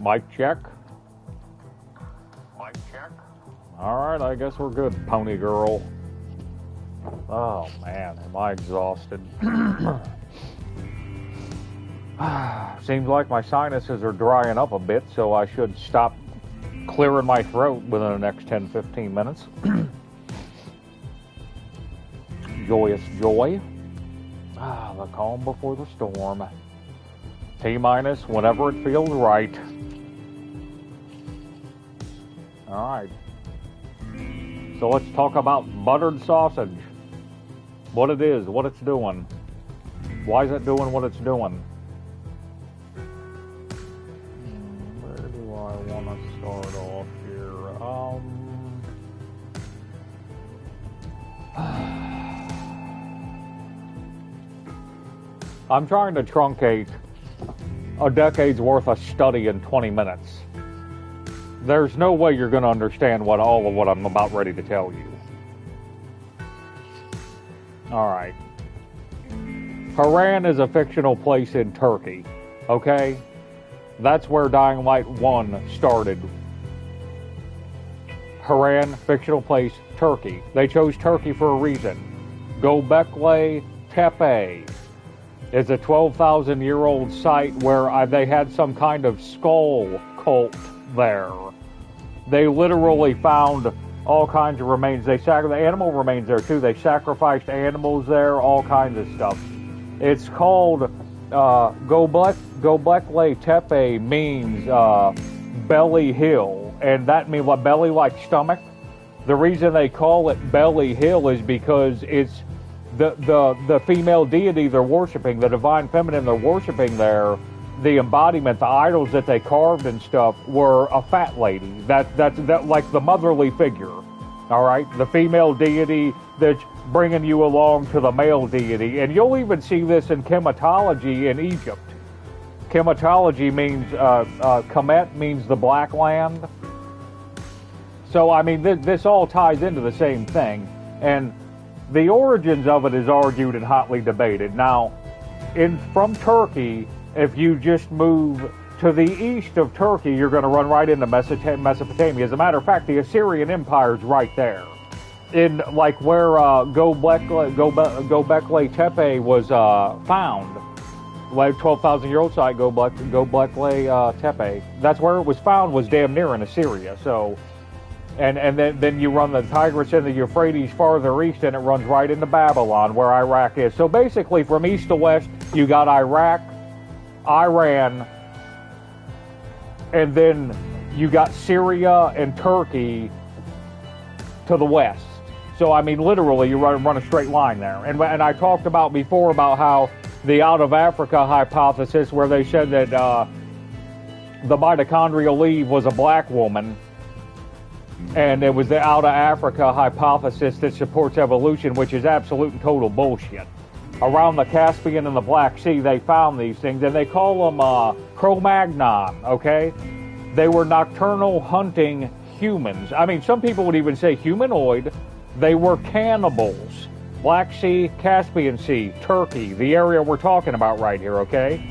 Mic check. Mic check. Alright, I guess we're good, pony girl. Oh man, am I exhausted. Seems like my sinuses are drying up a bit, so I should stop clearing my throat within the next 10-15 minutes. Joyous joy. The calm before the storm. T-minus whenever it feels right. Alright. So let's talk about buttered sausage. What it is, what it's doing. Why is it doing what it's doing? Where do I want to start off here? I'm trying to truncate a decade's worth of study in 20 minutes. There's no way you're going to understand all of what I'm about ready to tell you. Alright. Harran is a fictional place in Turkey, okay? That's where Dying Light 1 started. Harran, fictional place, Turkey. They chose Turkey for a reason. Göbekli Tepe is a 12,000-year-old site where they had some kind of skull cult there. They literally found all kinds of remains. The animal remains there too. They sacrificed animals there, all kinds of stuff. It's called Göbekli Tepe means belly hill, and that means what, belly like stomach. The reason they call it belly hill is because it's the female deity they're worshiping, the divine feminine they're worshiping there. The embodiment, the idols that they carved and stuff were a fat lady. That like the motherly figure. All right, the female deity that's bringing you along to the male deity, and you'll even see this in chematology in Egypt. Chematology means Kemet means the black land. So I mean, this all ties into the same thing, and the origins of it is argued and hotly debated. Now, from Turkey, if you just move to the east of Turkey, you're going to run right into Mesopotamia. As a matter of fact, the Assyrian Empire is right there. In like where Göbekli Tepe was found, like 12,000-year-old site, Göbekli Tepe. That's where it was found, was damn near in Assyria. So, and then you run the Tigris and the Euphrates farther east, and it runs right into Babylon, where Iraq is. So basically, from east to west, you got Iraq, Iran, and then you got Syria and Turkey to the west. So, I mean, literally, you run a straight line there. And I talked about before about how the out of Africa hypothesis, where they said that the mitochondrial Eve was a black woman, and it was the out of Africa hypothesis that supports evolution, which is absolute and total bullshit. Around the Caspian and the Black Sea, they found these things, and they call them Cro-Magnon, okay? They were nocturnal hunting humans. I mean, some people would even say humanoid. They were cannibals. Black Sea, Caspian Sea, Turkey, the area we're talking about right here, okay?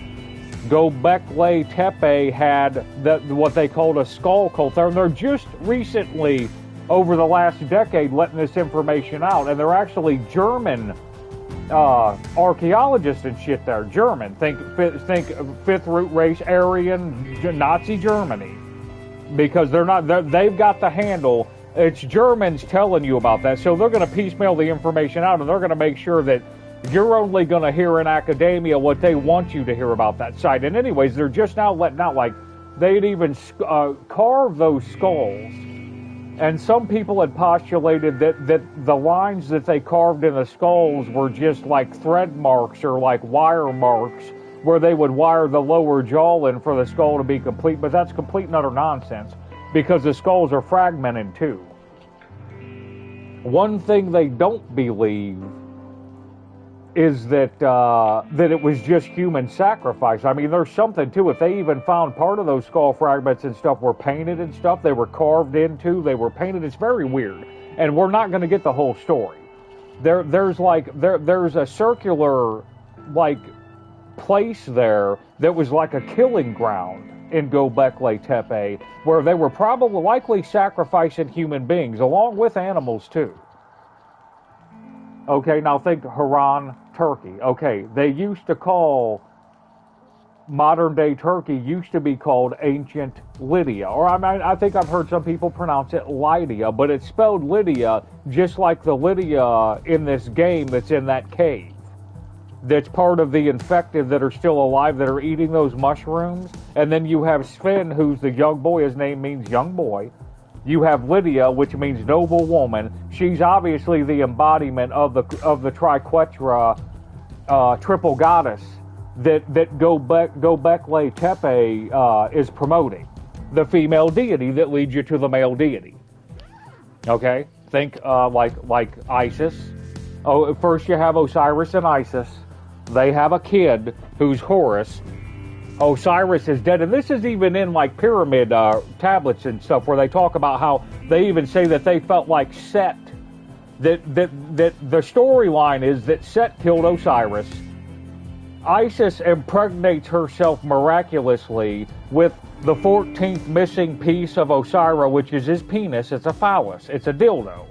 Göbekli Tepe had what they called a skull cult there, and they're just recently, over the last decade, letting this information out, and they're actually German archaeologists and shit there. German. Think fifth root race, Aryan, Nazi Germany. Because they've got the handle. It's Germans telling you about that, so they're going to piecemeal the information out, and they're going to make sure that you're only going to hear in academia what they want you to hear about that site. And anyways, they're just now letting out, like, they'd even carved those skulls. And some people had postulated that the lines that they carved in the skulls were just like thread marks or like wire marks, where they would wire the lower jaw in for the skull to be complete. But that's complete and utter nonsense, because the skulls are fragmented too. One thing they don't believe is that it was just human sacrifice. I mean, there's something to it. They even found part of those skull fragments and stuff were painted and stuff. They were carved into. They were painted. It's very weird. And we're not going to get the whole story. There's a circular, like, place there that was like a killing ground. in Göbekli Tepe, where they were probably likely sacrificing human beings, along with animals too. Okay, now think Haran, Turkey. Okay, they used to call modern day Turkey used to be called ancient Lydia, or I think I've heard some people pronounce it Lydia, but it's spelled Lydia just like the Lydia in this game that's in that cave. That's part of the infected that are still alive that are eating those mushrooms. And then you have Sven, who's the young boy. His name means young boy. You have Lydia, which means noble woman. She's obviously the embodiment of the Triquetra triple goddess that Göbekli Tepe is promoting. The female deity that leads you to the male deity. Okay? Think like Isis. Oh, first you have Osiris and Isis. They have a kid who's Horus. Osiris is dead, and this is even in like pyramid tablets and stuff where they talk about how they even say that they felt like Set. That the storyline is that Set killed Osiris. Isis impregnates herself miraculously with the 14th missing piece of Osiris, which is his penis. It's a phallus. It's a dildo.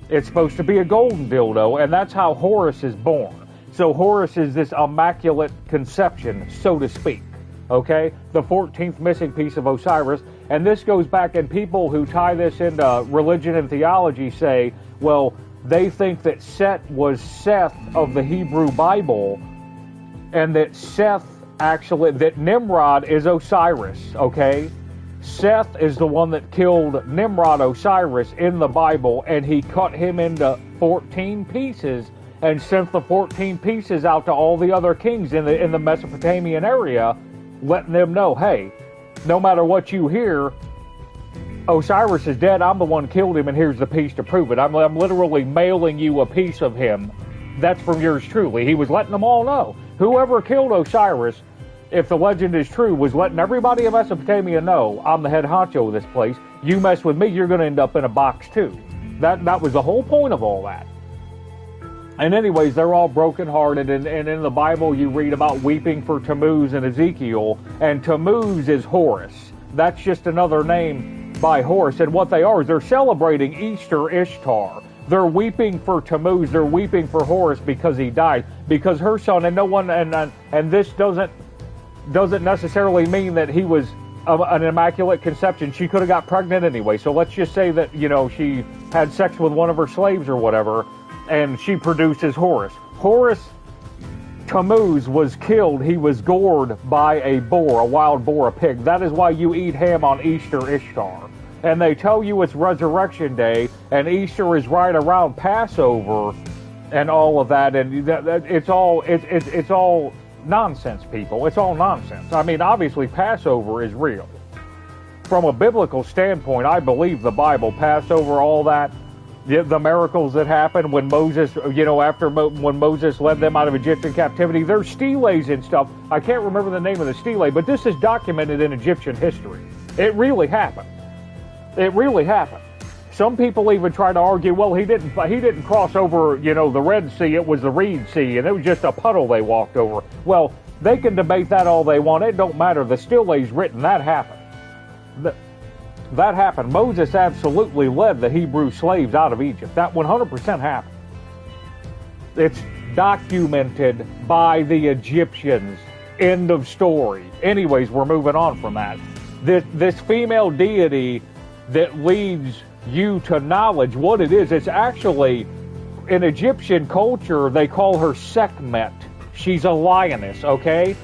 It's supposed to be a golden dildo, and that's how Horus is born. So Horus is this immaculate conception, so to speak. Okay? The 14th missing piece of Osiris. And this goes back, and people who tie this into religion and theology say, well, they think that Set was Seth of the Hebrew Bible, and that that Nimrod is Osiris, okay? Seth is the one that killed Nimrod, Osiris, in the Bible, and he cut him into 14 pieces and sent the 14 pieces out to all the other kings in the Mesopotamian area, letting them know, hey, no matter what you hear, Osiris is dead, I'm the one who killed him, and here's the piece to prove it. I'm literally mailing you a piece of him. That's from yours truly. He was letting them all know. Whoever killed Osiris, if the legend is true, was letting everybody in Mesopotamia know, I'm the head honcho of this place. You mess with me, you're going to end up in a box too. That was the whole point of all that. And anyways, they're all brokenhearted, and in the Bible you read about weeping for Tammuz and Ezekiel, and Tammuz is Horus. That's just another name by Horus, and what they are is they're celebrating Easter Ishtar. They're weeping for Tammuz, they're weeping for Horus because he died, because her son, and no one, and this doesn't necessarily mean that he was an immaculate conception. She could have got pregnant anyway, so let's just say that, she had sex with one of her slaves or whatever, and she produces Horus. Tammuz was killed. He was gored by a boar, a wild boar, a pig. That is why you eat ham on Easter Ishtar. And they tell you it's Resurrection Day, and Easter is right around Passover, and all of that. And it's all nonsense, people. It's all nonsense. I mean, obviously Passover is real. From a biblical standpoint, I believe the Bible, Passover, all that. The miracles that happened when Moses, when Moses led them out of Egyptian captivity, there's steles and stuff. I can't remember the name of the stele, but this is documented in Egyptian history. It really happened. It really happened. Some people even try to argue, well, he didn't cross over, the Red Sea. It was the Reed Sea, and it was just a puddle they walked over. Well, they can debate that all they want. It don't matter. The stele's written. That happened. That happened. Moses absolutely led the Hebrew slaves out of Egypt. That 100% happened. It's documented by the Egyptians. End of story. Anyways, we're moving on from that. This female deity that leads you to knowledge, what it is, it's actually, in Egyptian culture, they call her Sekhmet. She's a lioness, okay?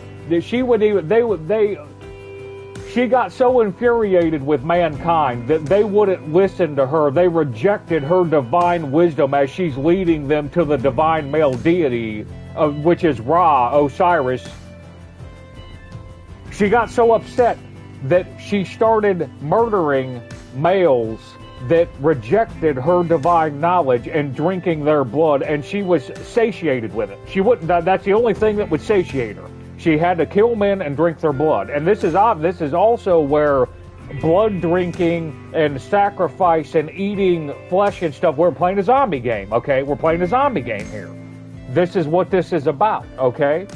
She got so infuriated with mankind that they wouldn't listen to her. They rejected her divine wisdom as she's leading them to the divine male deity, which is Ra, Osiris. She got so upset that she started murdering males that rejected her divine knowledge and drinking their blood, and she was satiated with it. She wouldn't. That's the only thing that would satiate her. She had to kill men and drink their blood. And this is also where blood drinking and sacrifice and eating flesh and stuff, we're playing a zombie game, okay? We're playing a zombie game here. This is what this is about, okay?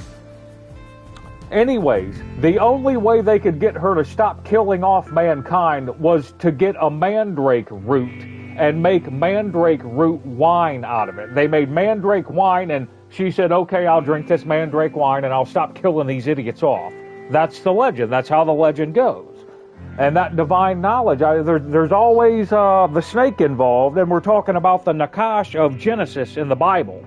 Anyways, the only way they could get her to stop killing off mankind was to get a mandrake root and make mandrake root wine out of it. They made mandrake wine, and she said, okay, I'll drink this mandrake wine and I'll stop killing these idiots off. That's the legend. That's how the legend goes. And that divine knowledge, there's always the snake involved, and we're talking about the Nakash of Genesis in the Bible.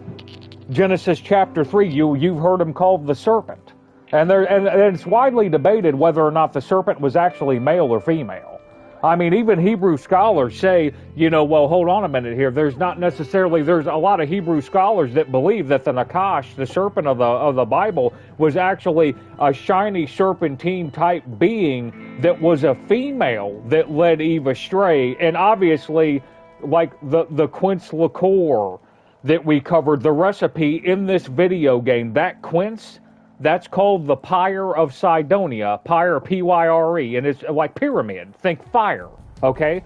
Genesis chapter 3, you've heard him called the serpent. And it's widely debated whether or not the serpent was actually male or female. I mean, even Hebrew scholars say, well, hold on a minute here. There's a lot of Hebrew scholars that believe that the Nakash, the serpent of the Bible, was actually a shiny serpentine type being that was a female that led Eve astray. And obviously, like the quince liqueur that we covered, the recipe in this video game, that quince, that's called the Pyre of Sidonia, Pyre, P-Y-R-E, and it's like pyramid. Think fire, okay?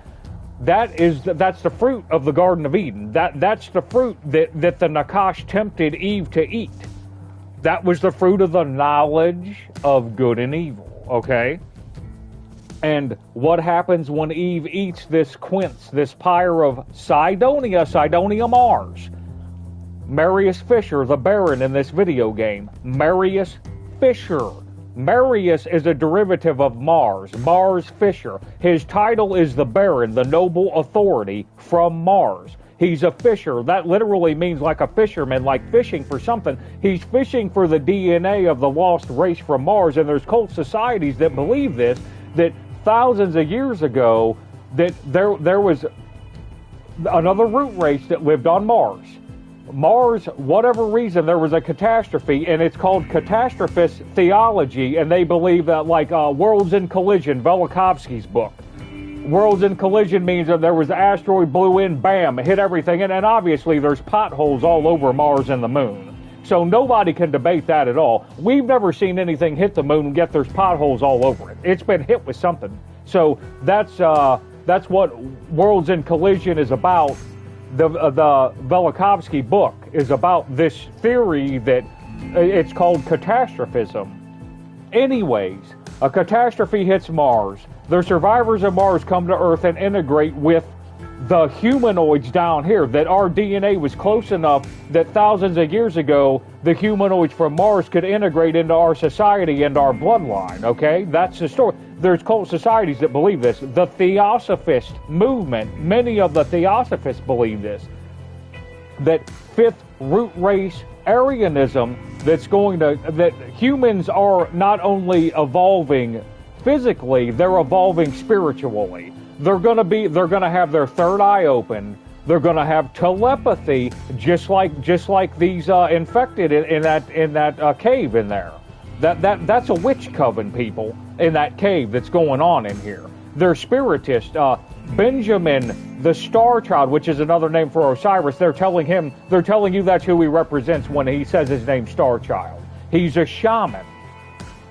That's the fruit of the Garden of Eden. That's the fruit that the Nakash tempted Eve to eat. That was the fruit of the knowledge of good and evil, okay? And what happens when Eve eats this quince, this Pyre of Sidonia Mars? Marius Fisher, the Baron in this video game. Marius Fisher. Marius is a derivative of Mars. Mars Fisher. His title is the Baron, the noble authority from Mars. He's a fisher. That literally means like a fisherman, like fishing for something. He's fishing for the DNA of the lost race from Mars, and there's cult societies that believe this, that thousands of years ago, that there was another root race that lived on Mars. Mars, whatever reason, there was a catastrophe, and it's called catastrophist theology, and they believe that, like Worlds in Collision, Velikovsky's book. Worlds in Collision means that there was an asteroid blew in, bam, hit everything, and obviously there's potholes all over Mars and the moon. So nobody can debate that at all. We've never seen anything hit the moon, yet there's potholes all over it. It's been hit with something. So that's what Worlds in Collision is about. The Velikovsky book is about this theory that it's called catastrophism. Anyways, a catastrophe hits Mars. The survivors of Mars come to Earth and integrate with the humanoids down here, that our DNA was close enough that thousands of years ago, the humanoids from Mars could integrate into our society and our bloodline, okay? That's the story. There's cult societies that believe this. The Theosophist movement, many of the Theosophists believe this, that fifth root race Aryanism, that humans are not only evolving physically, they're evolving spiritually. They're gonna have their third eye open. They're gonna have telepathy, just like these infected in that cave in there. That's a witch coven, people, in that cave that's going on in here. They're spiritists. Benjamin, the Star Child, which is another name for Osiris, they're telling you that's who he represents when he says his name, Star Child. He's a shaman.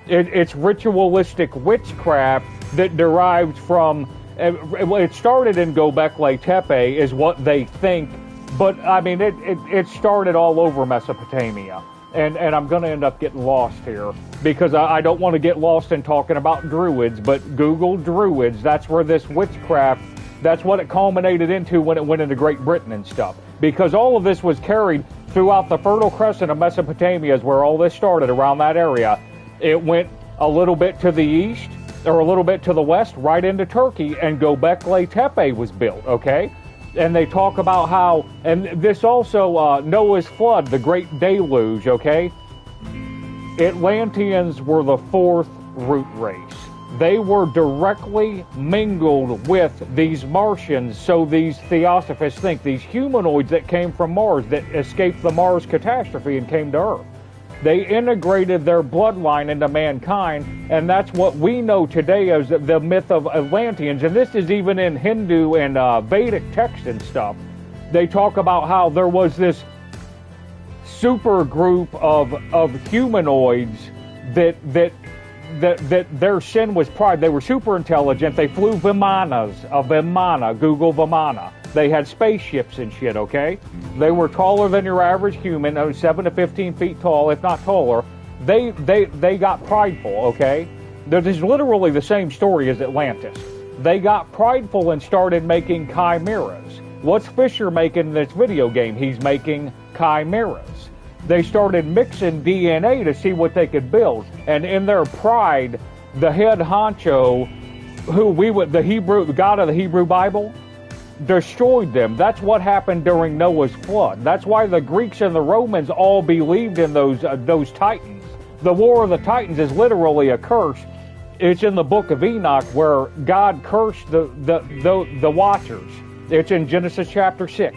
It's ritualistic witchcraft that derives from. It started in Göbekli Tepe, is what they think, but I mean it started all over Mesopotamia. And I'm going to end up getting lost here because I don't want to get lost in talking about Druids, but Google Druids. That's where this witchcraft, that's what it culminated into when it went into Great Britain and stuff. Because all of this was carried throughout the Fertile Crescent of Mesopotamia is where all this started, around that area. It went a little bit to the east or a little bit to the west, right into Turkey, and Göbekli Tepe was built, okay? And they talk about how, and this also, Noah's flood, the great deluge, okay? Atlanteans were the fourth root race. They were directly mingled with these Martians, so these Theosophists think, these humanoids that came from Mars, that escaped the Mars catastrophe and came to Earth. They integrated their bloodline into mankind, and that's what we know today as the myth of Atlanteans. And this is even in Hindu and Vedic texts and stuff. They talk about how there was this super group of humanoids that their sin was pride. They were super intelligent. They flew Vimanas, Vimana, Google Vimana. They had spaceships and shit, okay? They were taller than your average human, 7 to 15 feet tall, if not taller. They got prideful, okay? This is literally the same story as Atlantis. They got prideful and started making chimeras. What's Fisher making in this video game? He's making chimeras. They started mixing DNA to see what they could build. And in their pride, the head honcho, the God of the Hebrew Bible, destroyed them. That's what happened during Noah's flood. That's why the Greeks and the Romans all believed in those titans. The War of the Titans is literally a curse. It's in the book of Enoch where God cursed the Watchers. It's in Genesis chapter 6.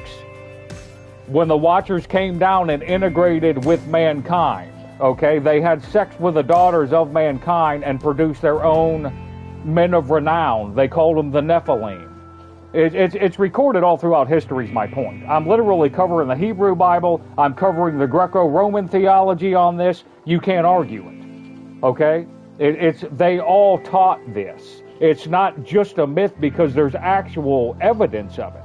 When the Watchers came down and integrated with mankind, okay, they had sex with the daughters of mankind and produced their own men of renown. They called them the Nephilim. It's recorded all throughout history is my point. I'm literally covering the Hebrew Bible. I'm covering the Greco-Roman theology on this. You can't argue it, okay? They all taught this. It's not just a myth because there's actual evidence of it.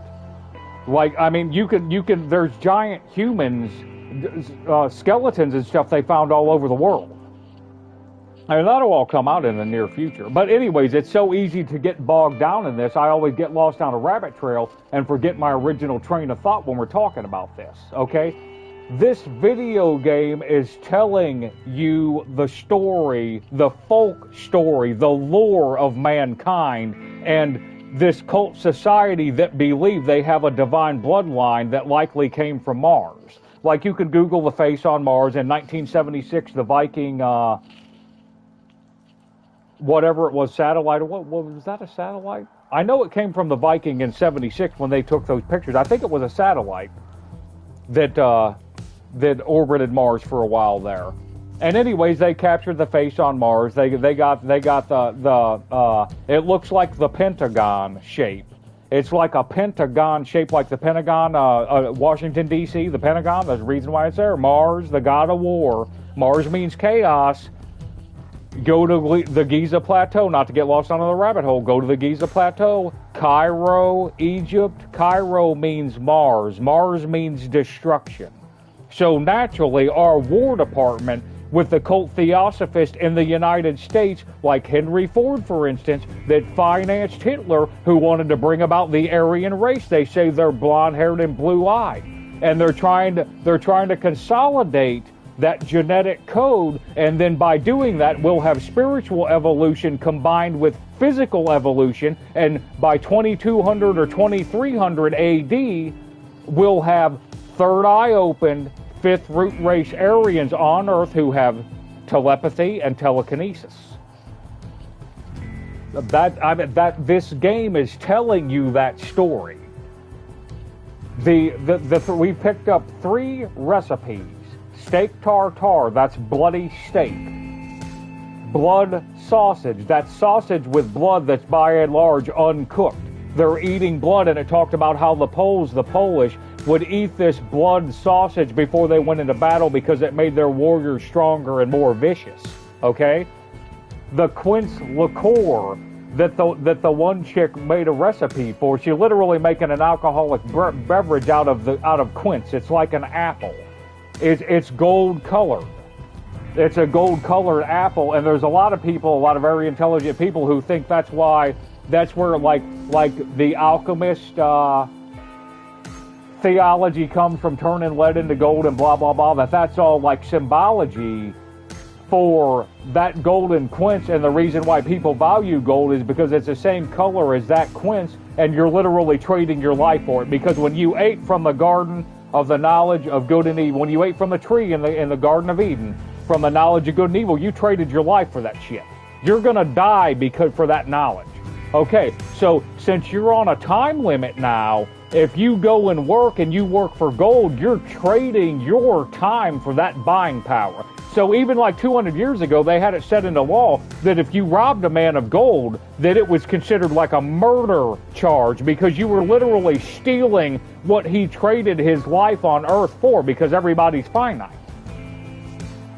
Like, I mean, you can, there's giant humans, skeletons and stuff they found all over the world. And that'll all come out in the near future. But anyways, it's so easy to get bogged down in this. I always get lost down a rabbit trail and forget my original train of thought when we're talking about this, okay? This video game is telling you the story, the folk story, the lore of mankind, and this cult society that believe they have a divine bloodline that likely came from Mars. Like, you can Google the face on Mars. In 1976, the Viking, whatever it was, satellite, what was that, a satellite? I know it came from the Viking in 76 when they took those pictures. I think it was a satellite that orbited Mars for a while there. And anyways, they captured the face on Mars. They got the it looks like the Pentagon shape. It's like a pentagon shape, like the Pentagon, Washington D.C. The Pentagon. There's a reason why it's there. Mars, the god of war. Mars means chaos. Go to the Giza Plateau, not to get lost on the rabbit hole. Go to the Giza Plateau. Cairo, Egypt. Cairo means Mars. Mars means destruction. So naturally, our War Department, with the cult theosophists in the United States, like Henry Ford, for instance, that financed Hitler, who wanted to bring about the Aryan race. They say they're blonde-haired and blue-eyed, and they're trying to consolidate that genetic code, and then by doing that, we'll have spiritual evolution combined with physical evolution, and by 2200 or 2300 AD, we'll have third eye opened, fifth root race Aryans on Earth who have telepathy and telekinesis. This game is telling you that story. We picked up 3 recipes. Steak tartare, that's bloody steak. Blood sausage, that's sausage with blood that's by and large uncooked. They're eating blood, and it talked about how the Polish, would eat this blood sausage before they went into battle because it made their warriors stronger and more vicious, okay? The quince liqueur that the one chick made a recipe for, she's literally making an alcoholic beverage out of quince. It's like an apple. It's gold colored. It's a gold colored apple, and there's a lot of very intelligent people who think that's where like the alchemist theology comes from, turning lead into gold and blah blah blah. That's all like symbology for that golden quince, and the reason why people value gold is because it's the same color as that quince, and you're literally trading your life for it. Because when you ate from the garden of the knowledge of good and evil, when you ate from the tree in the Garden of Eden, from the knowledge of good and evil, you traded your life for that shit. You're gonna die for that knowledge. Okay, so since you're on a time limit now, if you go and you work for gold, you're trading your time for that buying power. So even like 200 years ago, they had it set into law that if you robbed a man of gold, that it was considered like a murder charge, because you were literally stealing what he traded his life on earth for, because everybody's finite.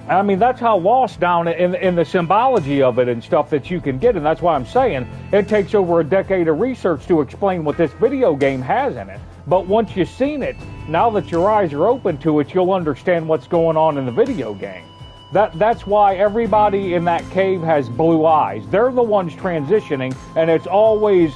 I mean, that's how lost down in the symbology of it and stuff that you can get, and that's why I'm saying it takes over a decade of research to explain what this video game has in it. But once you've seen it, now that your eyes are open to it, you'll understand what's going on in the video game. That's why everybody in that cave has blue eyes. They're the ones transitioning, and it's always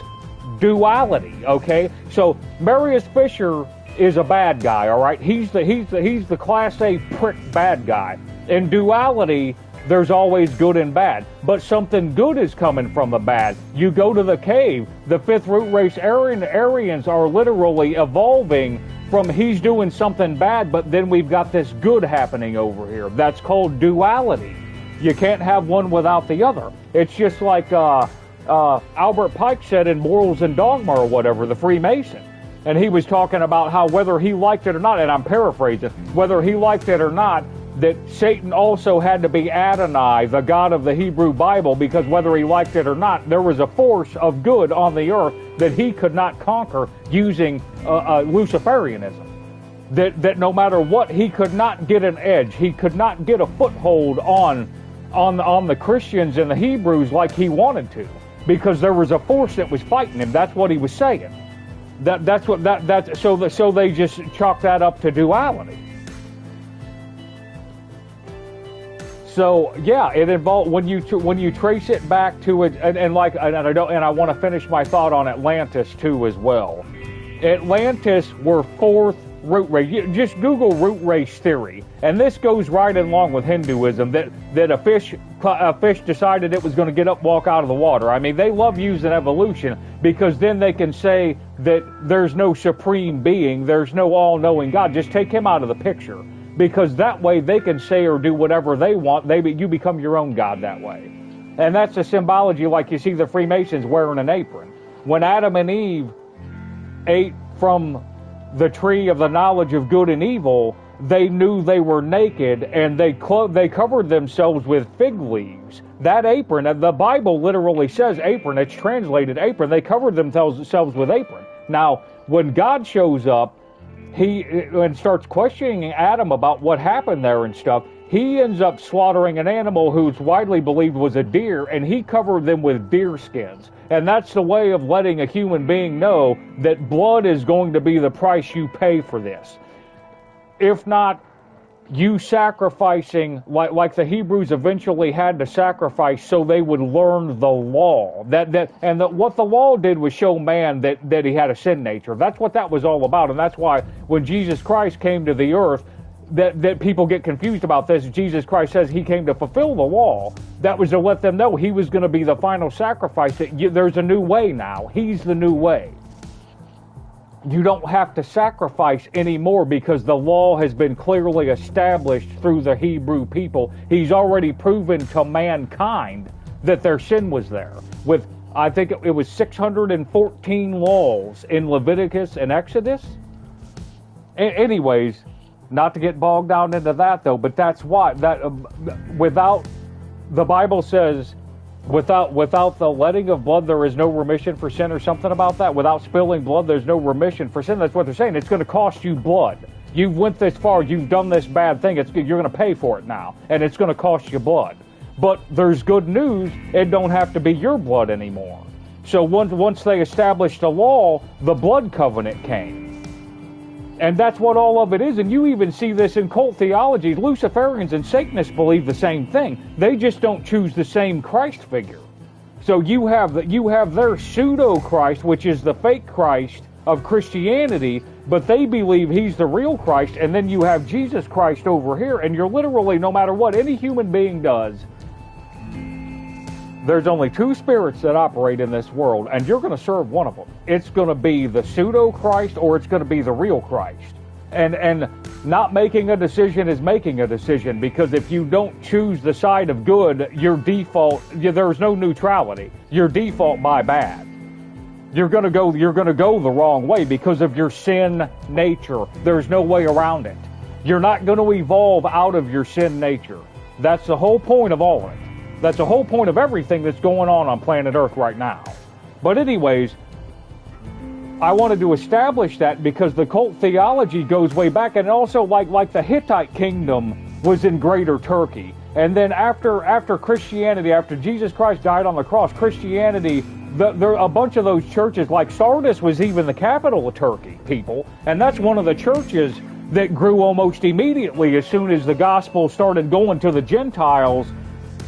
duality, okay? So Marius Fisher is a bad guy, all right? He's the Class A prick bad guy. In duality, there's always good and bad, but something good is coming from the bad. You go to the cave, the fifth root race Aryans are literally evolving from he's doing something bad, but then we've got this good happening over here. That's called duality. You can't have one without the other. It's just like Albert Pike said in Morals and Dogma or whatever, the Freemason. And he was talking about how whether he liked it or not, and I'm paraphrasing, whether he liked it or not, that Satan also had to be Adonai, the God of the Hebrew Bible, because whether he liked it or not, there was a force of good on the earth that he could not conquer using Luciferianism. That no matter what, he could not get an edge. He could not get a foothold on the Christians and the Hebrews like he wanted to, because there was a force that was fighting him. That's what he was saying. So they just chalk that up to duality. So yeah, it involved when you trace it back to it, and I want to finish my thought on Atlantis too as well. Atlantis were fourth root race. Just Google root race theory, and this goes right along with Hinduism. That a fish decided it was going to get up, walk out of the water. I mean, they love using evolution because then they can say that there's no supreme being, there's no all-knowing God. Just take him out of the picture. Because that way they can say or do whatever they want. You become your own God that way. And that's a symbology like you see the Freemasons wearing an apron. When Adam and Eve ate from the tree of the knowledge of good and evil, they knew they were naked, and they covered themselves with fig leaves. That apron, the Bible literally says apron, it's translated apron. They covered themselves with apron. Now, when God shows up, and starts questioning Adam about what happened there and stuff, he ends up slaughtering an animal who's widely believed was a deer, and he covered them with deer skins. And that's the way of letting a human being know that blood is going to be the price you pay for this. If not, you sacrificing, like the Hebrews eventually had to sacrifice so they would learn the law. What the law did was show man that he had a sin nature. That's what that was all about. And that's why when Jesus Christ came to the earth, that people get confused about this. Jesus Christ says he came to fulfill the law. That was to let them know he was going to be the final sacrifice. There's a new way now. He's the new way. You don't have to sacrifice anymore because the law has been clearly established through the Hebrew people. He's already proven to mankind that their sin was there. With, I think it was 614 laws in Leviticus and Exodus. Anyways, not to get bogged down into that though, but that's why without, the Bible says, without the letting of blood, there is no remission for sin, or something about that. Without spilling blood, there's no remission for sin. That's what they're saying. It's going to cost you blood. You've went this far. You've done this bad thing. You're going to pay for it now, and it's going to cost you blood. But there's good news. It don't have to be your blood anymore. So once they established the law, the blood covenant came. And that's what all of it is. And you even see this in cult theology. Luciferians and Satanists believe the same thing. They just don't choose the same Christ figure. So you have their pseudo-Christ, which is the fake Christ of Christianity, but they believe he's the real Christ. And then you have Jesus Christ over here. And you're literally, no matter what any human being does, there's only two spirits that operate in this world, and you're going to serve one of them. It's going to be the pseudo-Christ, or it's going to be the real Christ. And not making a decision is making a decision, because if you don't choose the side of good, your default, there's no neutrality. Your default by bad. You're going to go the wrong way because of your sin nature. There's no way around it. You're not going to evolve out of your sin nature. That's the whole point of all of it. That's the whole point of everything that's going on planet Earth right now. But anyways, I wanted to establish that because the cult theology goes way back, and also like the Hittite kingdom was in Greater Turkey. And then after Christianity, after Jesus Christ died on the cross, Christianity, a bunch of those churches, like Sardis was even the capital of Turkey, people. And that's one of the churches that grew almost immediately as soon as the gospel started going to the Gentiles.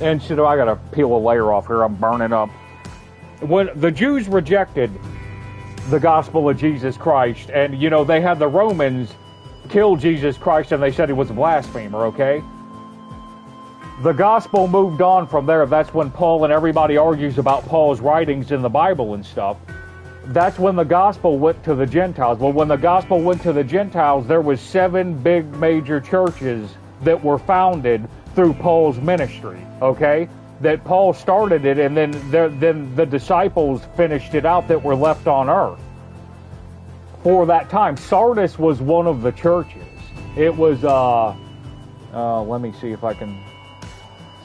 And so I got to peel a layer off here. I'm burning up. When the Jews rejected the gospel of Jesus Christ, and, you know, they had the Romans kill Jesus Christ, and they said he was a blasphemer, okay? The gospel moved on from there. That's when Paul and everybody argues about Paul's writings in the Bible and stuff. That's when the gospel went to the Gentiles. Well, when the gospel went to the Gentiles, there was 7 big major churches that were founded through Paul's ministry, okay? That Paul started it, and then the disciples finished it out that were left on earth for that time. Sardis was one of the churches. It was, let me see if I can...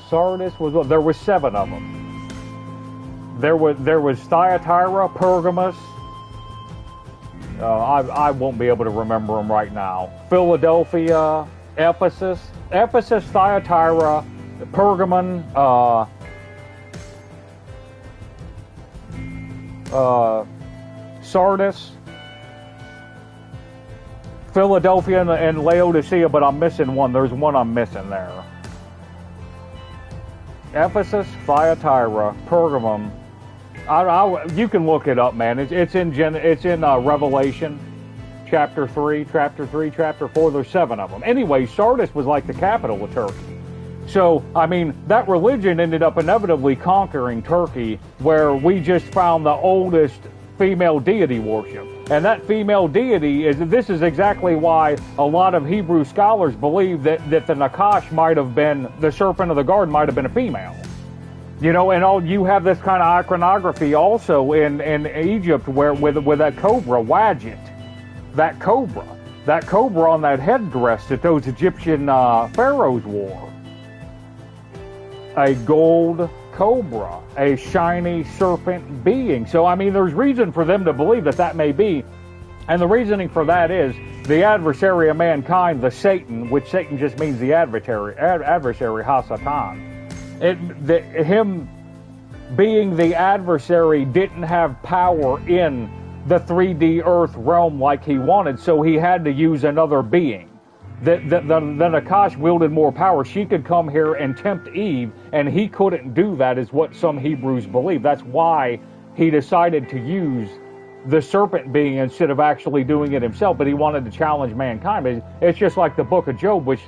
Sardis was one. There were 7 of them. There was Thyatira, Pergamos. I won't be able to remember them right now. Philadelphia, Ephesus, Thyatira, Pergamon, Sardis, Philadelphia, and Laodicea. But I'm missing one. There's one I'm missing there. Ephesus, Thyatira, Pergamum. You can look it up, man. It's in Revelation, chapter 3, chapter 4. There's 7 of them. Anyway, Sardis was like the capital of Turkey. So, I mean, that religion ended up inevitably conquering Turkey, where we just found the oldest female deity worship. And that female deity this is exactly why a lot of Hebrew scholars believe that the Nakash might have been, the serpent of the garden might have been a female. You know, and you have this kind of iconography also in Egypt where with that cobra, Wadjet, that cobra on that headdress that those Egyptian pharaohs wore. A gold cobra, a shiny serpent being. So, I mean, there's reason for them to believe that may be. And the reasoning for that is the adversary of mankind, the Satan, which Satan just means the adversary, Hasatan. Him being the adversary didn't have power in the 3D earth realm like he wanted, so he had to use another being. The Nakash wielded more power. She could come here and tempt Eve, and he couldn't do that, is what some Hebrews believe. That's why he decided to use the serpent being instead of actually doing it himself, but he wanted to challenge mankind. It's just like the book of Job, which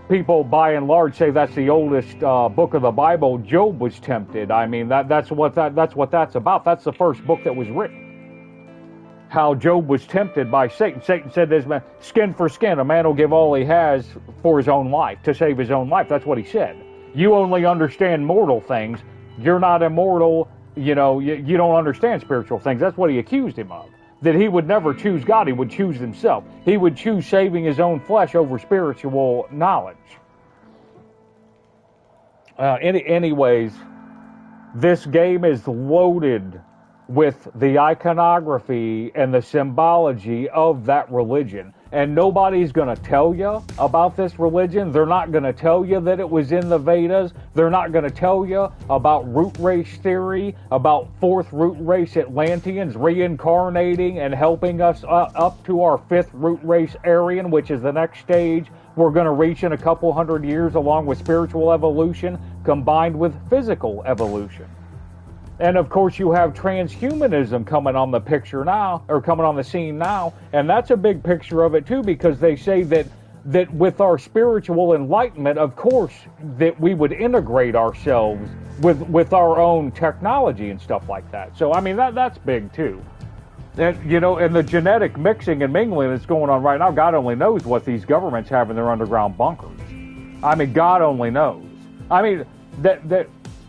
people by and large say that's the oldest book of the Bible. Job was tempted. I mean, that's what that's about. That's the first book that was written. How Job was tempted by Satan. Satan said this, man, skin for skin, a man will give all he has for his own life, to save his own life. That's what he said. You only understand mortal things. You're not immortal. You know, you don't understand spiritual things. That's what he accused him of. That he would never choose God, he would choose himself. He would choose saving his own flesh over spiritual knowledge. Anyways, this game is loaded with the iconography and the symbology of that religion. And nobody's going to tell you about this religion. They're not going to tell you that it was in the Vedas. They're not going to tell you about root race theory, about 4th root race Atlanteans reincarnating and helping us up to our 5th root race Aryan, which is the next stage we're going to reach in a couple hundred years, along with spiritual evolution combined with physical evolution. And of course, you have transhumanism coming on the picture now, or coming on the scene now, and that's a big picture of it too, because they say that with our spiritual enlightenment, of course, that we would integrate ourselves with our own technology and stuff like that. So, I mean, that's big too. And, you know, and the genetic mixing and mingling that's going on right now, God only knows what these governments have in their underground bunkers. I mean, God only knows. I mean,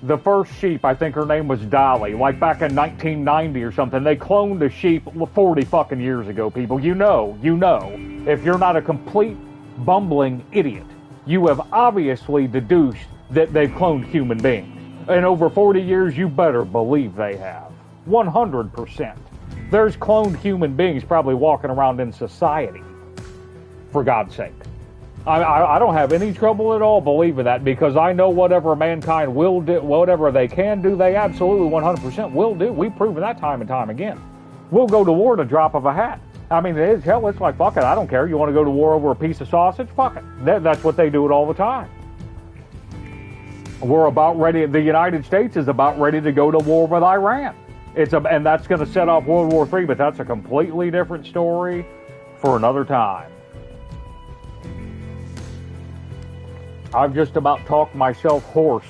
the first sheep, I think her name was Dolly, like back in 1990 or something. They cloned a sheep 40 fucking years ago, people. You know. If you're not a complete bumbling idiot, you have obviously deduced that they've cloned human beings. In over 40 years, you better believe they have. 100%. There's cloned human beings probably walking around in society, for God's sake. I don't have any trouble at all believing that, because I know whatever mankind will do, whatever they can do, they absolutely 100% will do. We've proven that time and time again. We'll go to war at a drop of a hat. I mean, it is, hell, it's like, fuck it, I don't care. You want to go to war over a piece of sausage? Fuck it. That's what they do it all the time. We're about ready, the United States is about ready to go to war with Iran. And that's going to set off World War III, but that's a completely different story for another time. I've just about talked myself hoarse.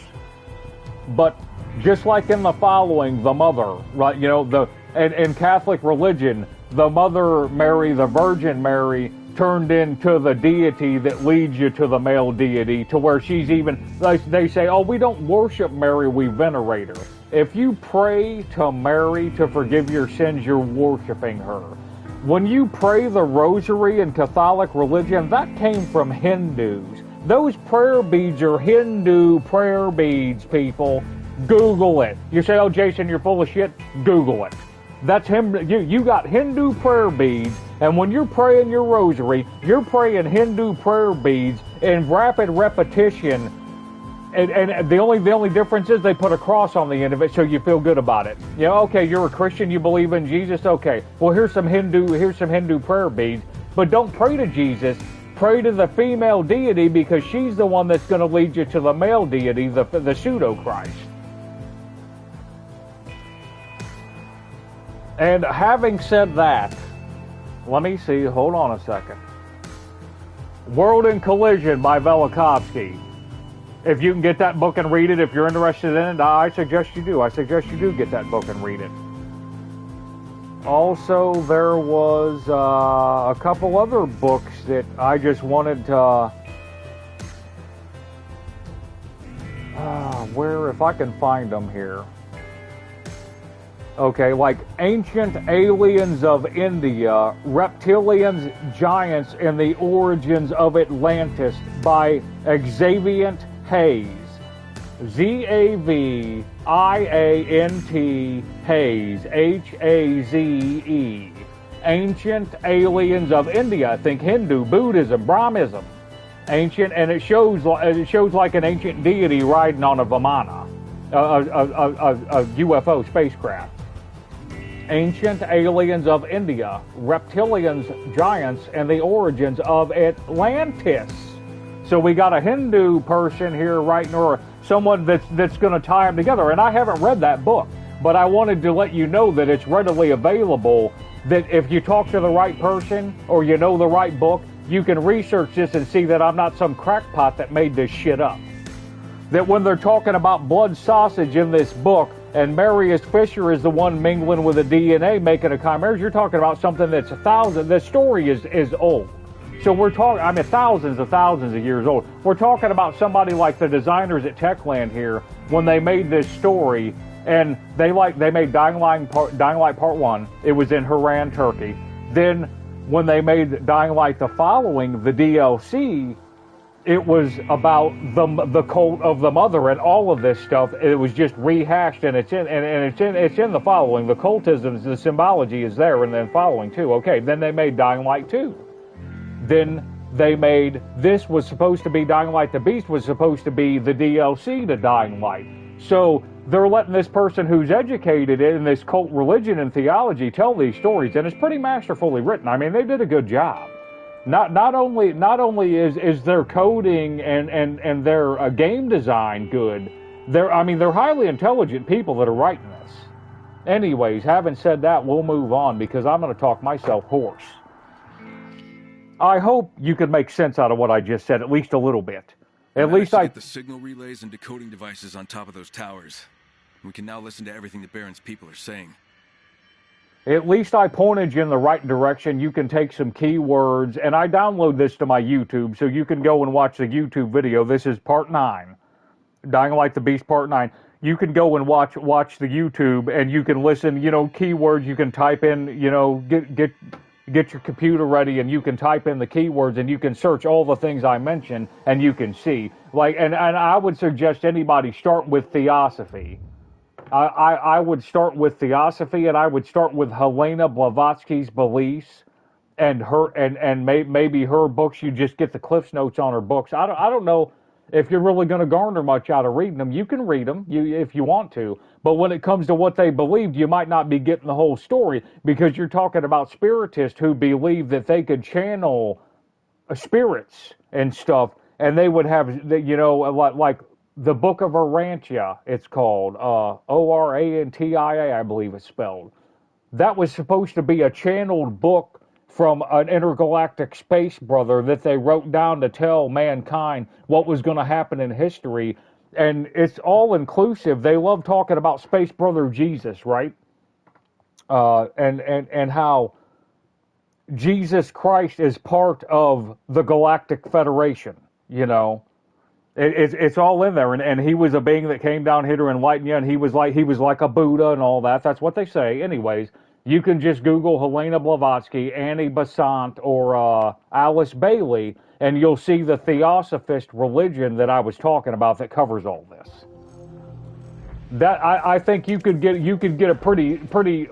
But just like in the following, the mother, right? You know, in Catholic religion, the Mother Mary, the Virgin Mary, turned into the deity that leads you to the male deity, to where she's even, they say, oh, we don't worship Mary, we venerate her. If you pray to Mary to forgive your sins, you're worshiping her. When you pray the rosary in Catholic religion, that came from Hindus. Those prayer beads are Hindu prayer beads, people. Google it. You say, oh, Jason, you're full of shit? Google it. That's him. You got Hindu prayer beads, and when you're praying your rosary, you're praying Hindu prayer beads in rapid repetition. And the only difference is they put a cross on the end of it, so you feel good about it. You know, okay, you're a Christian, you believe in Jesus. Okay, well, here's some Hindu prayer beads, but don't pray to Jesus. Pray to the female deity, because she's the one that's going to lead you to the male deity, the pseudo Christ. And having said that, let me see, hold on a second. World in Collision by Velikovsky. If you can get that book and read it, if you're interested in it, I suggest you do. I suggest you do get that book and read it. Also, there was a couple other books that I just wanted to... where, if I can find them here. Okay, like Ancient Aliens of India, Reptilians, Giants, and the Origins of Atlantis by Xaviant Hayes. Zaviant Hayes, Haze. Ancient Aliens of India. Think Hindu, Buddhism, Brahmism. Ancient, and it shows like an ancient deity riding on a Vimana, a UFO spacecraft. Ancient Aliens of India, Reptilians, Giants, and the Origins of Atlantis. So we got a Hindu person here writing, or someone that's going to tie them together. And I haven't read that book, but I wanted to let you know that it's readily available, that if you talk to the right person or you know the right book, you can research this and see that I'm not some crackpot that made this shit up. That when they're talking about blood sausage in this book, and Marius Fisher is the one mingling with the DNA, making a chimera, you're talking about something that's the story is old. So we're talking, I mean, thousands of years old. We're talking about somebody like the designers at Techland here, when they made this story, and they made Dying Light Part 1. It was in Haran, Turkey. Then when they made Dying Light the following, the DLC, it was about the cult of the mother and all of this stuff. It was just rehashed, and it's in the following. The cultism, the symbology is there, and then following too. Okay, then they made Dying Light 2. Then they made, this was supposed to be Dying Light the Beast, was supposed to be the DLC to Dying Light. So they're letting this person who's educated in this cult religion and theology tell these stories, and it's pretty masterfully written. I mean, they did a good job. Not only is their coding and their game design good, they're highly intelligent people that are writing this. Anyways, having said that, we'll move on, because I'm going to talk myself hoarse. I hope you could make sense out of what I just said, at least a little bit. At least I get the signal relays and decoding devices on top of those towers. We can now listen to everything the Baron's people are saying. At least I pointed you in the right direction. You can take some keywords, and I download this to my YouTube, so you can go and watch the YouTube video. This is Part 9, Dying Light the Beast Part 9. You can go and watch the YouTube, and you can listen, keywords. You can type in, get your computer ready, and you can type in the keywords, and you can search all the things I mentioned, and you can see. And I would suggest anybody start with Theosophy. I would start with Theosophy, and I would start with Helena Blavatsky's beliefs, and maybe her books. You just get the Cliffs Notes on her books. I don't know. If you're really going to garner much out of reading them, you can read them if you want to. But when it comes to what they believed, you might not be getting the whole story, because you're talking about spiritists who believe that they could channel spirits and stuff, and they would have, like the Book of Orantia, it's called, Orantia, I believe it's spelled. That was supposed to be a channeled book from an intergalactic space brother that they wrote down to tell mankind what was going to happen in history. And it's all inclusive. They love talking about space brother Jesus, right? And how Jesus Christ is part of the Galactic Federation, you know. It's all in there, and he was a being that came down here to enlighten you, and he was like a Buddha and all that. That's what they say. Anyways, you can just Google Helena Blavatsky, Annie Besant, or Alice Bailey, and you'll see the Theosophist religion that I was talking about that covers all this. That I think you could get a pretty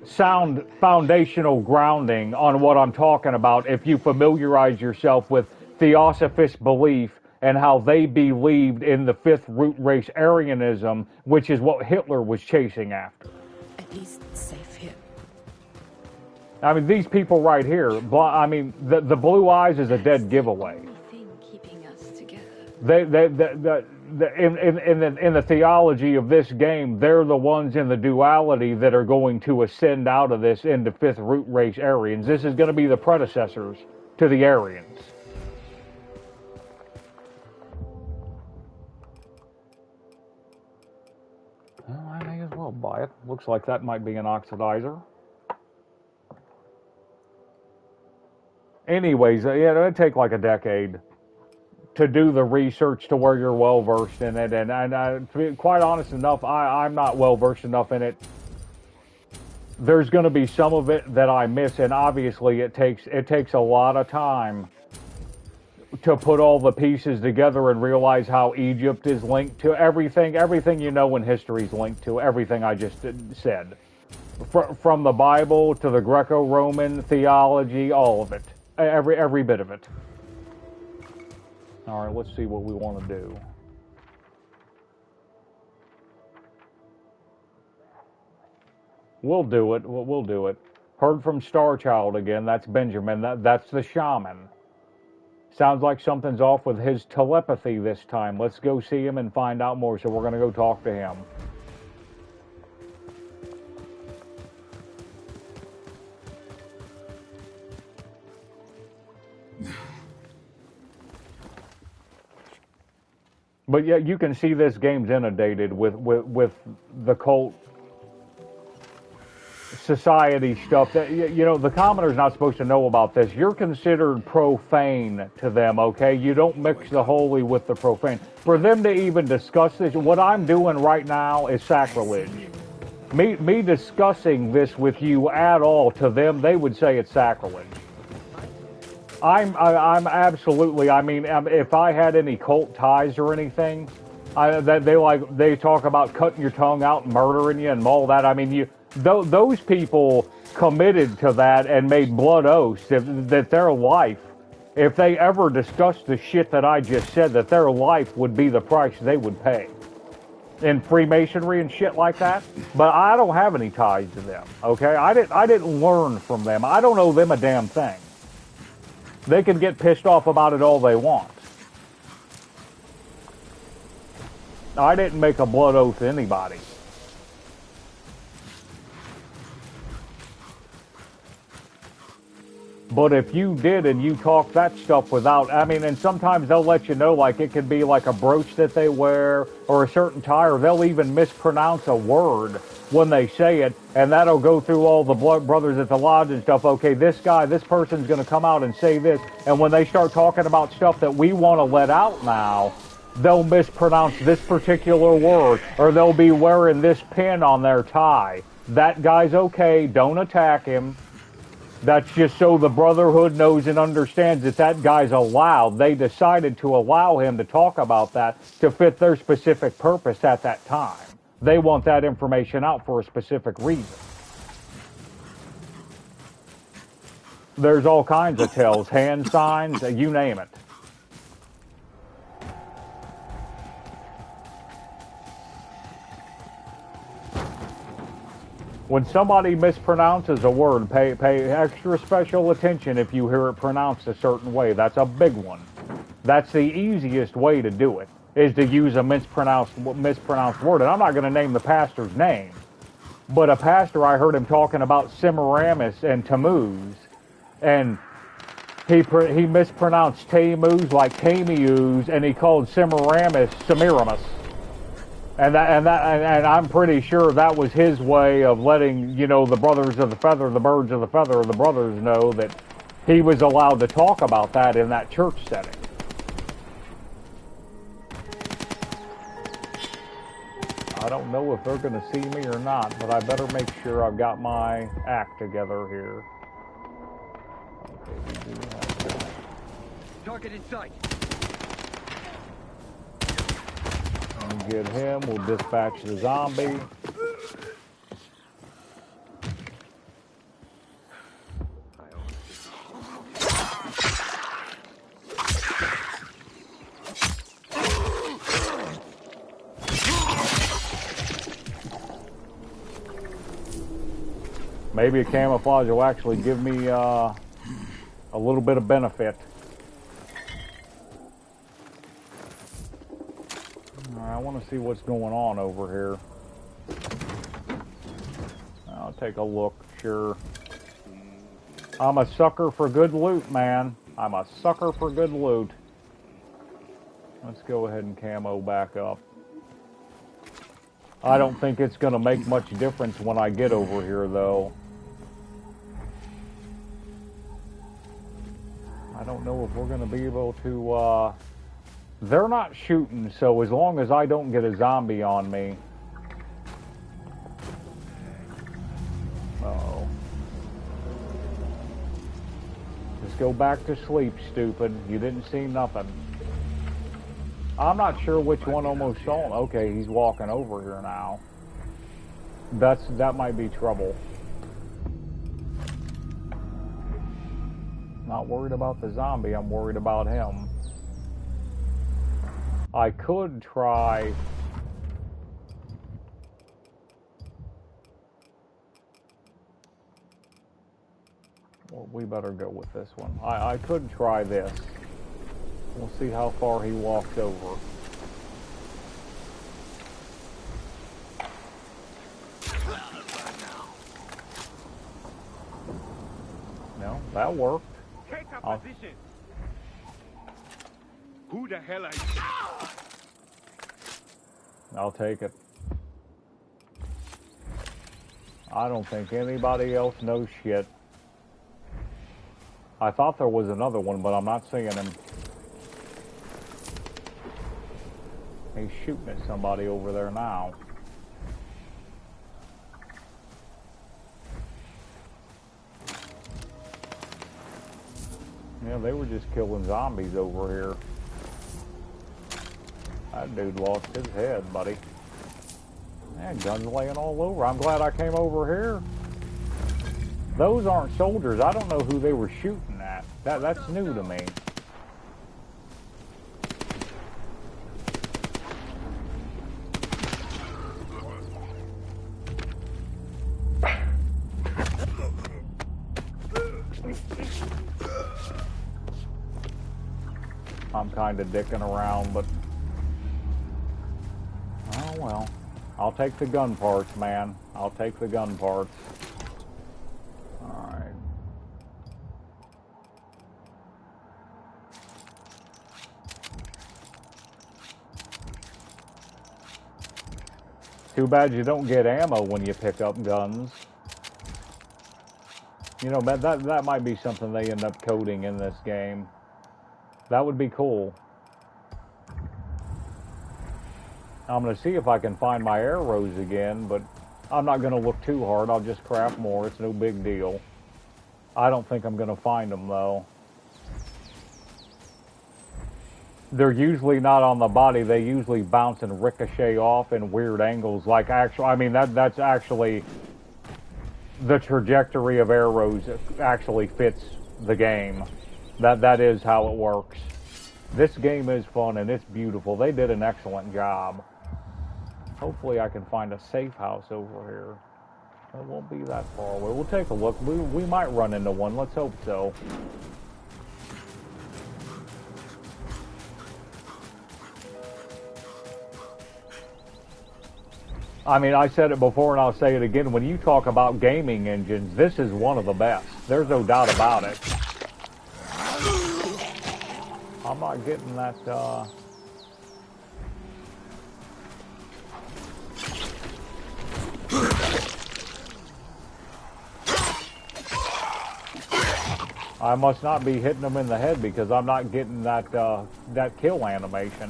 sound foundational grounding on what I'm talking about if you familiarize yourself with Theosophist belief and how they believed in the fifth root race Aryanism, which is what Hitler was chasing after. At least safe here. I mean, these people right here, I mean, the blue eyes is a dead giveaway. Thing keeping us together. In the theology of this game, they're the ones in the duality that are going to ascend out of this into fifth root race Aryans. This is going to be the predecessors to the Aryans. Well, I may as well buy it. Looks like that might be an oxidizer. Anyways, yeah, it'd take like a decade to do the research to where you're well versed in it, and to be quite honest enough, I'm not well versed enough in it. There's going to be some of it that I miss, and obviously it takes a lot of time to put all the pieces together and realize how Egypt is linked to everything. Everything you know in history is linked to everything I just said, from the Bible to the Greco-Roman theology, all of it, every bit of it. All right, let's see what we want to do. We'll do it. We'll do it. Heard from Starchild again. That's Benjamin. That's the shaman. Sounds like something's off with his telepathy this time. Let's go see him and find out more. So we're going to go talk to him. But yeah, you can see this game's inundated with the cult society stuff. That, you know, the commoner's not supposed to know about this. You're considered profane to them, okay? You don't mix the holy with the profane. For them to even discuss this, what I'm doing right now is sacrilege. Me discussing this with you at all, to them, they would say it's sacrilege. I'm absolutely, I mean, if I had any cult ties or anything, they talk about cutting your tongue out and murdering you and all that. I mean, those people committed to that and made blood oaths that their life, if they ever discussed the shit that I just said, that their life would be the price they would pay in Freemasonry and shit like that. But I don't have any ties to them, okay? I didn't learn from them. I don't owe them a damn thing. They can get pissed off about it all they want. I didn't make a blood oath to anybody. But if you did and you talk that stuff without, I mean, and sometimes they'll let you know, like it could be like a brooch that they wear or a certain tie, or they'll even mispronounce a word when they say it, and that'll go through all the blood brothers at the lodge and stuff. Okay, this person's going to come out and say this, and when they start talking about stuff that we want to let out now, they'll mispronounce this particular word, or they'll be wearing this pin on their tie. That guy's okay, don't attack him. That's just so the Brotherhood knows and understands that guy's allowed. They decided to allow him to talk about that to fit their specific purpose at that time. They want that information out for a specific reason. There's all kinds of tells, hand signs, you name it. When somebody mispronounces a word, pay extra special attention if you hear it pronounced a certain way. That's a big one. That's the easiest way to do it, is to use a mispronounced word. And I'm not going to name the pastor's name, but a pastor, I heard him talking about Semiramis and Tammuz, and he mispronounced Tammuz like Tammuz, and he called Semiramis Semiramis. And I'm pretty sure that was his way of letting, you know, the brothers of the feather, the birds of the feather, the brothers know that he was allowed to talk about that in that church setting. I don't know if they're going to see me or not, but I better make sure I've got my act together here. Okay, we do have that. Target in sight. Get him. We'll dispatch the zombie. Maybe a camouflage will actually give me a little bit of benefit. I want to see what's going on over here. I'll take a look, sure. I'm a sucker for good loot, man. I'm a sucker for good loot. Let's go ahead and camo back up. I don't think it's going to make much difference when I get over here, though. I don't know if we're going to be able to... They're not shooting, so as long as I don't get a zombie on me. Uh-oh. Just go back to sleep, stupid. You didn't see nothing. I'm not sure which one almost saw him. Okay, he's walking over here now. That might be trouble. Not worried about the zombie, I'm worried about him. I could try... Well, we better go with this one. I could try this. We'll see how far he walks over. No, that worked. Take a position. Who the hell are you? I'll take it. I don't think anybody else knows shit. I thought there was another one, but I'm not seeing him. He's shooting at somebody over there now. Yeah, they were just killing zombies over here. That dude lost his head, buddy. Man, guns laying all over. I'm glad I came over here. Those aren't soldiers. I don't know who they were shooting at. That's new to me. I'm kind of dicking around, but... Oh, well. I'll take the gun parts, man. I'll take the gun parts. Alright. Too bad you don't get ammo when you pick up guns. You know, that might be something they end up coding in this game. That would be cool. I'm going to see if I can find my arrows again, but I'm not going to look too hard. I'll just craft more. It's no big deal. I don't think I'm going to find them, though. They're usually not on the body. They usually bounce and ricochet off in weird angles. Like, actually, I mean, that's actually... The trajectory of arrows actually fits the game. That is how it works. This game is fun and it's beautiful. They did an excellent job. Hopefully I can find a safe house over here. It won't be that far away. We'll take a look. We might run into one. Let's hope so. I mean, I said it before and I'll say it again. When you talk about gaming engines, this is one of the best. There's no doubt about it. I'm not getting that, I must not be hitting them in the head because I'm not getting that, that kill animation.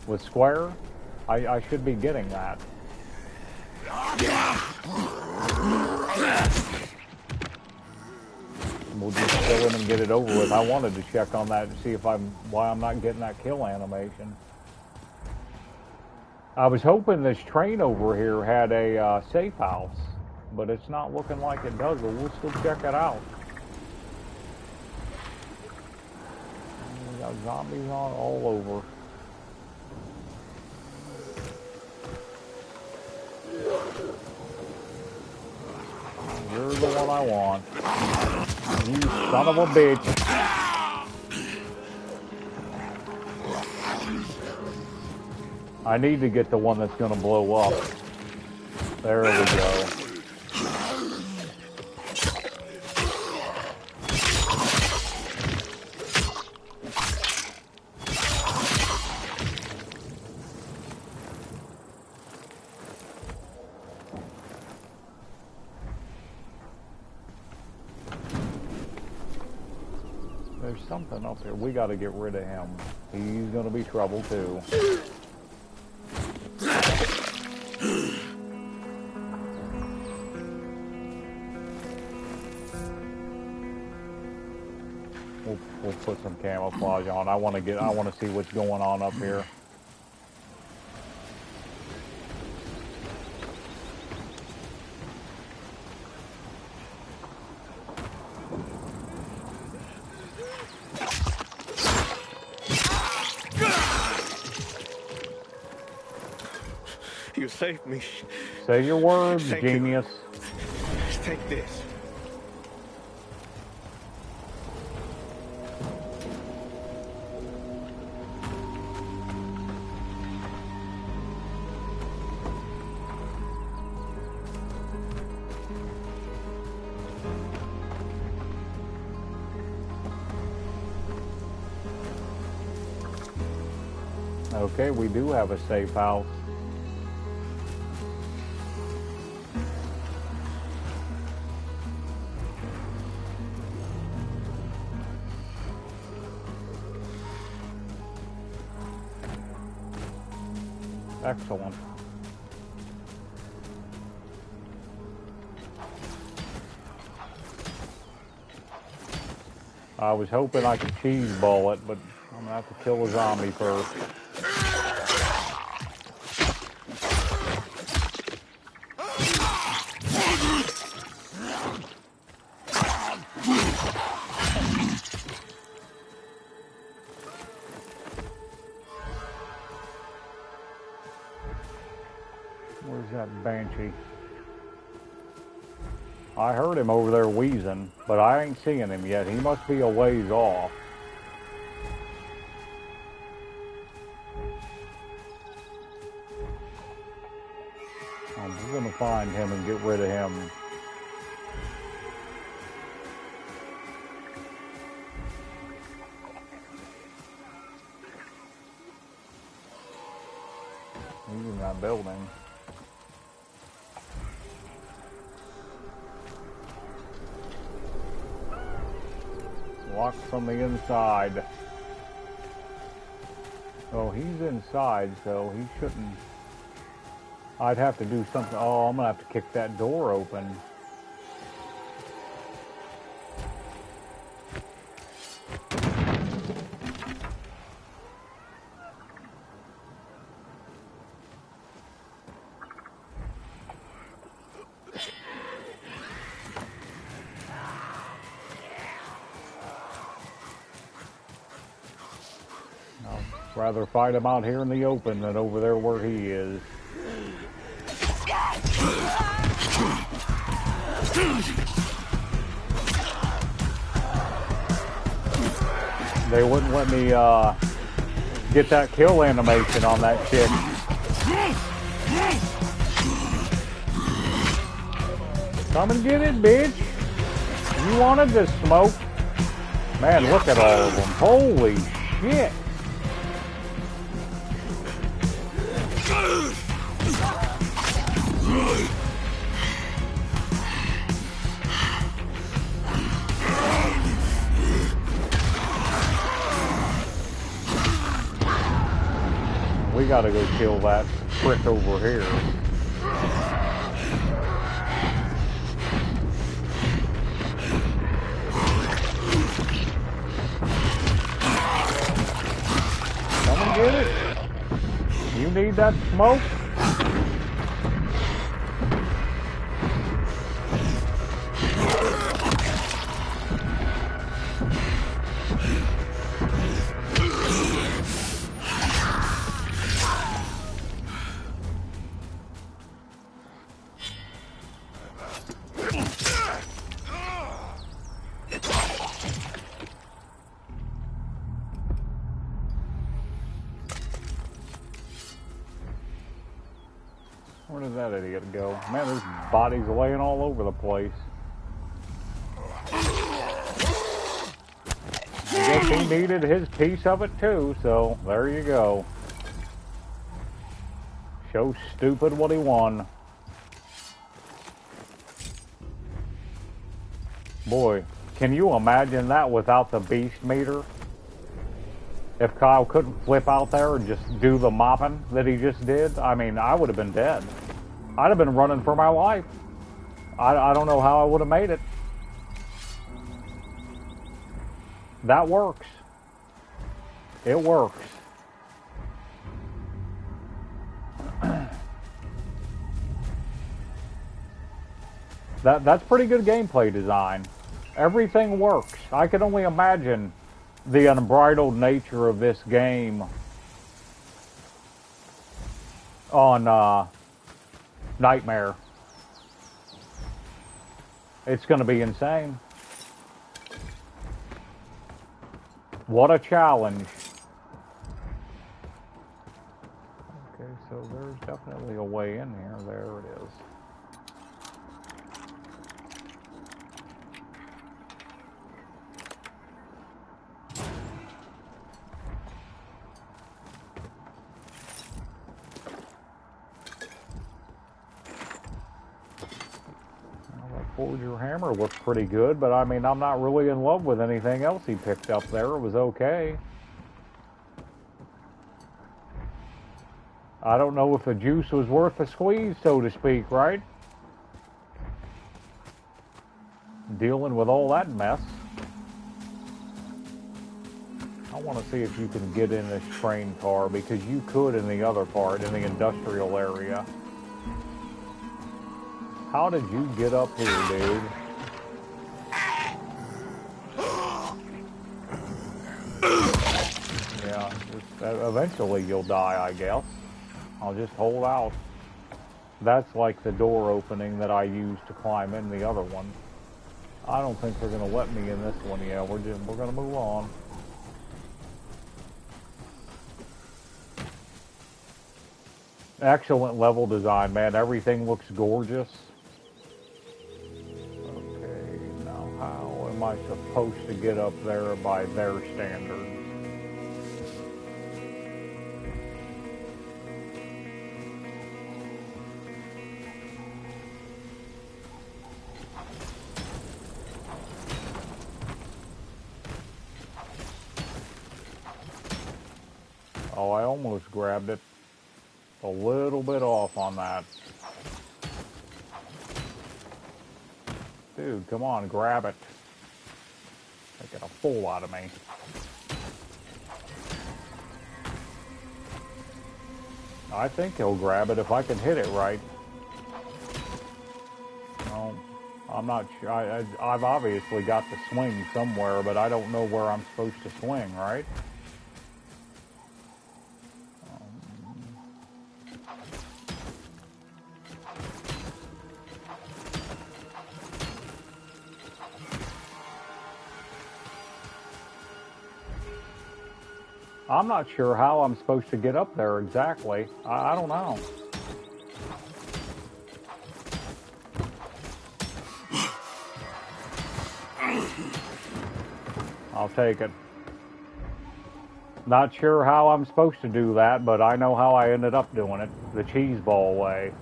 With Square, I should be getting that. We'll just kill him and get it over with. I wanted to check on that and see if why I'm not getting that kill animation. I was hoping this train over here had a safe house, but it's not looking like it does, but we'll still check it out. We got zombies on all over. You're the one I want. You son of a bitch. I need to get the one that's going to blow up. There we go. There's something up here. We got to get rid of him. He's going to be trouble too. We'll put some camouflage on. I want to see what's going on up here. You saved me. Say your words, Thank genius. You. Take this. Okay, we do have a safe house. Excellent. I was hoping I could cheese ball it, but I'm gonna have to kill a zombie first. Where's that banshee? I heard him over there wheezing, but I ain't seeing him yet. He must be a ways off. I'm just gonna find him and get rid of him. He's in that building. Locked from the inside. Oh, he's inside, so he shouldn't. I'd have to do something. Oh, I'm gonna have to kick that door open. I'd rather fight him out here in the open than over there where he is. They wouldn't let me get that kill animation on that chick. Come and get it, bitch. You wanted this smoke. Man, look at all of them. Holy shit. We gotta go kill that prick over here. Come and get it. You need that smoke? Where did that idiot go? Man, there's bodies laying all over the place. I guess he needed his piece of it too, so there you go. Show stupid what he won. Boy, can you imagine that without the beast meter? If Kyle couldn't flip out there and just do the mopping that he just did, I mean, I would have been dead. I'd have been running for my life. I don't know how I would have made it. That works. It works. That's pretty good gameplay design. Everything works. I can only imagine the unbridled nature of this game on Nightmare. It's going to be insane. What a challenge. Okay, so there's definitely a way in here. There it is. Forger hammer looks pretty good, but I mean, I'm not really in love with anything else he picked up there. It was okay. I don't know if the juice was worth the squeeze, so to speak, right? Dealing with all that mess. I want to see if you can get in this train car, because you could in the other part, in the industrial area. How did you get up here, dude? Yeah, eventually you'll die, I guess. I'll just hold out. That's like the door opening that I used to climb in the other one. I don't think they're going to let me in this one yet. We're going to move on. Excellent level design, man. Everything looks gorgeous. How am I supposed to get up there by their standards? Oh, I almost grabbed it. A little bit off on that. Dude, come on, grab it. Making a fool out of me. I think he'll grab it if I can hit it right. No, I'm not sure. I've obviously got to swing somewhere, but I don't know where I'm supposed to swing, right? I'm not sure how I'm supposed to get up there exactly. I don't know. I'll take it. Not sure how I'm supposed to do that, but I know how I ended up doing it. The cheese ball way.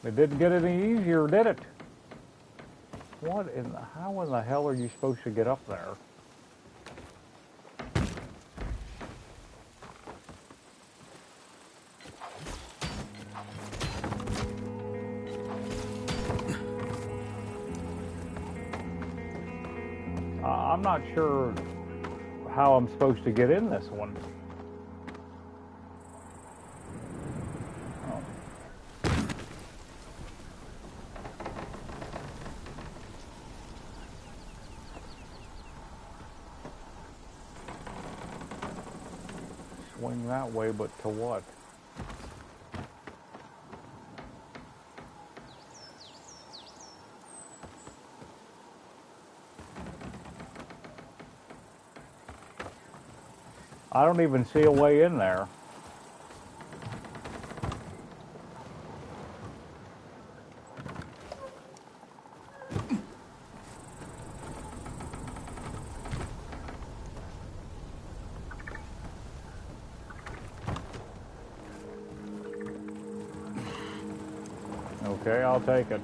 It didn't get any easier, did it? How in the hell are you supposed to get up there? I'm not sure how I'm supposed to get in this one. Swing that way, but to what? I don't even see a way in there. Okay, I'll take it.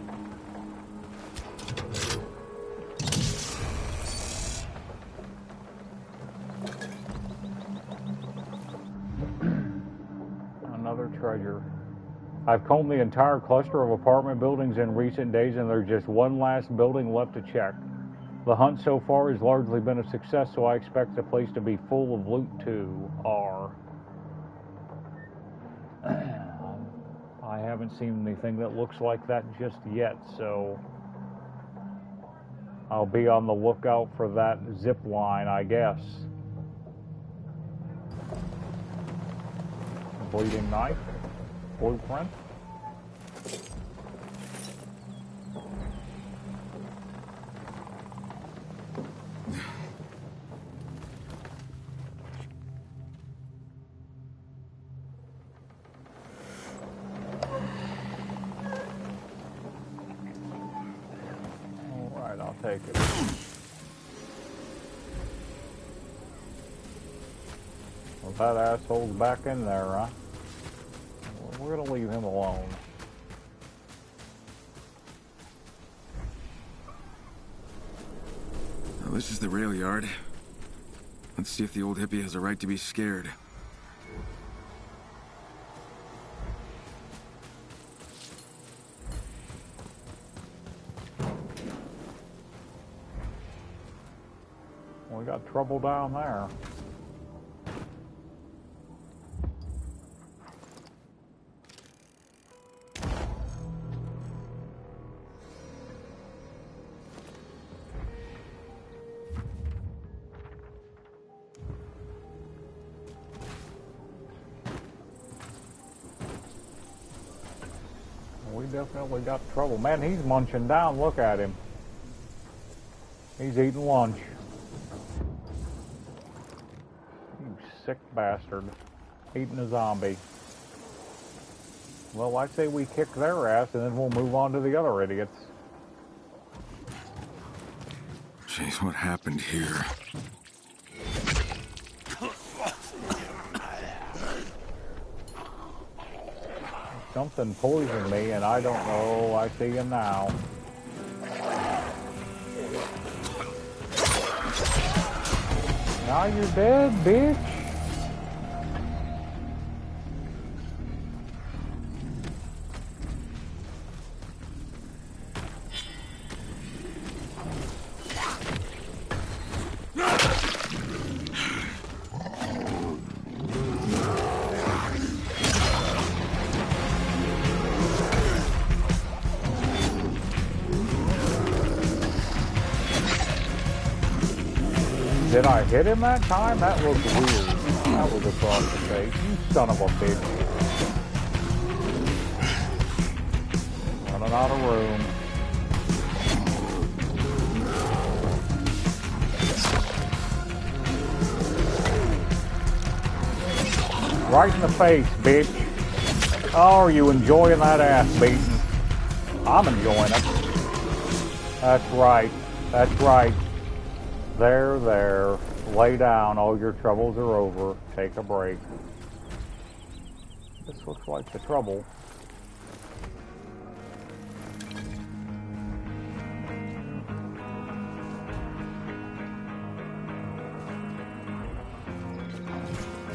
Another treasure. I've combed the entire cluster of apartment buildings in recent days, and there's just one last building left to check. The hunt so far has largely been a success, so I expect the place to be full of loot too. I haven't seen anything that looks like that just yet, so I'll be on the lookout for that zip line, I guess. Bleeding knife, blueprint. I'll take it. Well, that asshole's back in there, huh? Well, we're gonna leave him alone. Well, this is the rail yard. Let's see if the old hippie has a right to be scared. We got trouble down there. We definitely got trouble. Man, he's munching down. Look at him. He's eating lunch. Sick bastard, eating a zombie. Well, I say we kick their ass and then we'll move on to the other idiots. Jeez, what happened here? Something poisoned me and I don't know. I see him now. Now you're dead, bitch. Did I hit him that time? That looked weird. That was across the face. You son of a bitch. Running out of room. Right in the face, bitch. Oh, are you enjoying that ass beating? I'm enjoying it. That's right. That's right. There, there. Lay down. All your troubles are over. Take a break. This looks like the trouble.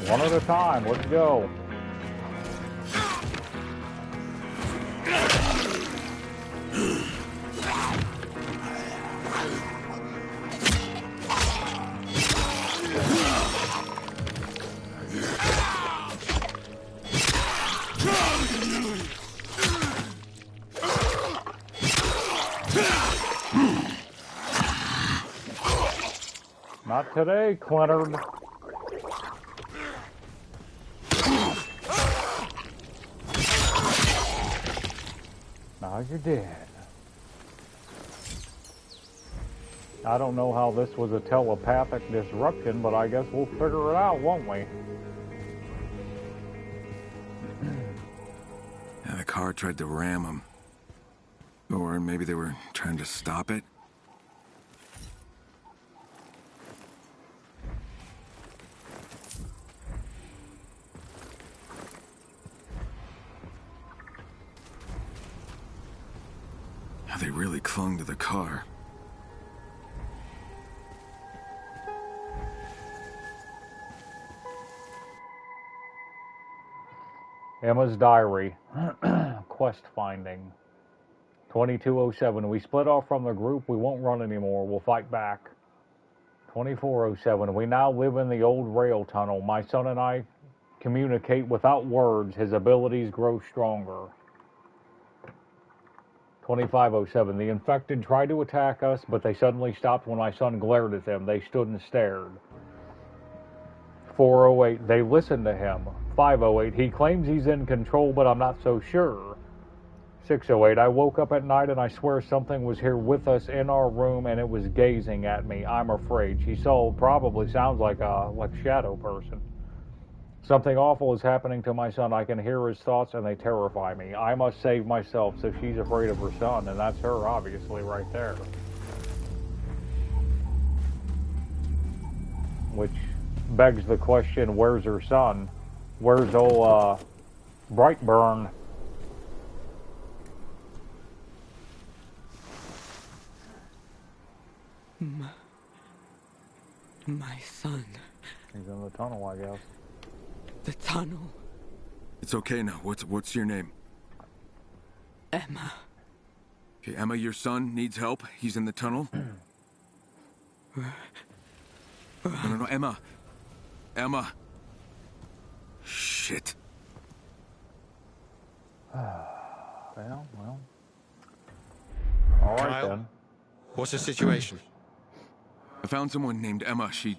One at a time. Let's go. Not today, Clinard. Now you're dead. I don't know how this was a telepathic disruption, but I guess we'll figure it out, won't we? Yeah, the car tried to ram him. Or maybe they were trying to stop it. They really clung to the car. Emma's diary. Quest finding. 2207. We split off from the group. We won't run anymore. We'll fight back. 2407. We now live in the old rail tunnel. My son and I communicate without words. His abilities grow stronger. 2507. The infected tried to attack us, but they suddenly stopped when my son glared at them. They stood and stared. 408. They listened to him. 508. He claims he's in control, but I'm not so sure. 608. I woke up at night and I swear something was here with us in our room and it was gazing at me. I'm afraid. She probably sounds like a shadow person. Something awful is happening to my son. I can hear his thoughts and they terrify me. I must save myself, so she's afraid of her son, and that's her, obviously, right there. Which begs the question, where's her son? Where's old, Brightburn? My son. He's in the tunnel, I guess. The tunnel. It's okay now. What's your name? Emma. Okay, Emma, your son needs help. He's in the tunnel. No, Emma. Emma. Shit. Well. All right, Kyle? then. What's the situation? I found someone named Emma. She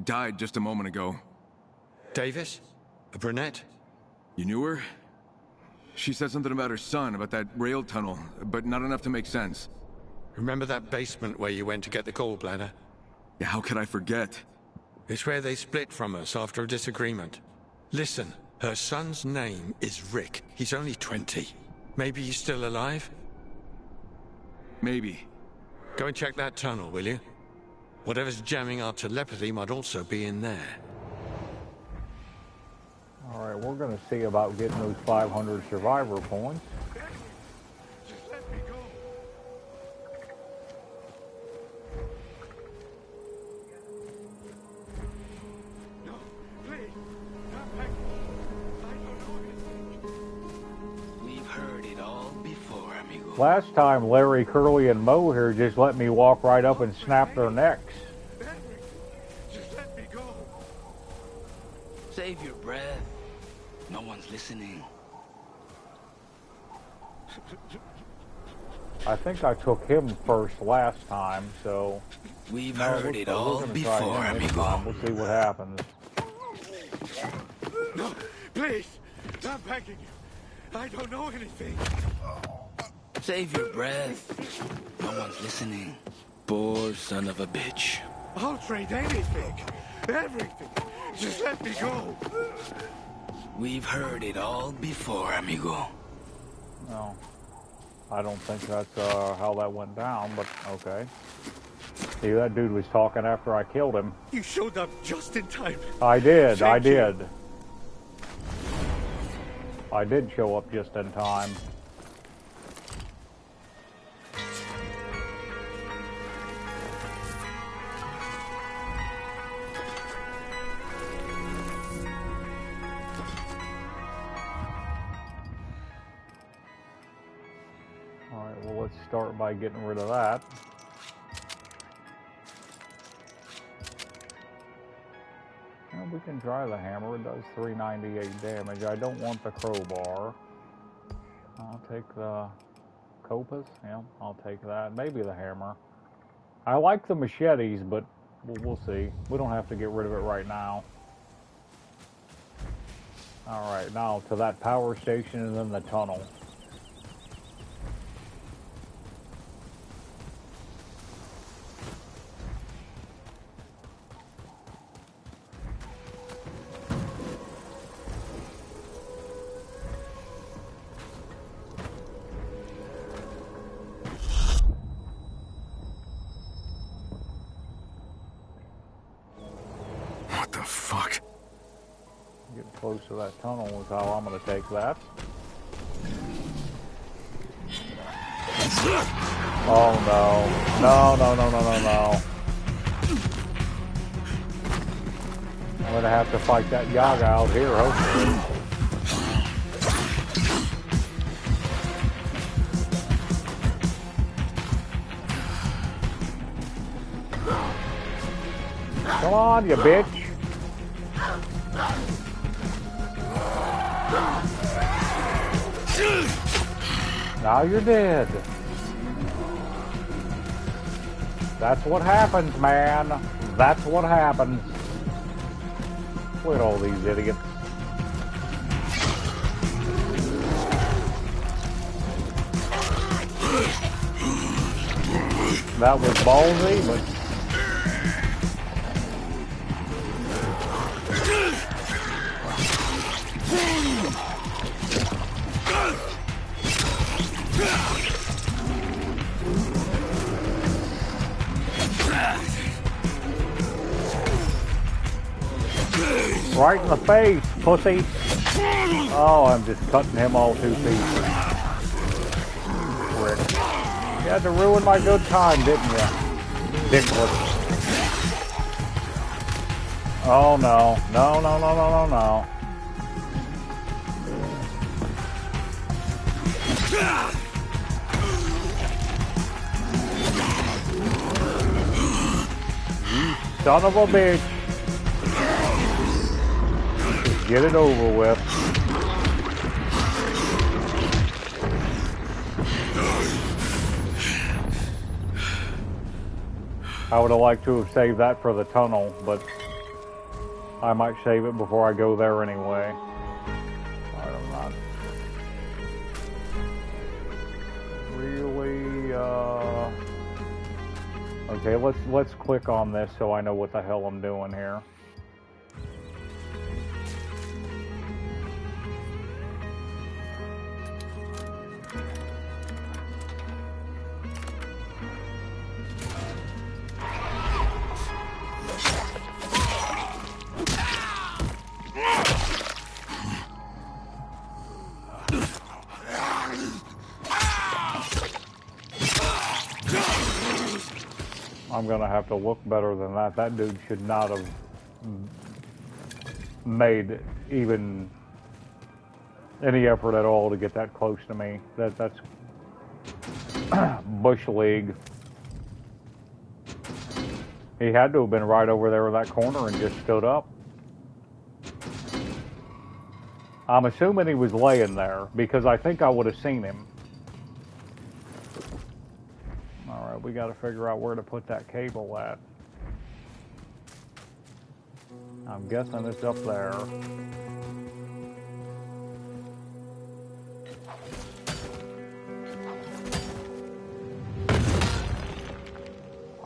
died just a moment ago. Davis? A brunette? You knew her? She said something about her son, about that rail tunnel, but not enough to make sense. Remember that basement where you went to get the gallbladder? Yeah, how could I forget? It's where they split from us after a disagreement. Listen, her son's name is Rick. He's only 20. Maybe he's still alive? Maybe. Go and check that tunnel, will you? Whatever's jamming our telepathy might also be in there. All right, we're going to see about getting those 500 survivor points. Just let me go. No, please. Not back. I don't know it. We've heard it all before, amigo. Last time, Larry, Curly, and Mo here just let me walk right up and snap their necks. Henry, just let me go. Save your breath. No one's listening. I think I took him first last time, so... We've No, heard looks it like we're all gonna try before, him this amigo. time. We'll see what happens. No, please. I'm begging you. I don't know anything. Save your breath. No one's listening. Poor son of a bitch. I'll trade anything. Everything. Just let me go. We've heard it all before, amigo. No. I don't think that's how that went down, but okay. See, that dude was talking after I killed him. You showed up just in time. I did, I Thank you. did. I did show up just in time. Alright, well let's start by getting rid of that. Well, we can try the hammer. It does 398 damage. I don't want the crowbar. I'll take the Kopis. Yeah, I'll take that. Maybe the hammer. I like the machetes, but we'll see. We don't have to get rid of it right now. Alright, now to that power station and then the tunnel. What the fuck? Get close to that tunnel is how I'm going to take that. Oh no. No, no, no, no, no, no. I'm going to have to fight that Yaga out here, hopefully. Come on, you bitch. Now you're dead. That's what happens, man. That's what happens. Look at all these idiots. That was ballsy, but... Right in the face, pussy. Oh, I'm just cutting him all to pieces. Frick. You had to ruin my good time, didn't you? Dickless. Oh no. No, no, no, no, no, no. You son of a bitch. Get it over with. I would have liked to have saved that for the tunnel, but I might save it before I go there anyway. I'm not really, okay, let's click on this so I know what the hell I'm doing here. I'm gonna have to look better than that. That dude should not have made even any effort at all to get that close to me. That's Bush League. He had to have been right over there in that corner and just stood up. I'm assuming he was laying there because I think I would have seen him. Alright, we got to figure out where to put that cable at. I'm guessing it's up there.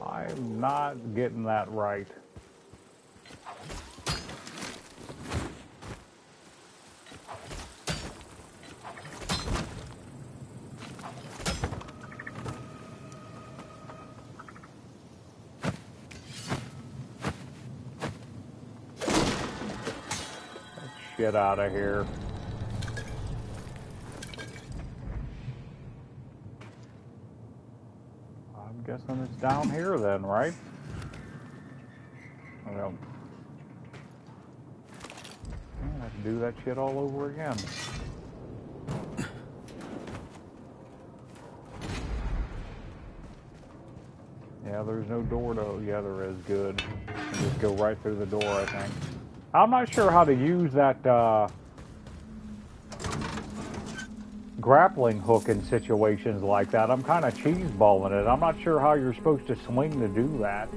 I'm not getting that right. Get out of here. I'm guessing it's down here then, right? Well, I have to do that shit all over again. Yeah, there's no door to... Yeah, there is. Good. Just go right through the door, I think. I'm not sure how to use that grappling hook in situations like that. I'm kind of cheeseballing it. I'm not sure how you're supposed to swing to do that.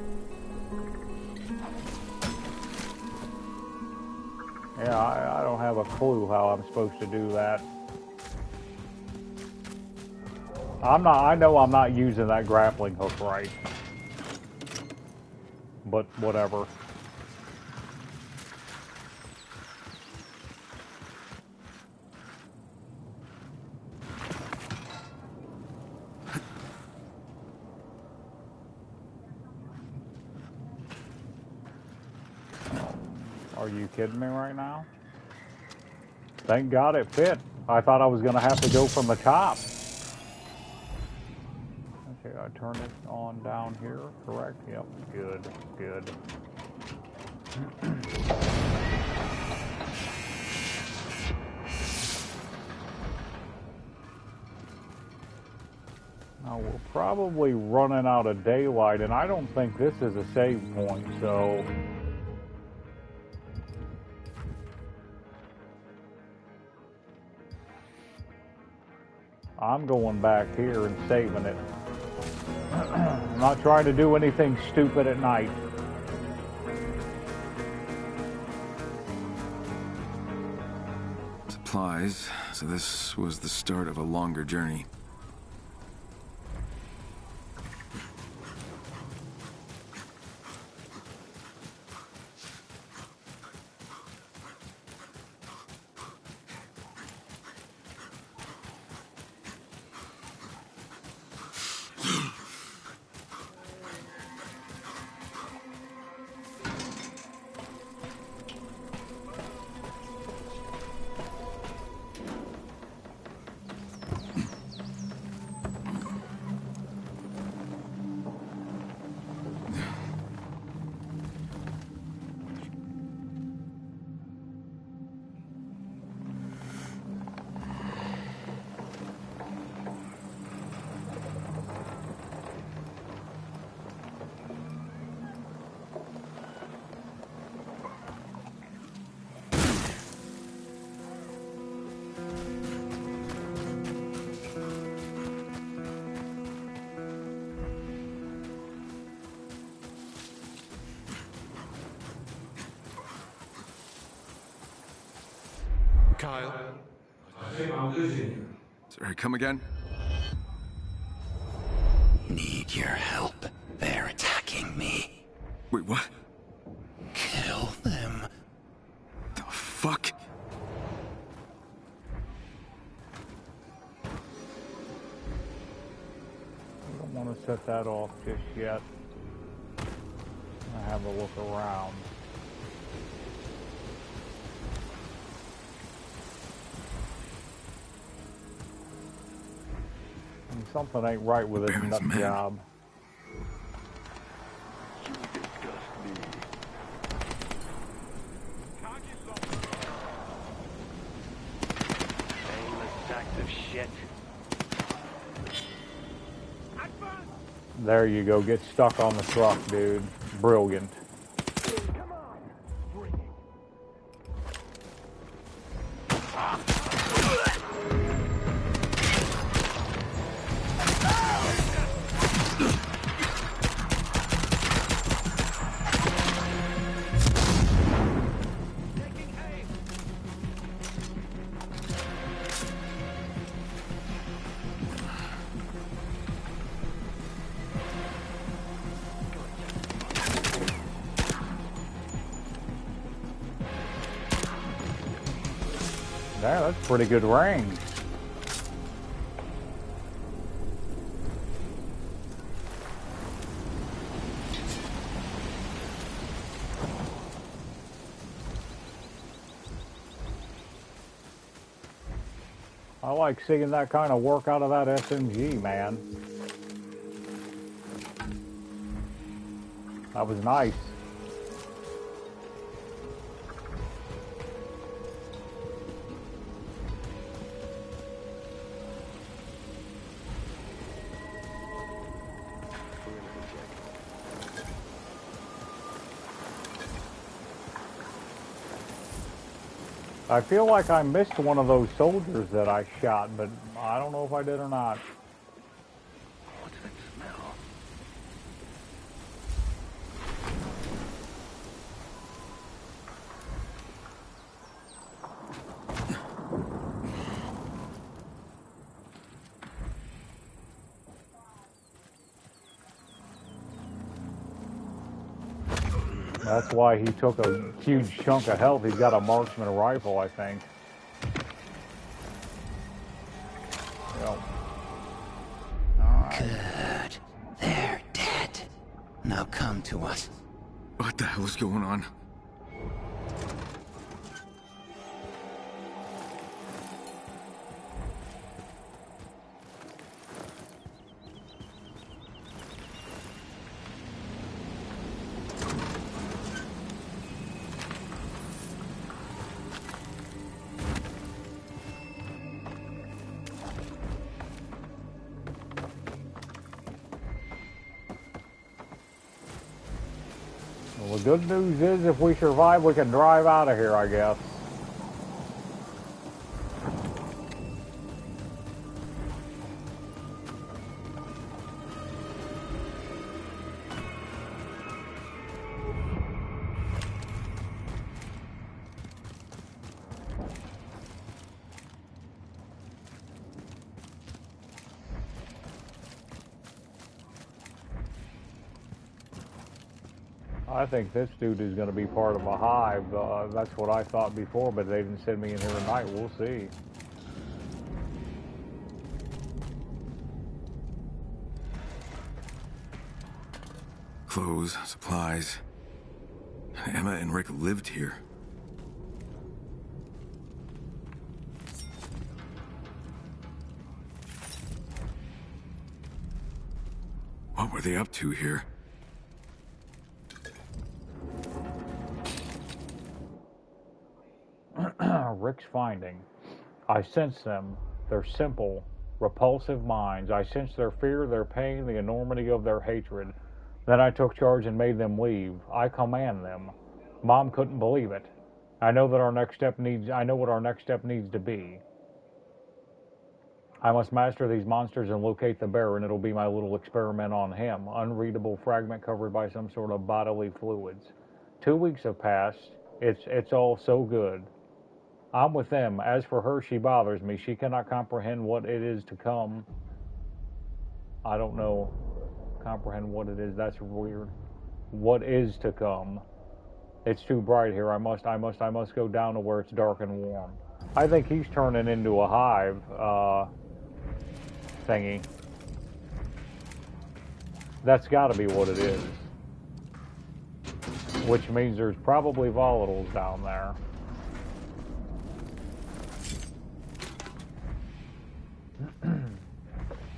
Yeah, I don't have a clue how I'm supposed to do that. I know I'm not using that grappling hook right. But whatever. Are you kidding me right now? Thank God it fit. I thought I was going to have to go from the top. Okay, I turned it on down here, correct? Yep, good, good. Now, we're probably running out of daylight, and I don't think this is a save point, so... I'm going back here and saving it. I'm not trying to do anything stupid at night. Supplies. So this was the start of a longer journey. Kyle, I think I'm losing you. Sorry, come again? Need your help. They're attacking me. Wait, what? Kill them. The fuck? I don't want to set that off just yet. I have a look around. And something ain't right with this nut job. There you go. Get stuck on the truck, dude. Brilliant. Yeah, that's pretty good range. I like seeing that kind of work out of that SMG, man. That was nice. I feel like I missed one of those soldiers that I shot, but I don't know if I did or not. What's that smell? That's why he took a huge chunk of health. He's got a marksman rifle, I think. Yep. Good. They're dead. Now come to us. What the hell is going on? Well, the good news is if we survive, we can drive out of here, I guess. I think this dude is going to be part of a hive. That's what I thought before, but they didn't send me in here tonight. We'll see. Clothes, supplies. Emma and Rick lived here. What were they up to here? Rick's finding. I sense them. They're simple, repulsive minds. I sense their fear, their pain, the enormity of their hatred. Then I took charge and made them leave. I command them. Mom couldn't believe it. I know what our next step needs to be. I must master these monsters and locate the bear, and it'll be my little experiment on him. Unreadable fragment covered by some sort of bodily fluids. 2 weeks have passed. It's all so good. I'm with them. As for her, she bothers me. She cannot comprehend what it is to come. I don't know. Comprehend what it is. That's weird. What is to come? It's too bright here. I must go down to where it's dark and warm. I think he's turning into a hive thingy. That's got to be what it is. Which means there's probably volatiles down there.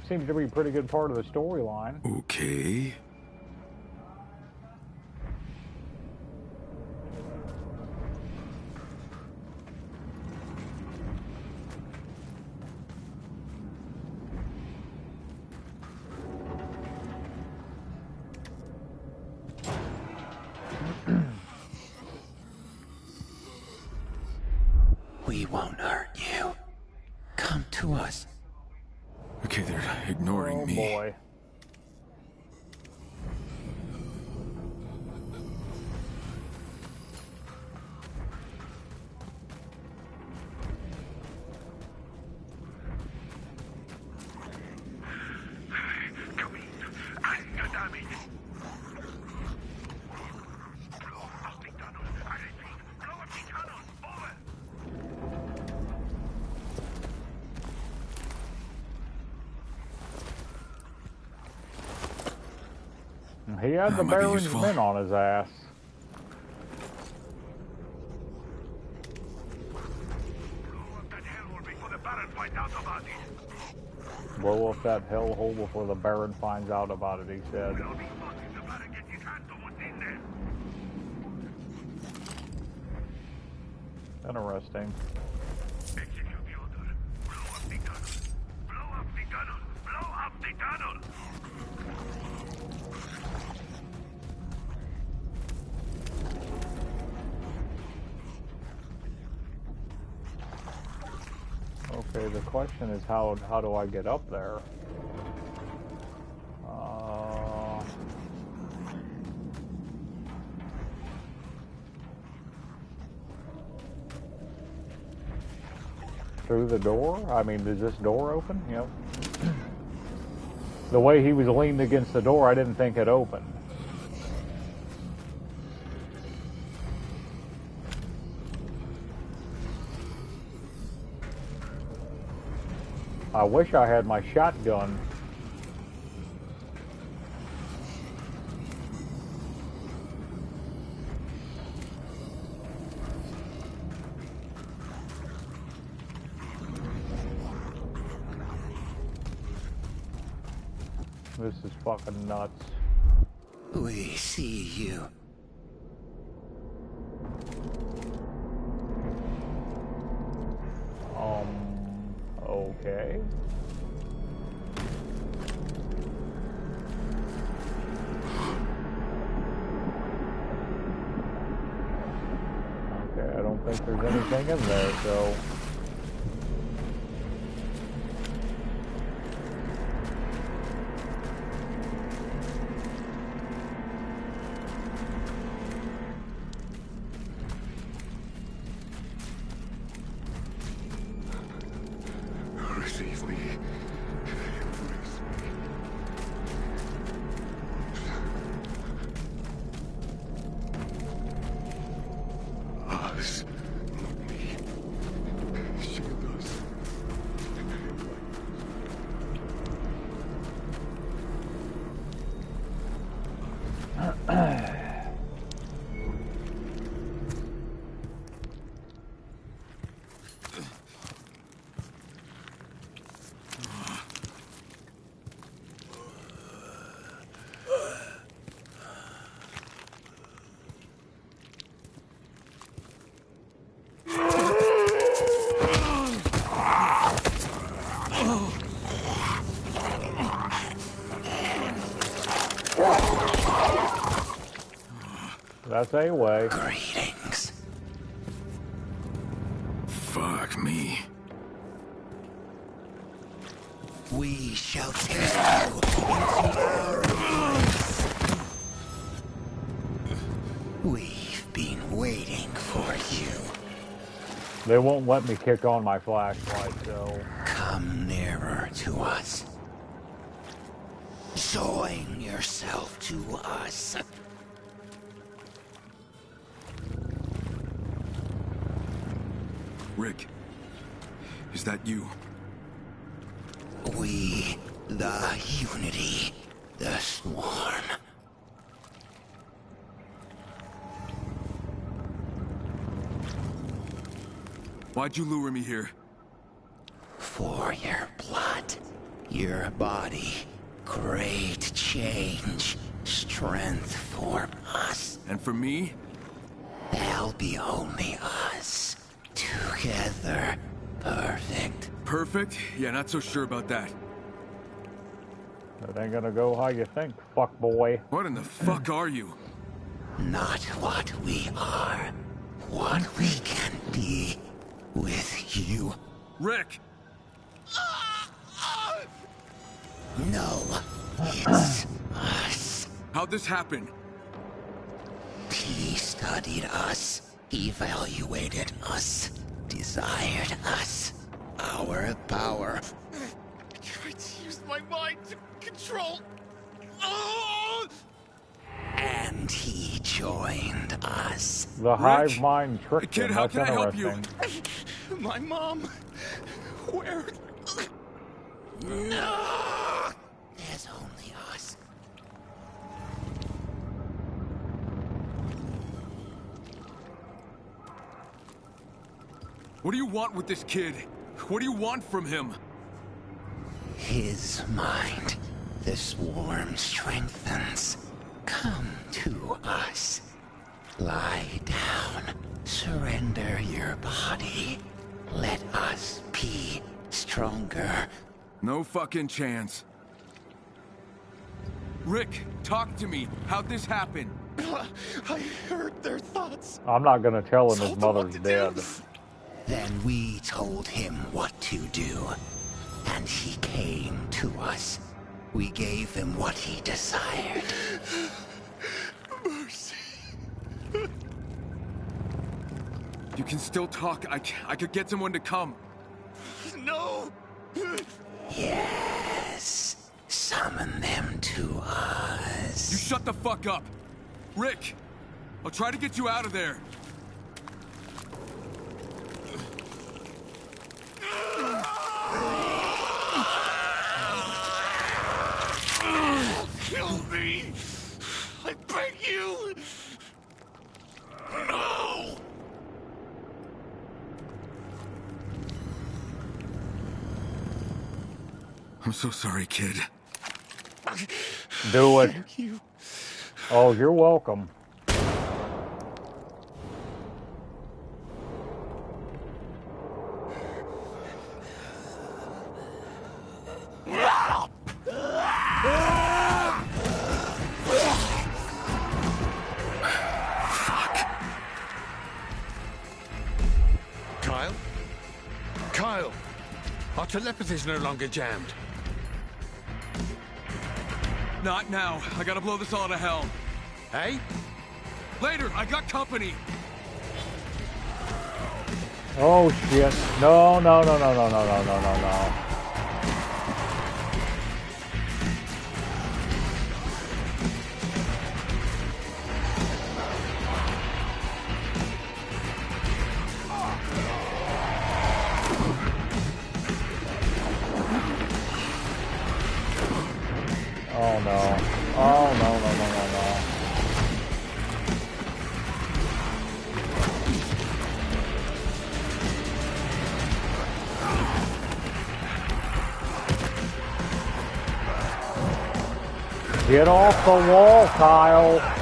Seems to be a pretty good part of the storyline. Okay. We won't hurt you. Come to us. Okay, they're ignoring me. Oh boy. He had the might be Baron's useful. men on his ass. Blow up that hellhole before the Baron finds out about it, he said. Interesting. Okay, the question is how do I get up there? Through the door? I mean, is this door open? Yep. The way he was leaned against the door, I didn't think it opened. I wish I had my shotgun. This is fucking nuts. We see you. Okay. Okay, I don't think there's anything in there, so... Receive me. Embrace me. Us, not me. Shield us. That's a way. Greetings. Fuck me. We shall take you into our embrace. We've been waiting for you. They won't let me kick on my flashlight, so... Come nearer to us. Join yourself to us. Rick, is that you? We, the Unity, the Swarm. Why'd you lure me here? For your blood, your body, great change, strength for us. And for me? There'll be only us. Together, perfect. Perfect? Yeah, not so sure about that. It ain't gonna go how you think, fuck boy. What in the fuck are you? Not what we are, what we can be with you. Rick! No, it's us. How'd this happen? He studied us, evaluated us, desired us, our power. Tried to use my mind to control. And he joined us. The hive mind tricked Kid, him. how That's can I help you? interesting. My mom. Where? No! There's only us. What do you want with this kid? What do you want from him? His mind. The swarm strengthens. Come to us. Lie down. Surrender your body. Let us be stronger. No fucking chance. Rick, talk to me. How'd this happen? I heard their thoughts. I'm not gonna tell him his Told them what mother's to dead. do. Then we told him what to do. And he came to us. We gave him what he desired. Mercy. You can still talk. I could get someone to come. No. Yes. Summon them to us. You shut the fuck up. Rick, I'll try to get you out of there. Kill me. I beg you. No. I'm so sorry, kid. Do it. Thank you. Oh, you're welcome. Kyle? Kyle! Our telepathy's no longer jammed. Not now. I gotta blow this all to hell. Hey? Later, I got company. Oh shit. No, no, no, no, no, no, no, no, no, no. Oh no. Oh no, no, no, no, no. Get off the wall, Kyle.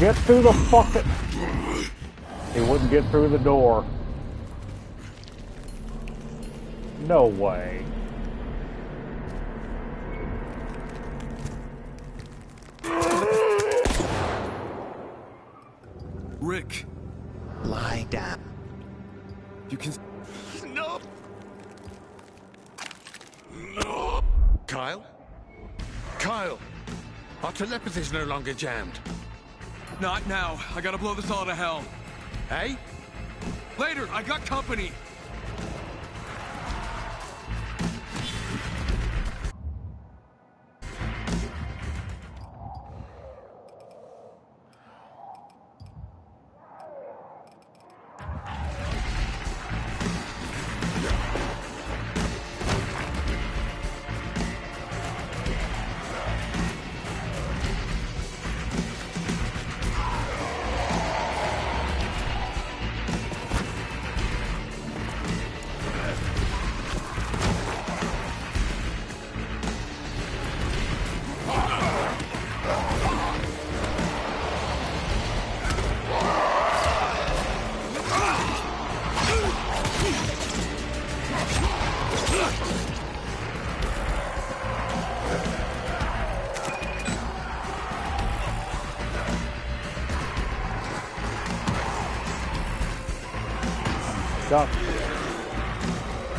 Get through the fucking... He wouldn't get through the door. No way. Rick, Lie down. you can... No. No. Kyle? Kyle! Our telepathy's no longer jammed. Not now. I gotta blow this all to hell. Hey? Later, I got company.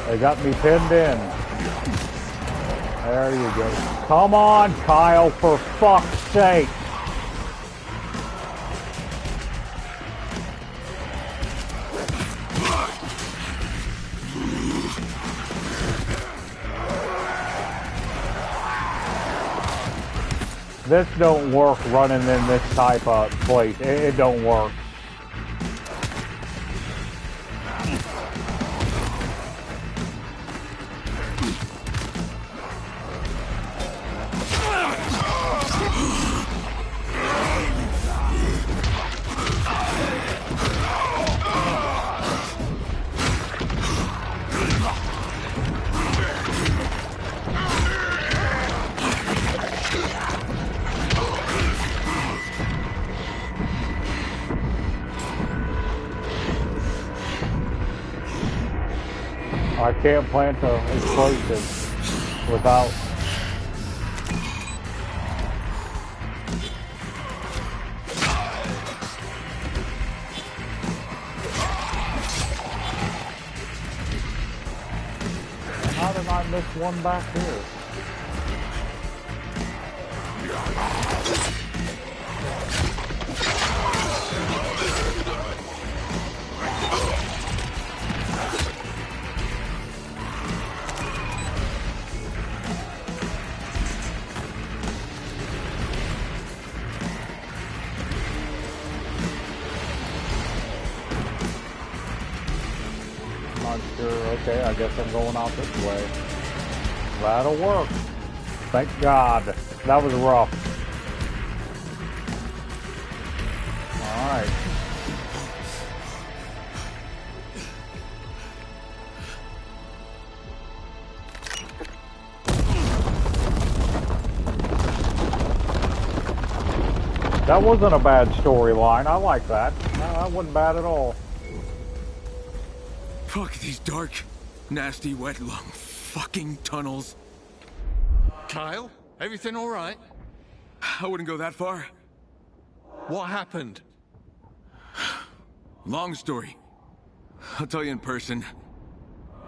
They got me pinned in. There you go. Come on, Kyle, for fuck's sake. This don't work running in this type of place. It don't work. I can't plant an explosive without... How did I miss one back here? Okay, I guess I'm going out this way. That'll work. Thank God. That was rough. Alright. That wasn't a bad storyline. I like that. No, that wasn't bad at all. Fuck these dark, nasty, wet, long fucking tunnels. Kyle, everything all right? I wouldn't go that far. What happened? Long story. I'll tell you in person.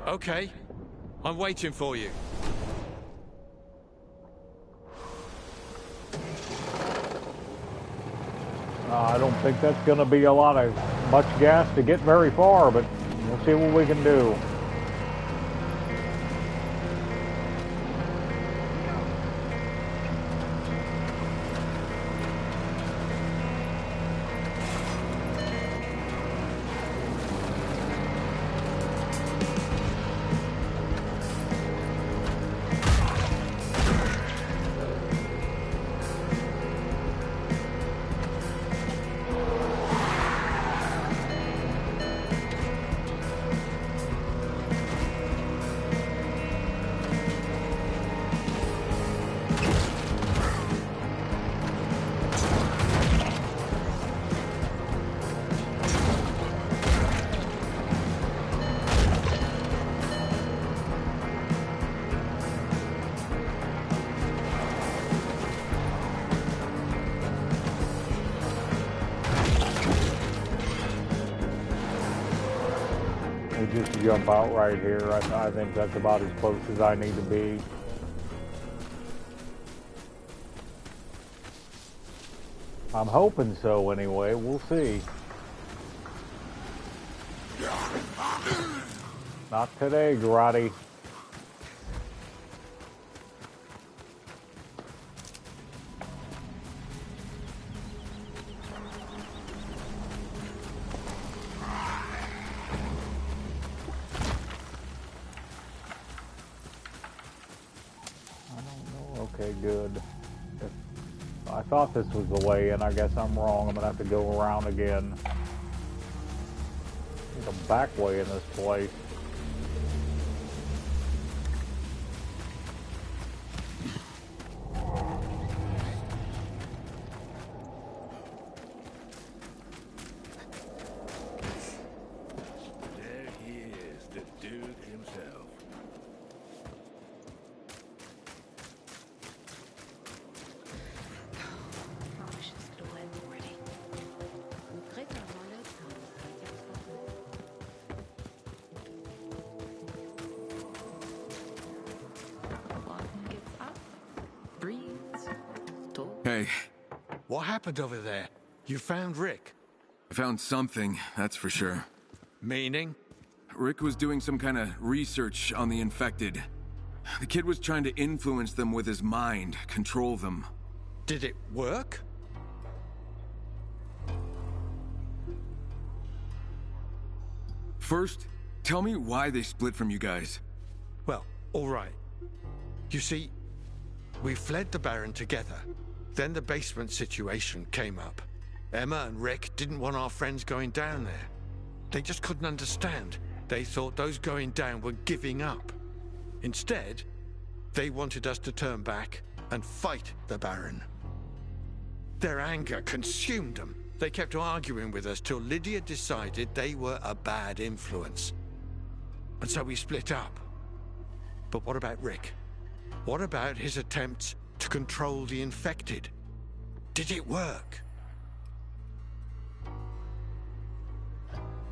Okay, I'm waiting for you. I don't think that's going to be a lot of much gas to get very far, but we'll see what we can do. Just jump out right here. I think that's about as close as I need to be. I'm hoping so anyway. We'll see. Not today, Grotty. Okay, good. I thought this was the way in. I guess I'm wrong. I'm gonna have to go around again. There's a back way in this place. There he is, the dude himself. Hey. What happened over there? You found Rick? I found something, that's for sure. Meaning? Rick was doing some kind of research on the infected. The kid was trying to influence them with his mind, control them. Did it work? First, tell me why they split from you guys. Well, all right. You see, we fled the Baron together. Then the basement situation came up. Emma and Rick didn't want our friends going down there. They just couldn't understand. They thought those going down were giving up. Instead, they wanted us to turn back and fight the Baron. Their anger consumed them. They kept arguing with us till Lydia decided they were a bad influence. And so we split up. But what about Rick? What about his attempts to control the infected? Did it work?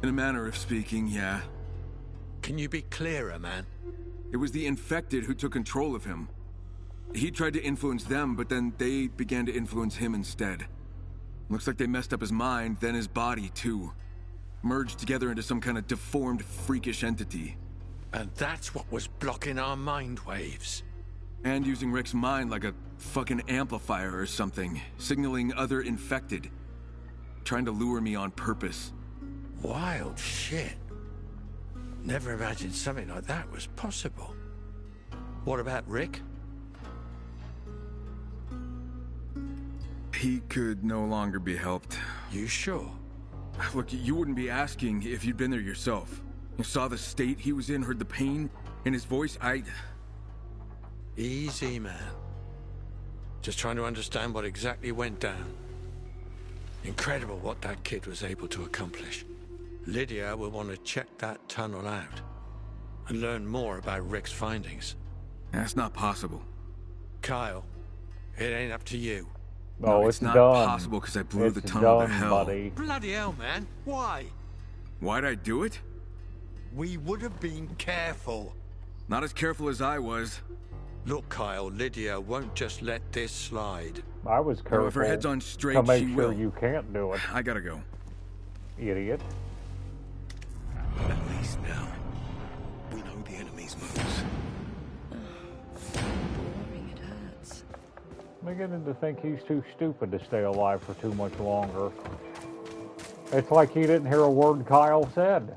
In a manner of speaking, yeah. Can you be clearer, man? It was the infected who took control of him. He tried to influence them, but then they began to influence him instead. Looks like they messed up his mind, then his body, too. Merged together into some kind of deformed, freakish entity. And that's what was blocking our mind waves. And using Rick's mind like a fucking amplifier or something, signaling other infected. Trying to lure me on purpose. Wild shit. Never imagined something like that was possible. What about Rick? He could no longer be helped. You sure? Look, you wouldn't be asking if you'd been there yourself. You saw the state he was in, heard the pain in his voice. Easy, man. Just trying to understand what exactly went down. Incredible what that kid was able to accomplish. Lydia will want to check that tunnel out and learn more about Rick's findings. That's not possible. Kyle, it ain't up to you. Oh, No, it's not done. possible because I blew the It's tunnel to done, hell. buddy. Bloody hell, man. Why? Why'd I do it? We would have been careful. Not as careful as I was. Look, Kyle, Lydia won't just let this slide. I was careful if her head's on straight, to make she sure will. you can't do it, I gotta go. idiot. At least now, we know the enemy's moves. Boring, it hurts. I'm beginning to think he's too stupid to stay alive for too much longer. It's like he didn't hear a word Kyle said.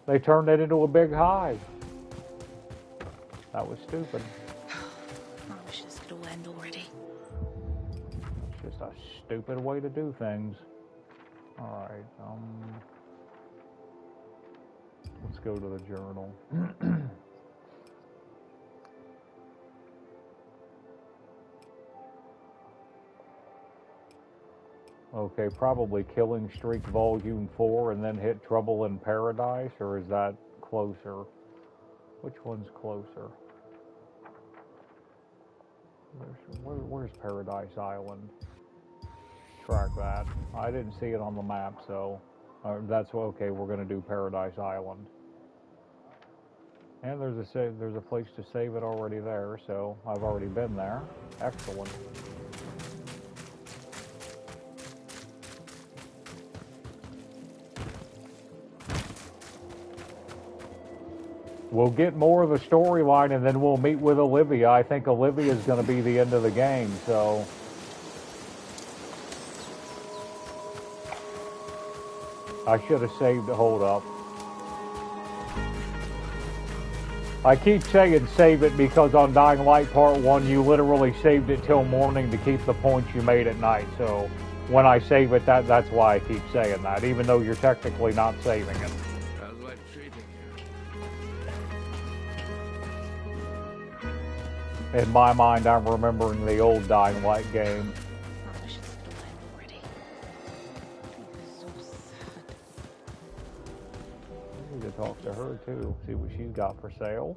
They turned it into a big hive. That was stupid. I wish this could all end already. It's just a stupid way to do things. Alright, let's go to the journal. Okay, probably Killing Streak Volume 4 and then hit Trouble in Paradise, or is that closer? Which one's closer? Where's Paradise Island? Track that. I didn't see it on the map, so that's okay. We're gonna do Paradise Island, and there's a place to save it already there, so I've already been there. Excellent. We'll get more of the storyline, and then we'll meet with Olivia. I think Olivia is going to be the end of the game, so... I should have saved it. Hold up. I keep saying save it because on Dying Light Part 1, you literally saved it till morning to keep the points you made at night. So when I save it, that's why I keep saying that, even though you're technically not saving it. How's life treating you? In my mind, I'm remembering the old Dying Light game. I wish this could all end already. It was so sad. I need to talk to her too, see what she's got for sale.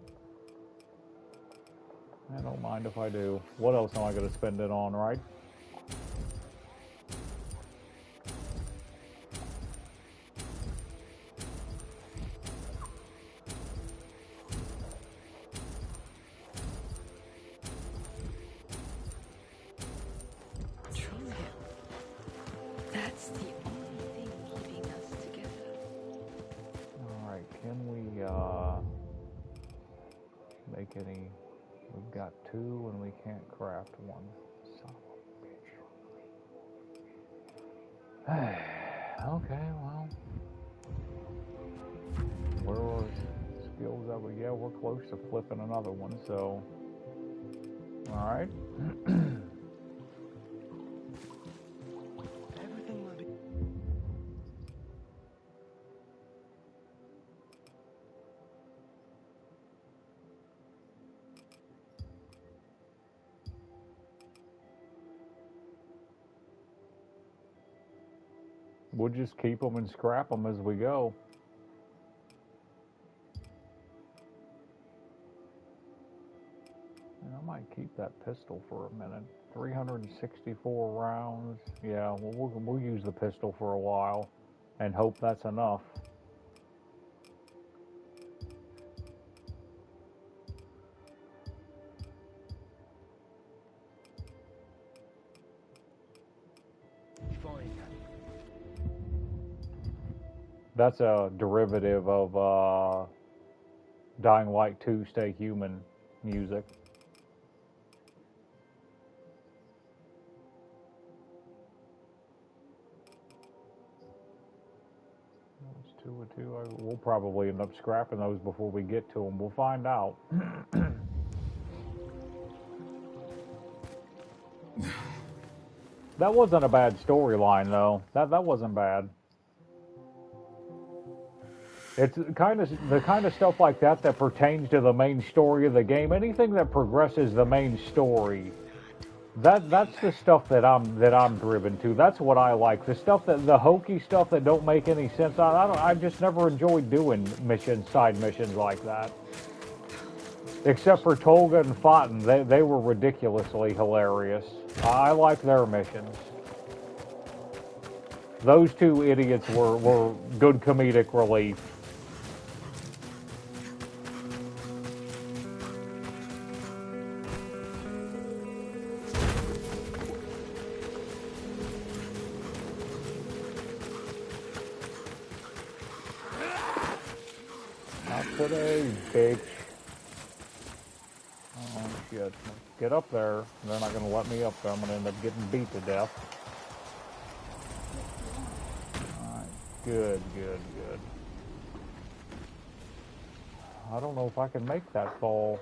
I don't mind if I do. What else am I going to spend it on, right? True. That's the only thing keeping us together. Alright, can we make any... We've got 2 and we can't craft 1. Son of a bitch. Okay, well. Where are skills that we get? We're close to flipping another one, so. Alright. Everything will be. We'll just keep them and scrap them as we go. And I might keep that pistol for a minute. 364 rounds. Yeah, well, we'll use the pistol for a while and hope that's enough. That's a derivative of Dying Light 2 Stay Human music. That's 2 of 2. We'll probably end up scrapping those before we get to them. We'll find out. That wasn't a bad storyline, though. That wasn't bad. It's the kind of stuff like that that pertains to the main story of the game. Anything that progresses the main story, that's the stuff that I'm driven to. That's what I like. The stuff the hokey stuff that don't make any sense. I just never enjoyed doing side missions like that. Except for Tolga and Foten, they were ridiculously hilarious. I like their missions. Those two idiots were good comedic relief. Not today, bitch. Oh, shit. Get up there. They're not going to let me up there. I'm going to end up getting beat to death. Alright. Good. I don't know if I can make that fall.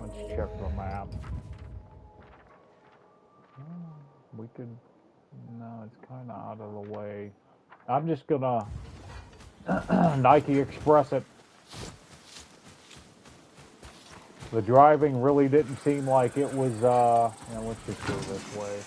Let's check the map. We could... No, it's kind of out of the way. I'm just gonna Nike Express it. The driving really didn't seem like it was, let's just go this way.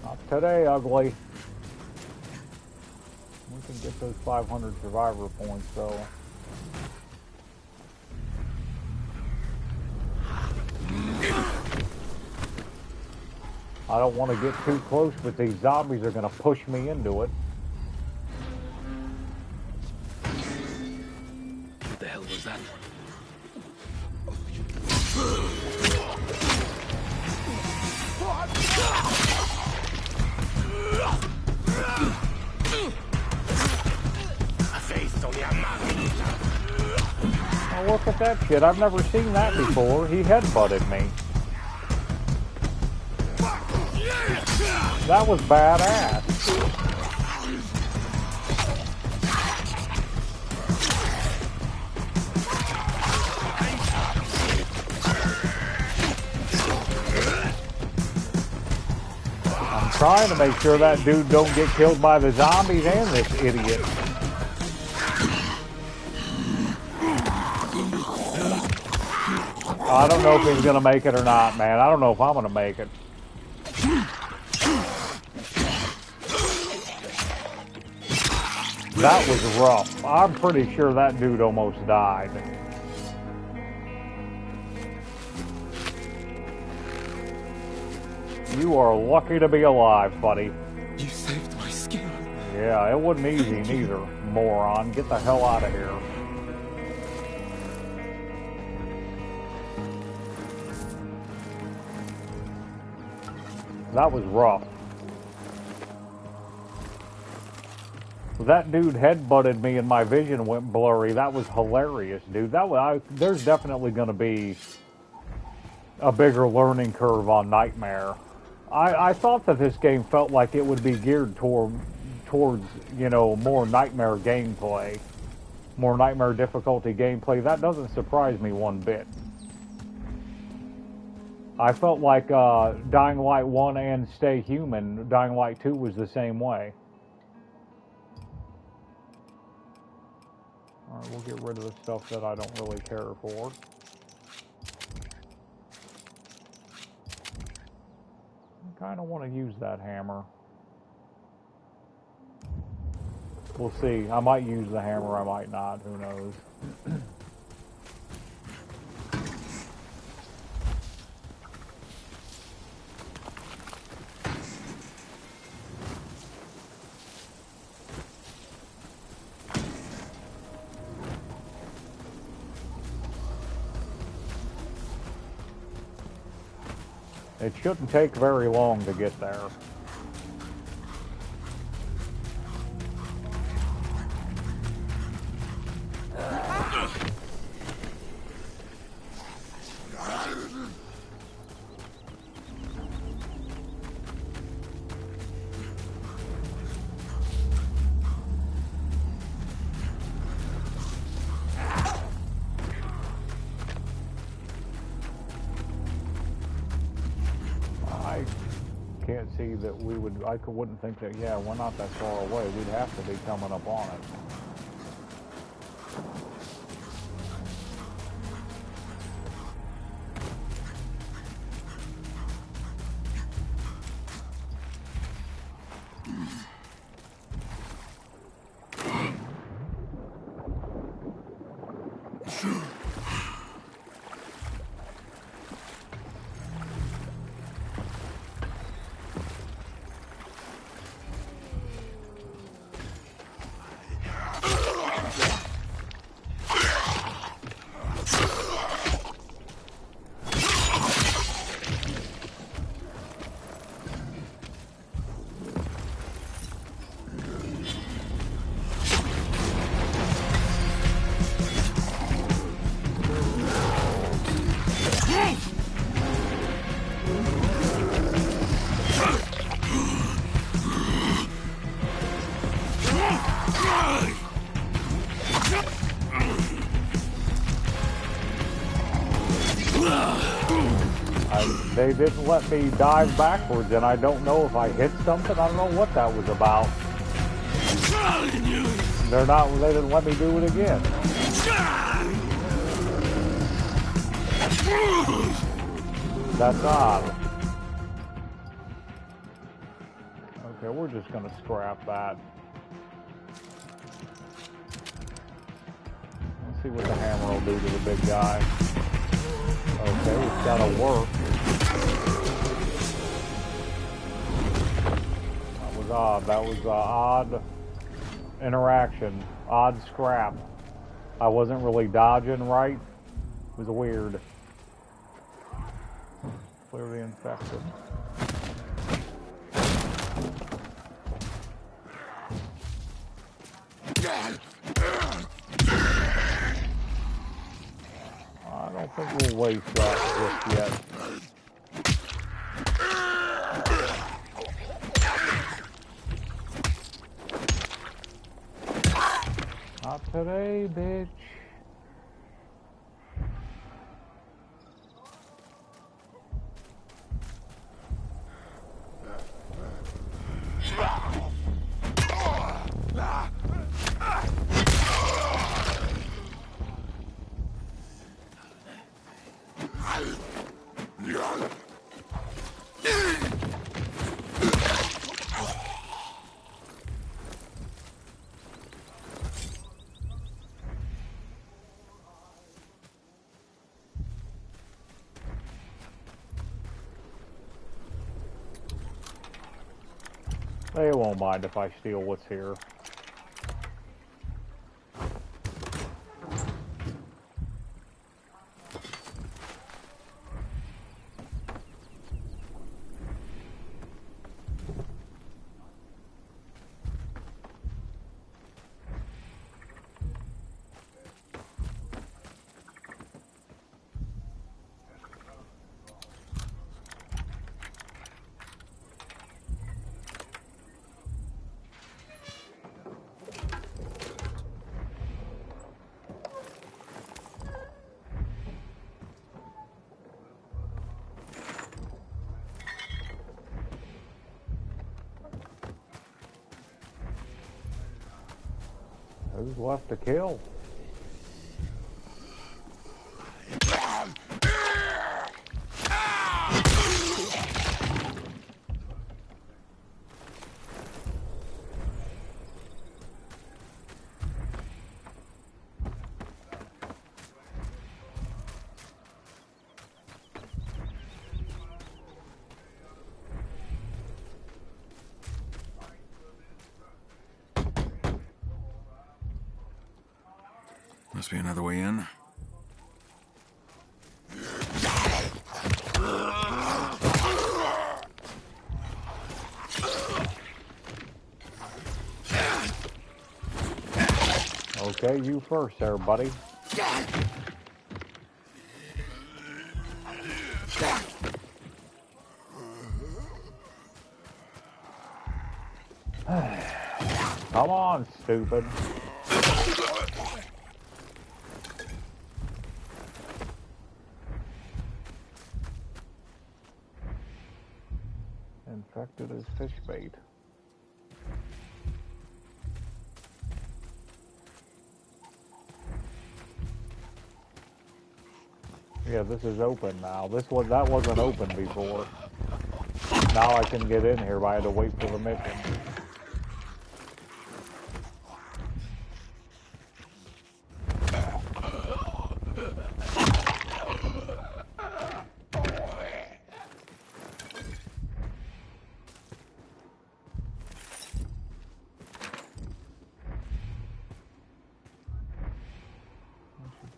Not today, ugly. We can get those 500 survivor points, though. I don't want to get too close, but these zombies are going to push me into it. What the hell was that? Oh, look at that shit. I've never seen that before. He headbutted me. That was badass. I'm trying to make sure that dude don't get killed by the zombies and this idiot. I don't know if he's gonna make it or not, man. I don't know if I'm gonna make it. That was rough. I'm pretty sure that dude almost died. You are lucky to be alive, buddy. You saved my skin. Yeah, it wasn't easy neither, moron. Get the hell out of here. That was rough. That dude headbutted me and my vision went blurry. That was hilarious, dude. There's definitely going to be a bigger learning curve on Nightmare. I thought that this game felt like it would be geared towards, you know, more Nightmare gameplay, more Nightmare difficulty gameplay. That doesn't surprise me one bit. I felt like Dying Light 1 and Stay Human, Dying Light 2 was the same way. Alright, we'll get rid of the stuff that I don't really care for. I kind of want to use that hammer. We'll see. I might use the hammer, I might not. Who knows? It shouldn't take very long to get there. See that we would, I wouldn't think that, yeah, we're not that far away. We'd have to be coming up on it. They didn't let me dive backwards, and I don't know if I hit something. I don't know what that was about. They didn't let me do it again. That's odd. Okay, we're just gonna scrap that. Let's see what the hammer will do to the big guy. Okay, it's gotta work. That was odd. That was an odd interaction. Odd scrap. I wasn't really dodging right. It was weird. Clearly infected. I don't think we'll waste that just yet. Not today, bitch. They won't mind if I steal what's here. Who's left to kill? Must be another way in. Okay, you first there, buddy. Come on, stupid. Infected as fish bait. Yeah, this is open now. That wasn't open before. Now I can get in here, but I had to wait for the mission.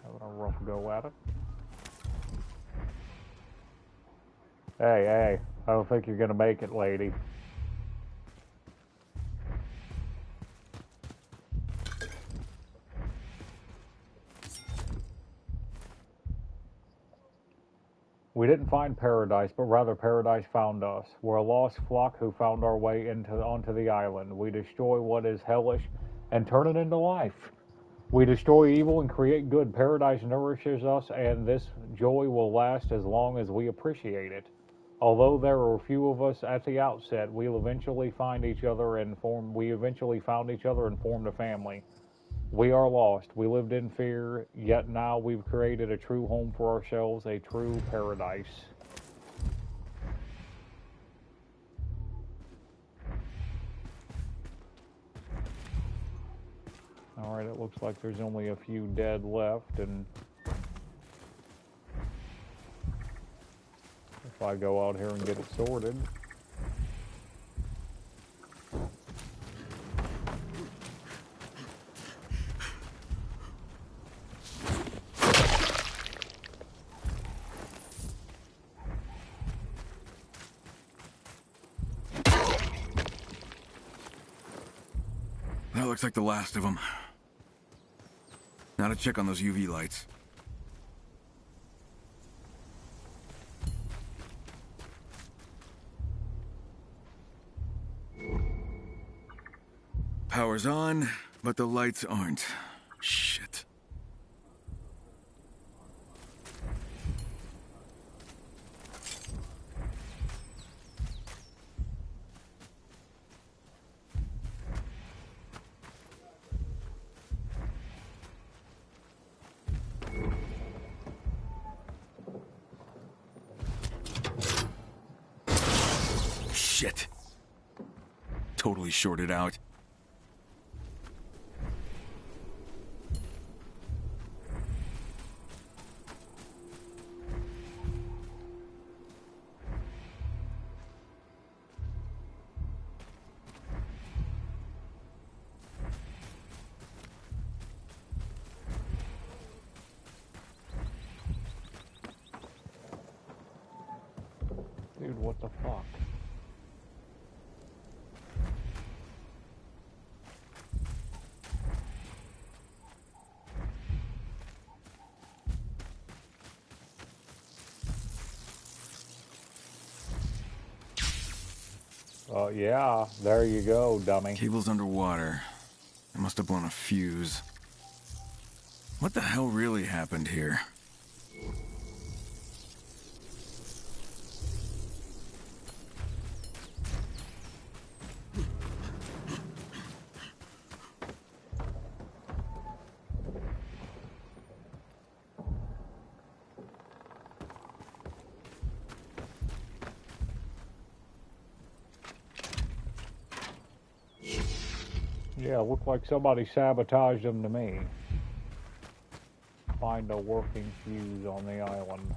Having a rough go at it. Hey, I don't think you're gonna make it, lady. We didn't find paradise, but rather paradise found us. We're a lost flock who found our way onto the island. We destroy what is hellish and turn it into life. We destroy evil and create good. Paradise nourishes us, and this joy will last as long as we appreciate it. Although there are a few of us at the outset, we eventually found each other and formed a family. We are lost. We lived in fear, yet now we've created a true home for ourselves, a true paradise. Alright, it looks like there's only a few dead left, and if I go out here and get it sorted. That looks like the last of them. Now to check on those UV lights. Power's on, but the lights aren't. Shit. Shit. Totally shorted out. what the fuck? Yeah, there you go, dummy. Cable's underwater. It must have blown a fuse. What the hell really happened here? Yeah, looked like somebody sabotaged them to me. Find a working fuse on the island.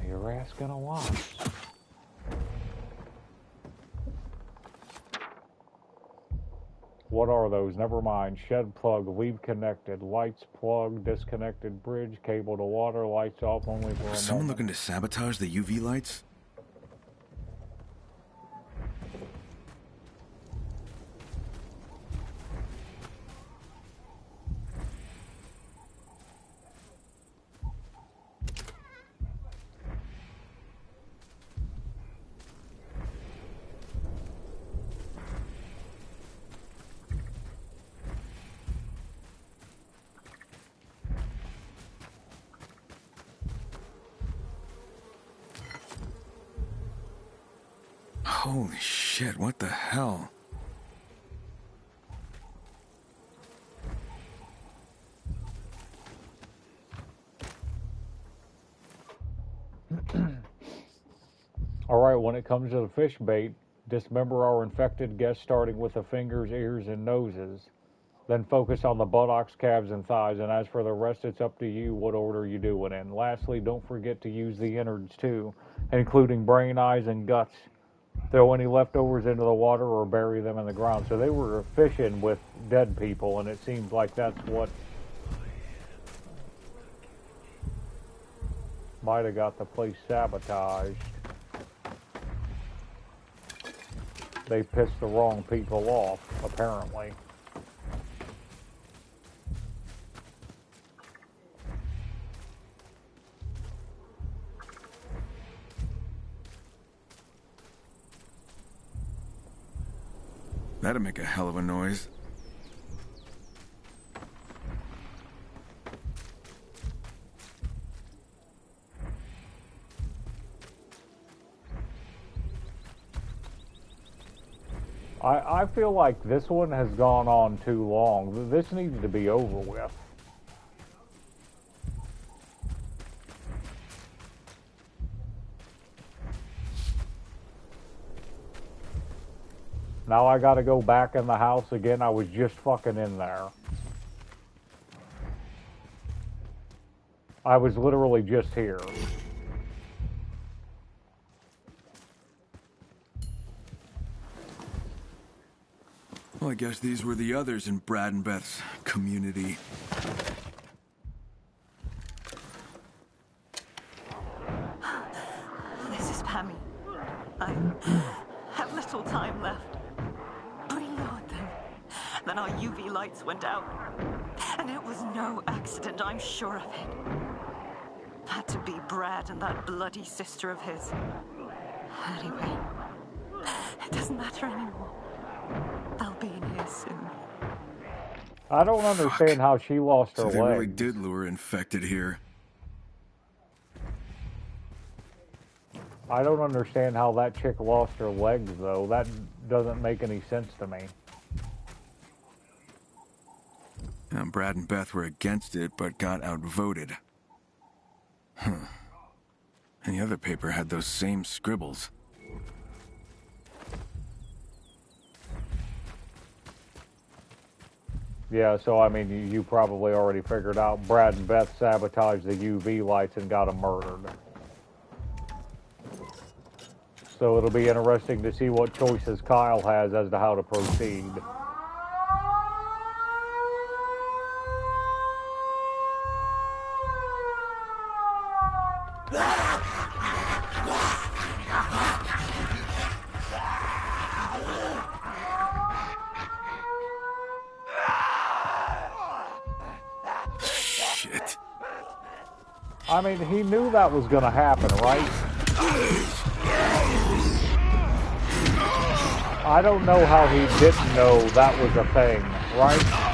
You're asking a lot. What are those? Never mind. Shed plug, leave connected. Lights plug, disconnected bridge, cable to water, lights off only for a Was someone moment. looking to sabotage the UV lights? Holy shit, what the hell? Alright, when it comes to the fish bait, dismember our infected guests starting with the fingers, ears, and noses. Then focus on the buttocks, calves, and thighs, and as for the rest, it's up to you what order you do it in. Lastly, don't forget to use the innards too, including brain, eyes, and guts. Throw any leftovers into the water or bury them in the ground. So they were fishing with dead people, and it seems like that's what might have got the place sabotaged. They pissed the wrong people off, apparently. That'd make a hell of a noise. I feel like this one has gone on too long. This needs to be over with. Now I gotta go back in the house again. I was just fucking in there. I was literally just here. Well, I guess these were the others in Brad and Beth's community. This is Pammy. I have little time left. Reload them. Then our UV lights went out. And it was no accident, I'm sure of it. Had to be Brad and that bloody sister of his. Anyway, it doesn't matter anymore. They'll be in here soon. I don't understand how she lost her So they leg. really did lure infected here. I don't understand how that chick lost her legs, though. That doesn't make any sense to me. Brad and Beth were against it, but got outvoted. Huh. And the other paper had those same scribbles. Yeah, so I mean, you probably already figured out Brad and Beth sabotaged the UV lights and got them murdered. So it'll be interesting to see what choices Kyle has as to how to proceed. I mean, he knew that was gonna happen, right? I don't know how he didn't know that was a thing, right?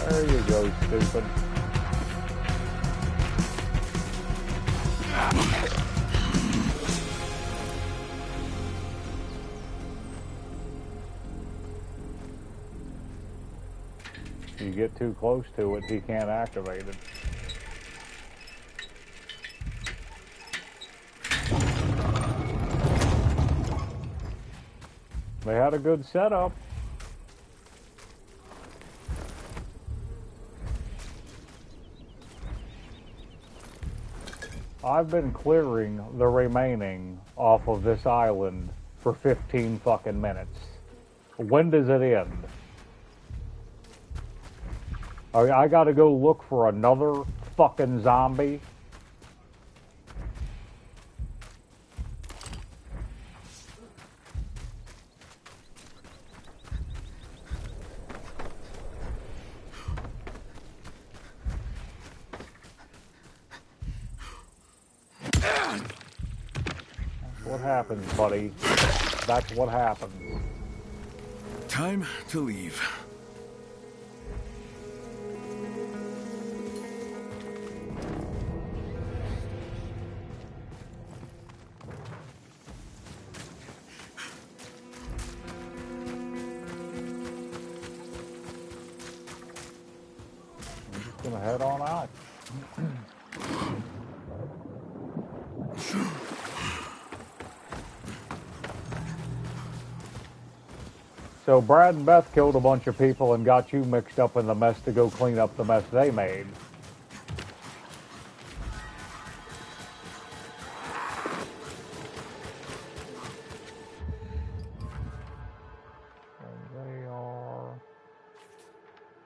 There you go, stupid. You get too close to it, he can't activate it. They had a good setup. I've been clearing the remaining off of this island for 15 fucking minutes. When does it end? I gotta go look for another fucking zombie? What happens, buddy? That's what happens. Time to leave. I'm just gonna head on out. So Brad and Beth killed a bunch of people and got you mixed up in the mess to go clean up the mess they made. And they are...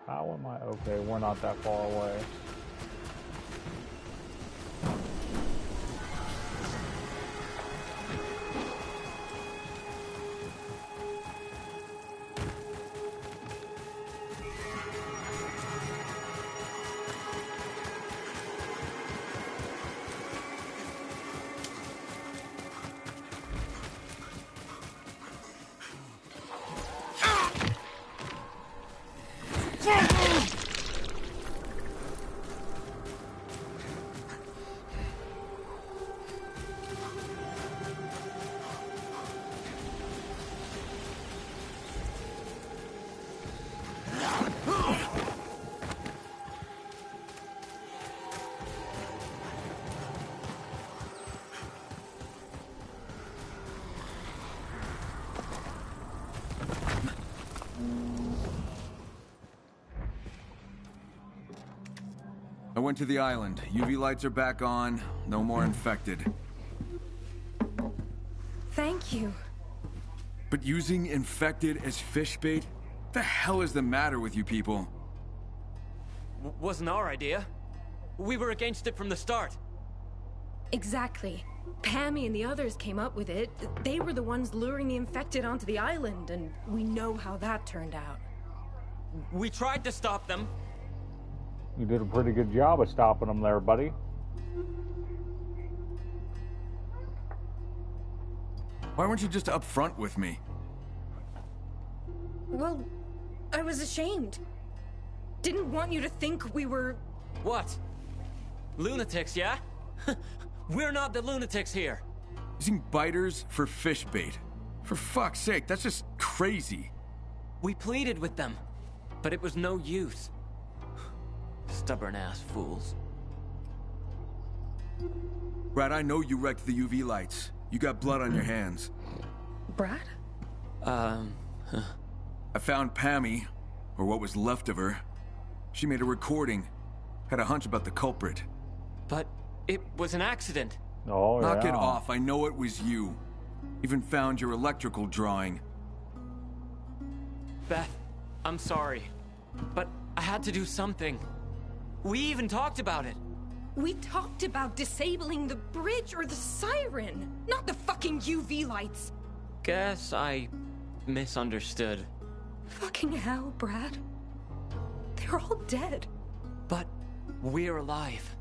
How am I? Okay, we're not that far away. I went to the island. UV lights are back on. No more infected. Thank you. But using infected as fish bait? What the hell is the matter with you people? Wasn't our idea. We were against it from the start. Exactly. Pammy and the others came up with it. They were the ones luring the infected onto the island, and we know how that turned out. We tried to stop them. You did a pretty good job of stopping them there, buddy. Why weren't you just up front with me? Well, I was ashamed. Didn't want you to think we were... What? Lunatics, yeah? We're not the lunatics here. Using biters for fish bait. For fuck's sake, that's just crazy. We pleaded with them, but it was no use. Stubborn-ass fools. Brad, I know you wrecked the UV lights. You got blood on your hands. Brad? I found Pammy, or what was left of her. She made a recording. Had a hunch about the culprit. But it was an accident. Oh, Knock yeah. it off, I know it was you. Even found your electrical drawing. Beth, I'm sorry, but I had to do something. We even talked about it. We talked about disabling the bridge or the siren, not the fucking UV lights. Guess I misunderstood. Fucking hell, Brad. They're all dead. But we're alive.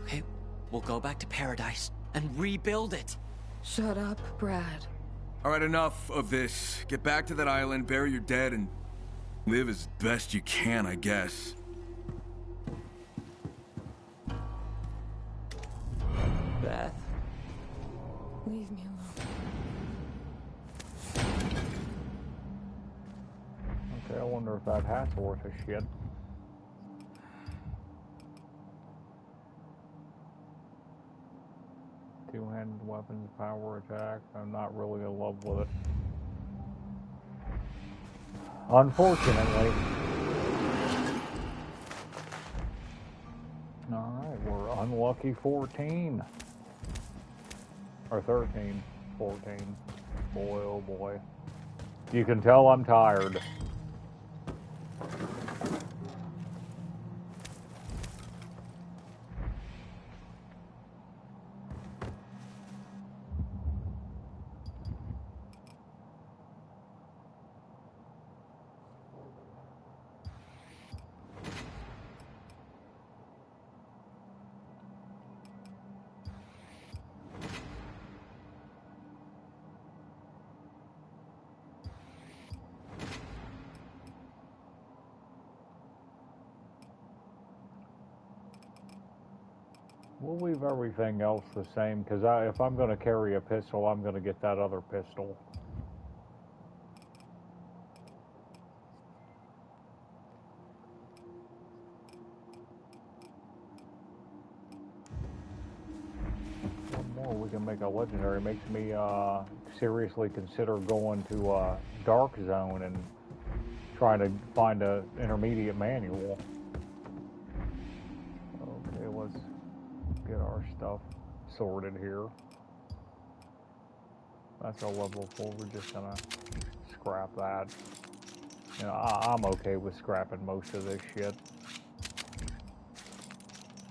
Okay, we'll go back to paradise and rebuild it. Shut up, Brad. Alright, enough of this. Get back to that island, bury your dead, and live as best you can, I guess. Beth. Leave me alone. Okay, I wonder if that hat's worth a shit. Two-handed weapons, power attack. I'm not really in love with it. Unfortunately. Alright, we're unlucky 14. Or 13. 14. Boy, oh boy. You can tell I'm tired. We'll leave everything else the same, because if I'm going to carry a pistol, I'm going to get that other pistol. One more, we can make a legendary. Makes me seriously consider going to Dark Zone and trying to find an intermediate manual. Okay, let's get our stuff sorted here. That's a level 4. We're just gonna scrap that. You know, I'm okay with scrapping most of this shit.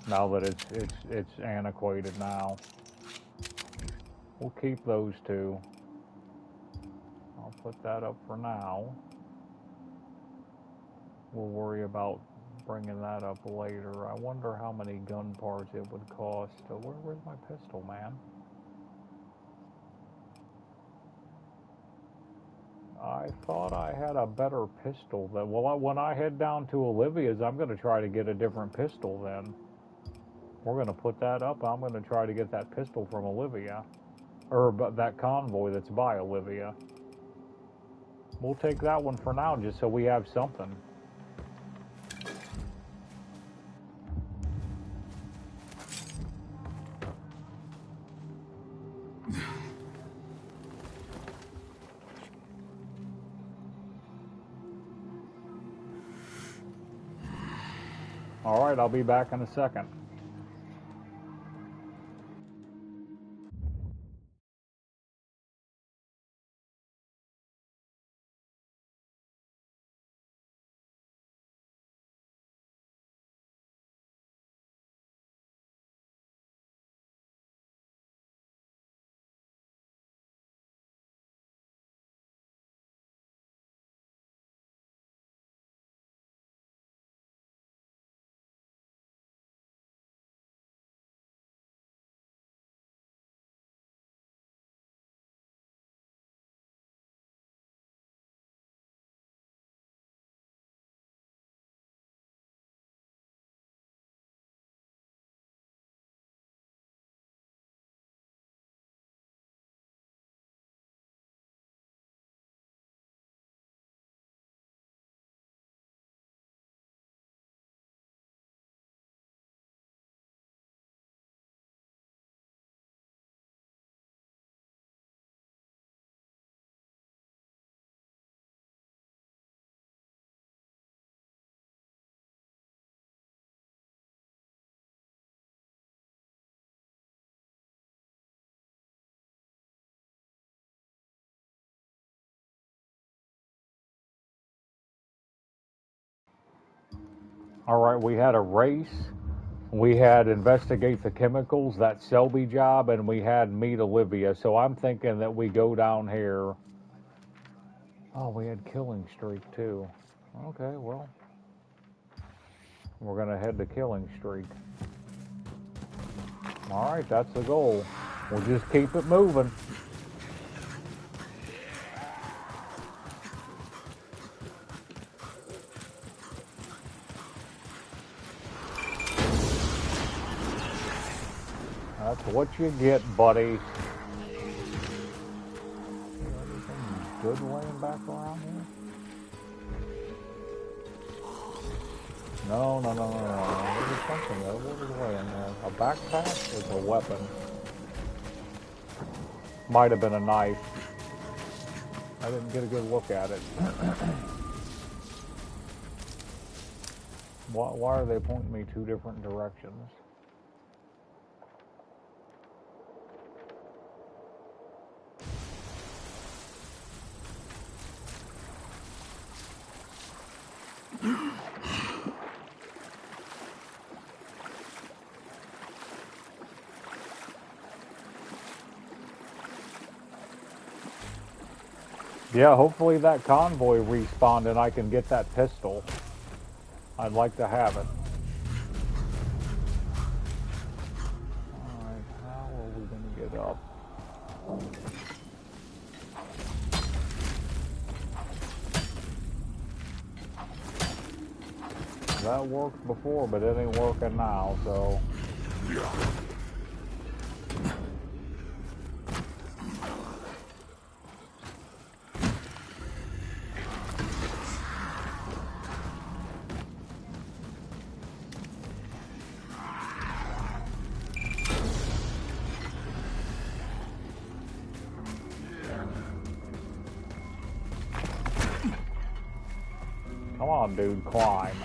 Now that it's antiquated now. We'll keep those two. I'll put that up for now. We'll worry about bringing that up later. I wonder how many gun parts it would cost. Where's my pistol, man? I thought I had a better pistol. When I head down to Olivia's, I'm going to try to get a different pistol then. We're going to put that up. I'm going to try to get that pistol from Olivia. Or that convoy that's by Olivia. We'll take that one for now just so we have something. All right, I'll be back in a second. Alright, we had a race. We had investigate the chemicals, that Selby job, and we had meet Olivia. So I'm thinking that we go down here. Oh, we had Killing Streak too. Okay, well, we're gonna head to Killing Streak. Alright, that's the goal. We'll just keep it moving. That's what you get, buddy. Anything good laying back around here? No. There's something there. What is laying there? A backpack? Is a weapon. Might have been a knife. I didn't get a good look at it. Why are they pointing me two different directions? Yeah, hopefully that convoy respawned and I can get that pistol. I'd like to have it. Alright, how are we going to get up? That worked before, but it ain't working now, so... Come on, dude, climb.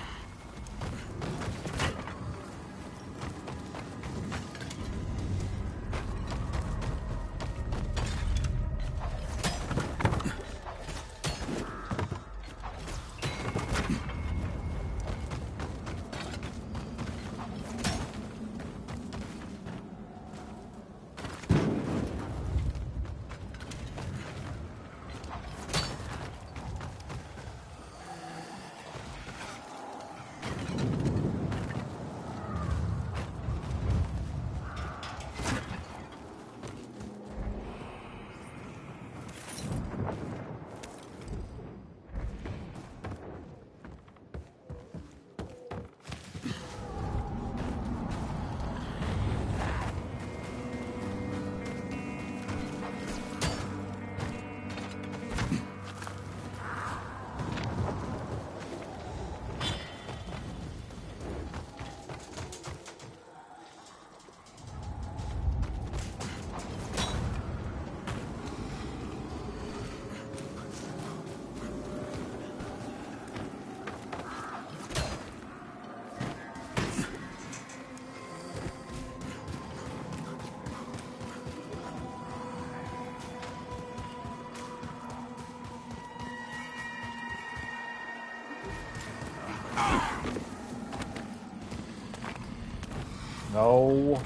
No.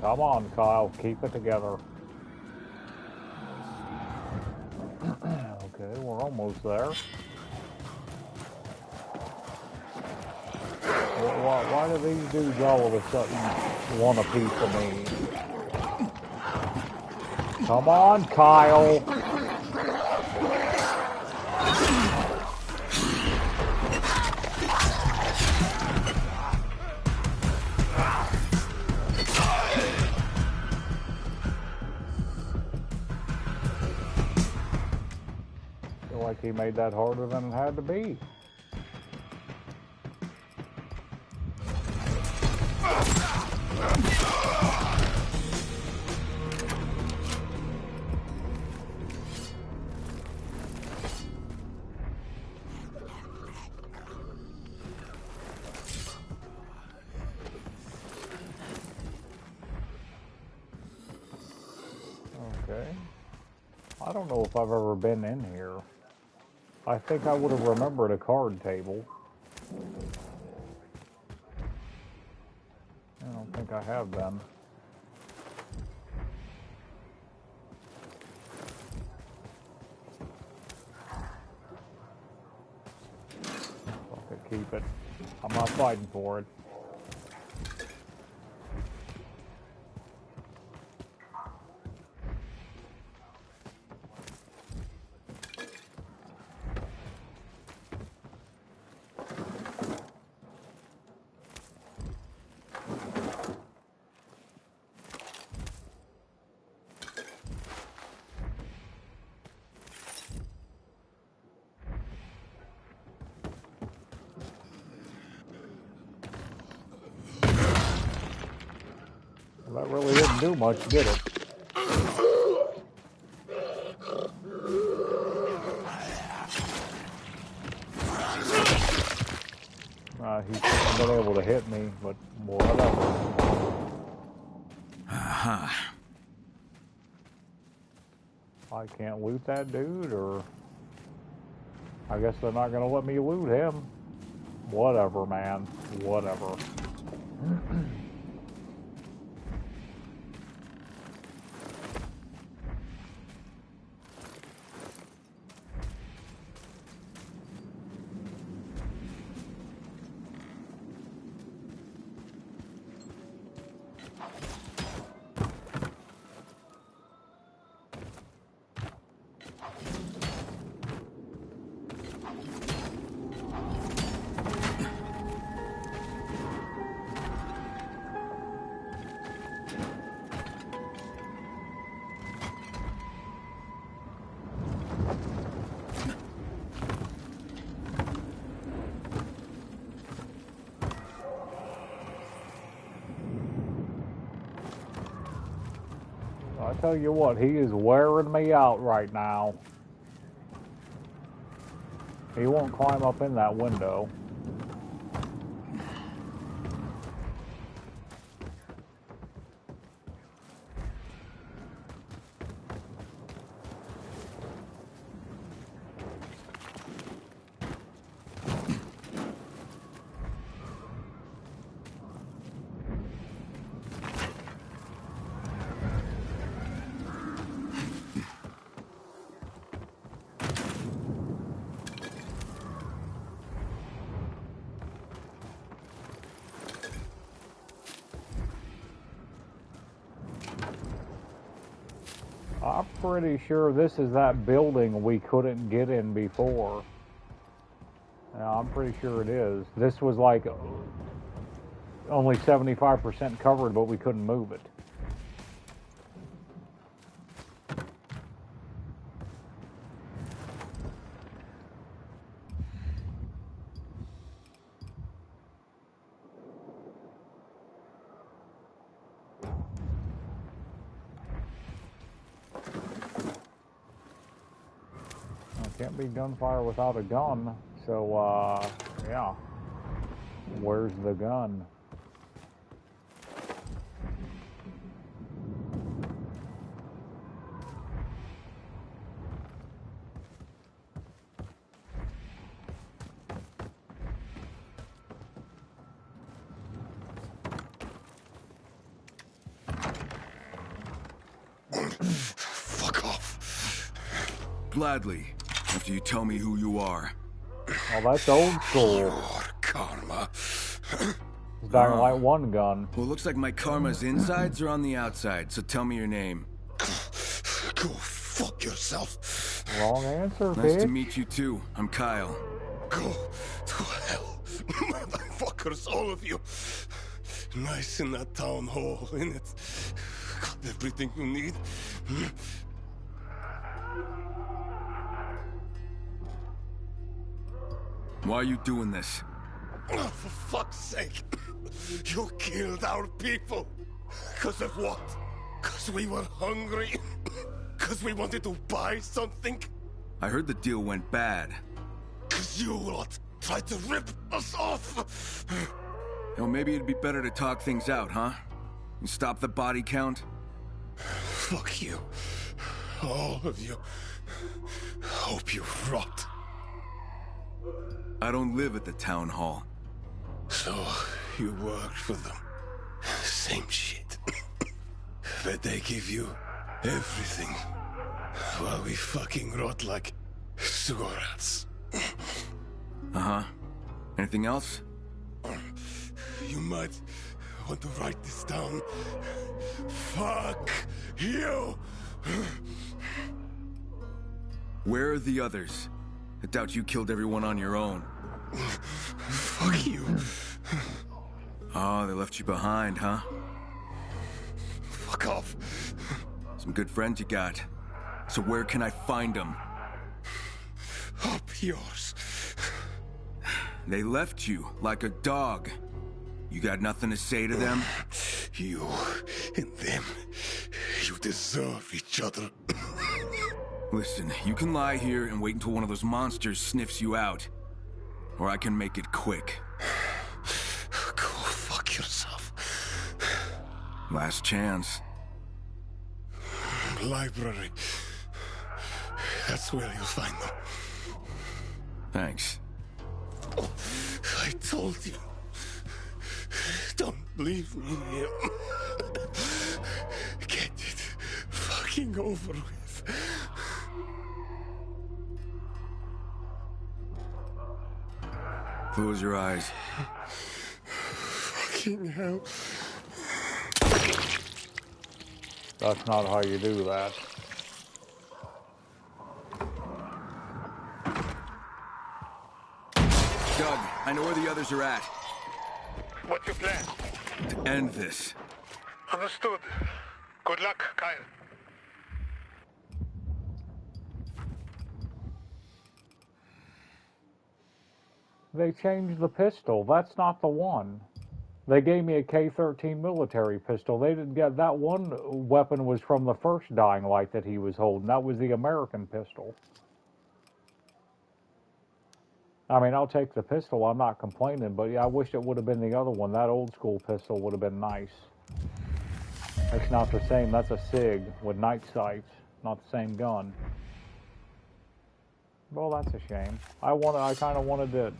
Come on, Kyle. Keep it together. Okay, we're almost there. Why do these dudes all of a sudden want a piece of me? Come on, Kyle. Like he made that harder than it had to be. Okay. I don't know if I've ever been in here. I think I would have remembered a card table. I don't think I have been. Fuck it, keep it. I'm not fighting for it. That really didn't do much, did it? He shouldn't have been able to hit me, but whatever. I can't loot that dude, or I guess they're not gonna let me loot him. Whatever, man. Whatever. I tell you what, he is wearing me out right now. He won't climb up in that window. I'm pretty sure this is that building we couldn't get in before. Yeah, I'm pretty sure it is. This was like only 75% covered, but we couldn't move it. Can't be gunfire without a gun, so, yeah. Where's the gun? Fuck off. Gladly. After you tell me who you are. Oh, that's old school. Your karma. It's Dying Light 1 gun. Well, it looks like my karma's insides or on the outside, so tell me your name. Go fuck yourself. Wrong answer, Nice bitch. to meet you too. I'm Kyle. Go to hell. Motherfuckers, all of you. Nice in that town hall, innit? Got everything you need. Why are you doing this? Oh, for fuck's sake. You killed our people. Because of what? Because we were hungry? Because we wanted to buy something? I heard the deal went bad. Because you lot tried to rip us off. You know, maybe it'd be better to talk things out, huh? And stop the body count? Fuck you. All of you. Hope you rot. I don't live at the town hall. So, you worked for them. same shit. But they give you everything, while we fucking rot like sewer rats. Uh-huh. Anything else? You might want to write this down. Fuck you! Where are the others? I doubt you killed everyone on your own. Fuck you. Oh, they left you behind, huh? Fuck off. Some good friends you got. So where can I find them? Up yours. They left you like a dog. You got nothing to say to them? You and them, you deserve each other. Listen, you can lie here and wait until one of those monsters sniffs you out. Or I can make it quick. Go fuck yourself. Last chance. Library. That's where you'll find them. Thanks. I told you. Don't leave me here. Get it fucking over with. Close your eyes. Fucking hell. That's not how you do that. Doug, I know where the others are at. What's your plan? To end this. Understood. Good luck, Kyle. They changed the pistol. That's not the one. They gave me a K-13 military pistol. They didn't get that one weapon was from the first Dying Light that he was holding. That was the American pistol. I mean, I'll take the pistol. I'm not complaining, but yeah, I wish it would have been the other one. That old school pistol would have been nice. It's not the same. That's a SIG with night sights. Not the same gun. Well, that's a shame. I kind of wanted to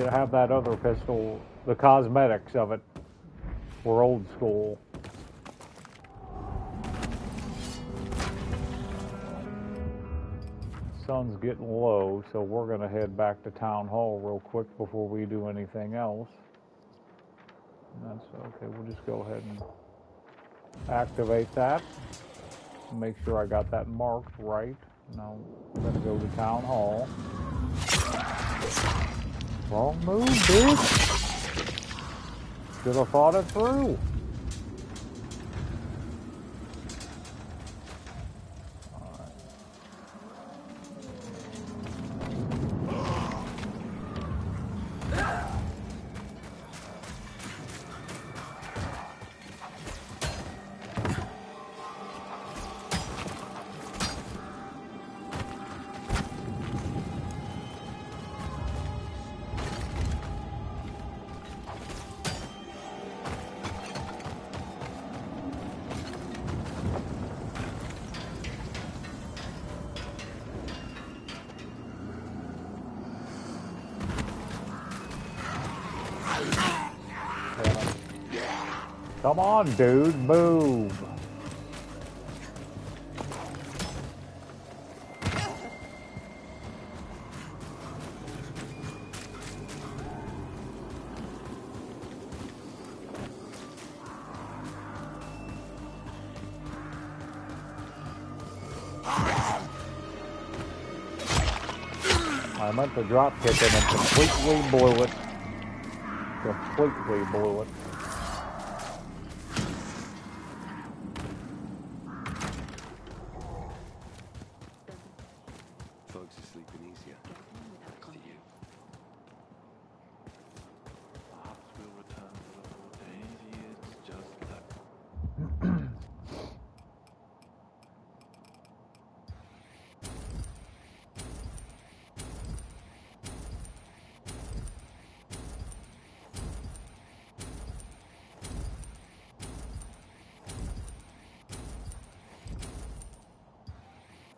have that other pistol. The cosmetics of it were old school. Sun's getting low, so we're going to head back to Town Hall real quick before we do anything else. That's okay. We'll just go ahead and activate that. Make sure I got that marked right. Now we're going to go to Town Hall. Wrong move, bitch. Should have thought it through. Come on, dude, move. I meant to drop kick him and completely blew it. Completely blew it. Folks are sleeping easier. To you. Perhaps we'll return to the 14 years just left.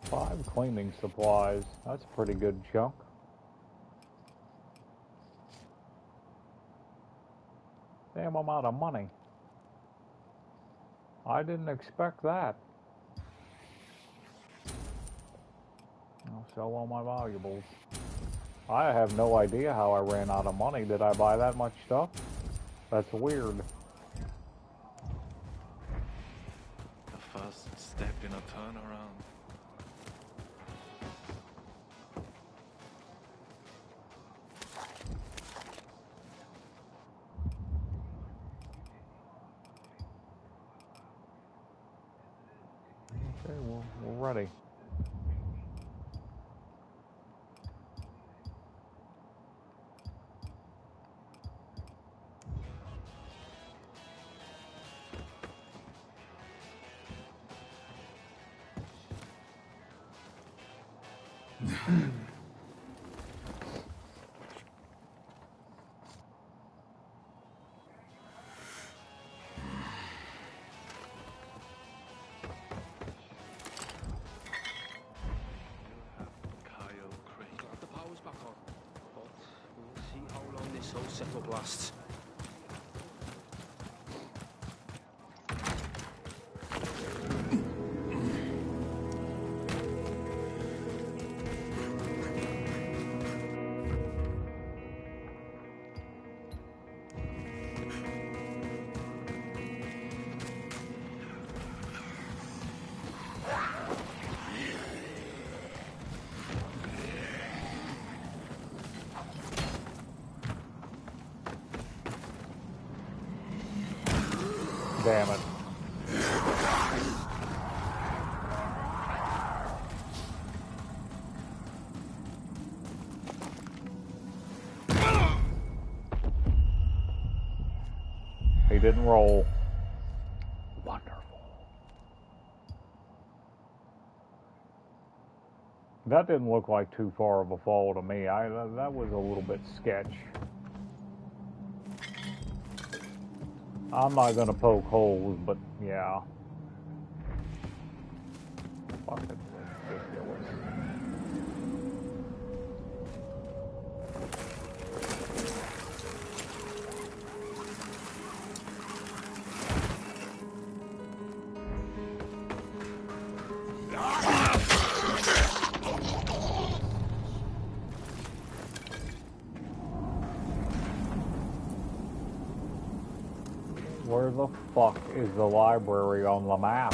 Five cleaning supplies. That's a pretty good chunk. Damn, I'm out of money. I didn't expect that. I'll sell all my valuables. I have no idea how I ran out of money. Did I buy that much stuff? That's weird. The first step in a turnaround. Okay, we're ready. Glad the power's back on, but we'll see how long this whole setup lasts. Damn it. He didn't roll. Wonderful. That didn't look like too far of a fall to me. That was a little bit sketch. I'm not gonna poke holes, but yeah. Fucking ridiculous. Where the fuck is the library on the map?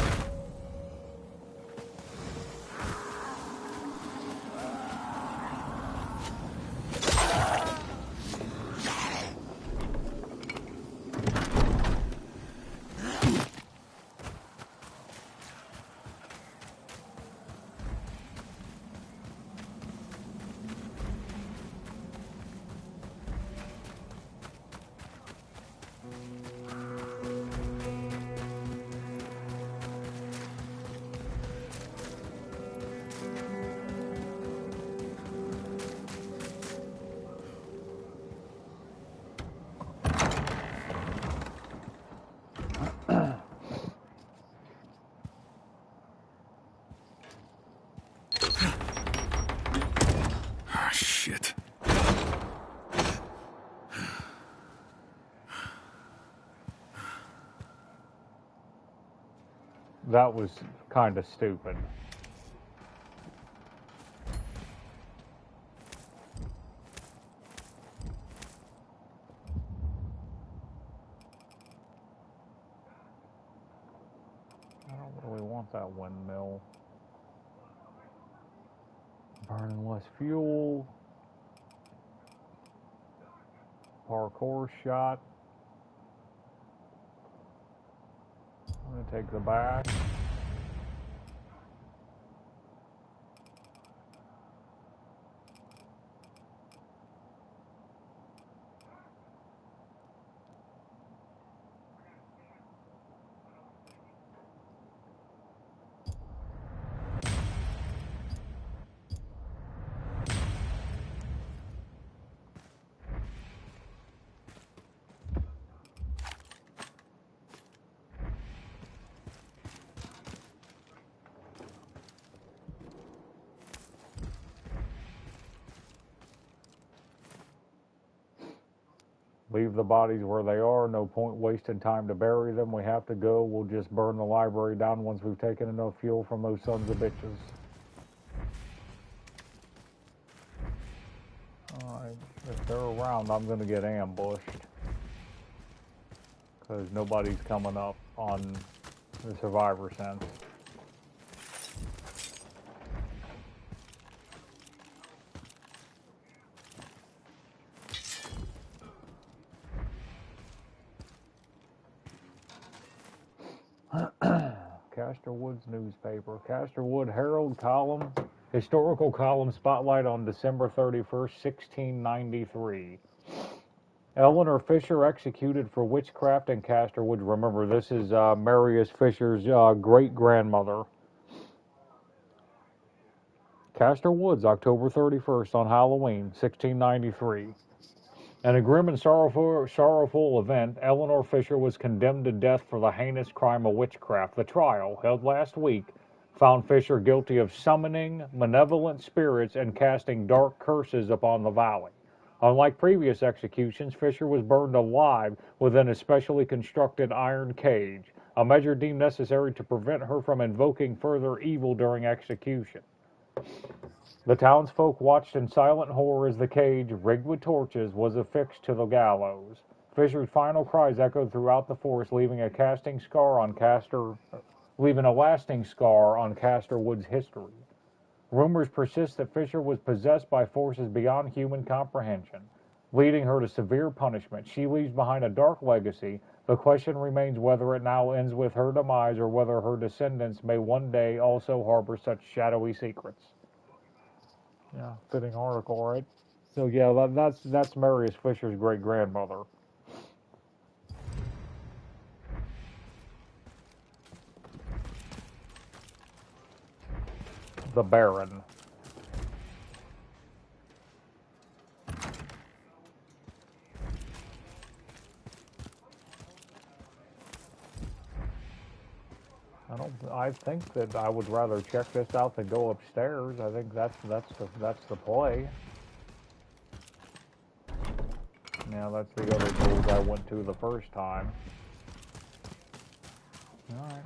Shit. That was kind of stupid. I don't really want that windmill. Burning less fuel. Parkour shot. I'm gonna take the back. Leave the bodies where they are. No point wasting time to bury them. We have to go. We'll just burn the library down once we've taken enough fuel from those sons of bitches. Alright, if they're around, I'm going to get ambushed. Because nobody's coming up on the survivor sense. Casterwood's newspaper. Casterwood Herald column. Historical column spotlight on December 31st, 1693. Eleanor Fisher executed for witchcraft in Casterwood. Remember, this is Marius Fisher's great-grandmother. Casterwoods, October 31st on Halloween, 1693. In a grim and sorrowful event, Eleanor Fisher was condemned to death for the heinous crime of witchcraft. The trial, held last week, found Fisher guilty of summoning malevolent spirits and casting dark curses upon the valley. Unlike previous executions, Fisher was burned alive within a specially constructed iron cage, a measure deemed necessary to prevent her from invoking further evil during execution. The townsfolk watched in silent horror as the cage, rigged with torches, was affixed to the gallows. Fisher's final cries echoed throughout the forest, leaving a lasting scar on Casterwood's history. Rumors persist that Fisher was possessed by forces beyond human comprehension, leading her to severe punishment. She leaves behind a dark legacy. The question remains whether it now ends with her demise or whether her descendants may one day also harbor such shadowy secrets. Yeah, fitting article, right? So yeah, that's Marius Fisher's great-grandmother. The Baron. I think that I would rather check this out than go upstairs. I think that's the play. Now that's the other tools I went to the first time. All right.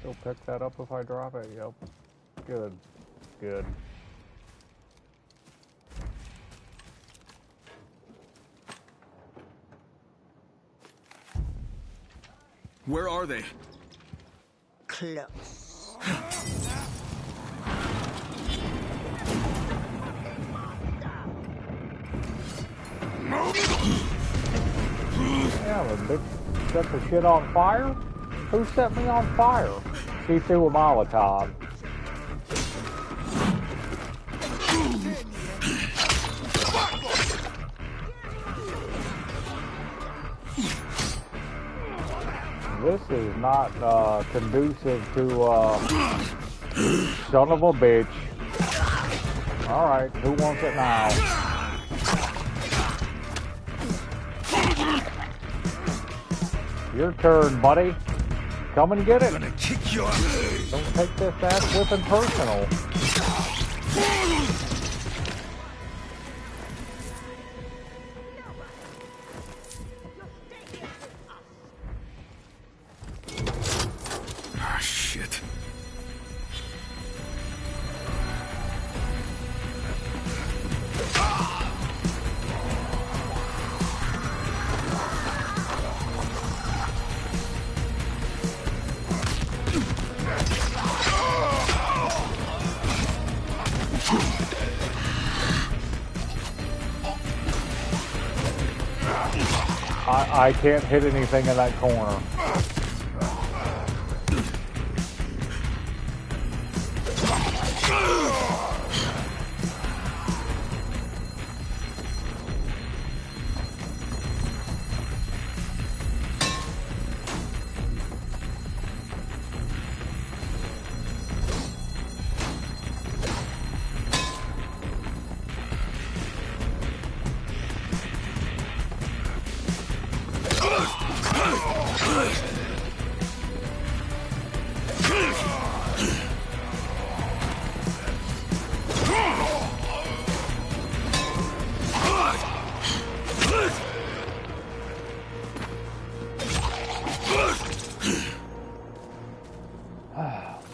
Still pick that up if I drop it? Yep. Good. Good. Where are they? Close. Yeah, the bitch set the shit on fire? Who set me on fire? She threw a Molotov. This is not conducive to son of a bitch. Alright, who wants it now? Your turn, buddy. Come and get it. I'm gonna kick your ass. Don't take this ass whipping personal. Ah, shit. I can't hit anything in that corner.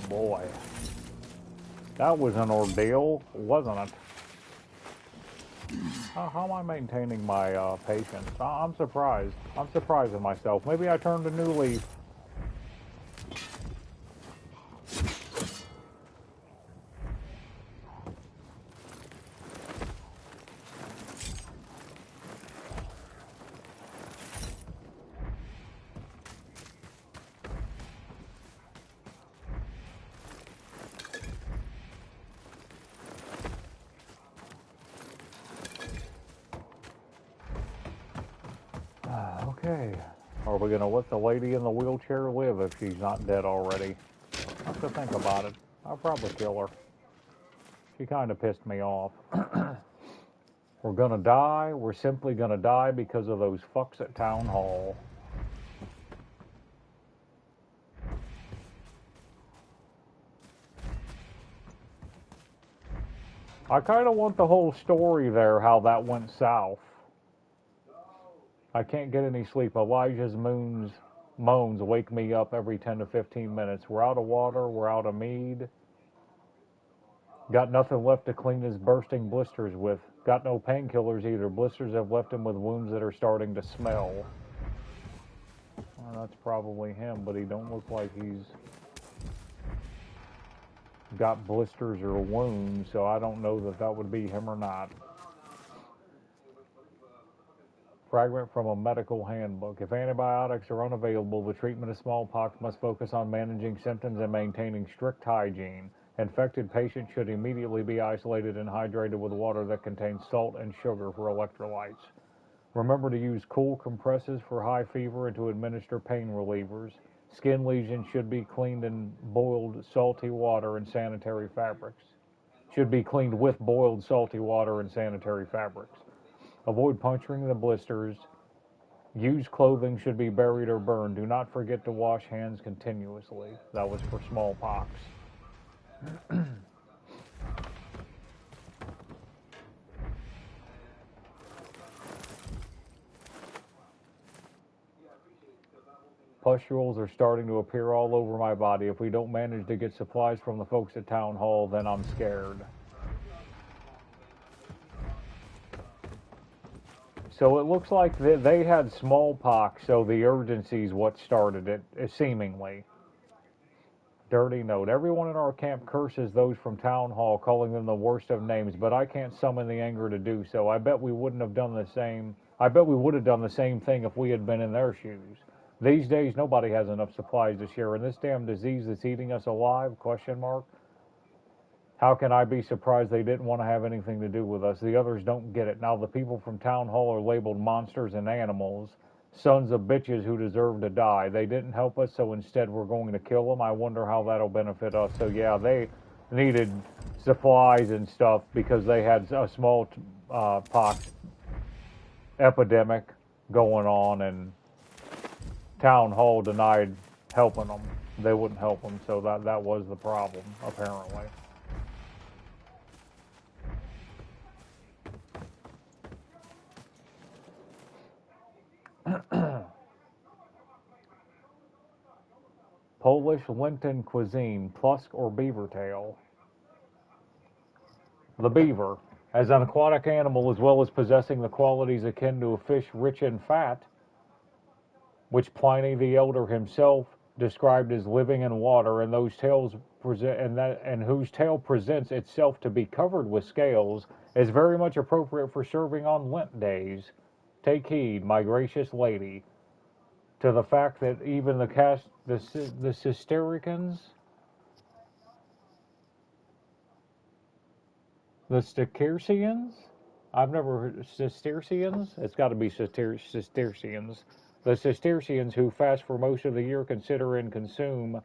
Boy, that was an ordeal, wasn't it? How am I maintaining my patience? I'm surprised. I'm surprised at myself. Maybe I turned a new leaf. Okay. Are we going to let the lady in the wheelchair live if she's not dead already? I have to think about it. I'll probably kill her. She kind of pissed me off. We're going to die. We're simply going to die because of those fucks at Town Hall. I kind of want the whole story there, how that went south. I can't get any sleep. Elijah's moans wake me up every 10 to 15 minutes. We're out of water. We're out of mead. Got nothing left to clean his bursting blisters with. Got no painkillers either. Blisters have left him with wounds that are starting to smell. Well, that's probably him, but he don't look like he's got blisters or wounds, so I don't know that that would be him or not. Fragment from a medical handbook. If antibiotics are unavailable, the treatment of smallpox must focus on managing symptoms and maintaining strict hygiene. Infected patients should immediately be isolated and hydrated with water that contains salt and sugar for electrolytes. Remember to use cool compresses for high fever and to administer pain relievers. Skin lesions should be cleaned in boiled salty water and sanitary fabrics. Should be cleaned with boiled salty water and sanitary fabrics. Avoid puncturing the blisters. Used clothing should be buried or burned. Do not forget to wash hands continuously. That was for smallpox. Pustules are starting to appear all over my body. If we don't manage to get supplies from the folks at Town Hall, then I'm scared. So it looks like they had smallpox, so the urgency is what started it, seemingly. Dirty note. Everyone in our camp curses those from Town Hall, calling them the worst of names, but I can't summon the anger to do so. I bet we wouldn't have done the same. I bet we would have done the same thing if we had been in their shoes. These days, nobody has enough supplies to share, and this damn disease that's eating us alive, question mark. How can I be surprised they didn't want to have anything to do with us? The others don't get it. Now the people from Town Hall are labeled monsters and animals, sons of bitches who deserve to die. They didn't help us, so instead we're going to kill them. I wonder how that'll benefit us. So yeah, they needed supplies and stuff because they had a small pox epidemic going on, and Town Hall denied helping them. They wouldn't help them, so that was the problem, apparently. Polish Lenten cuisine, plusk or beaver tail. The beaver, as an aquatic animal as well as possessing the qualities akin to a fish rich in fat, which Pliny the Elder himself described as living in water, and whose tail presents itself to be covered with scales, is very much appropriate for serving on Lent days. take heed, my gracious lady, to the fact that even the Cistercians, the Cistercians, I've never heard Cistercians. It's got to be Cistercians. The Cistercians, who fast for most of the year, consider and consume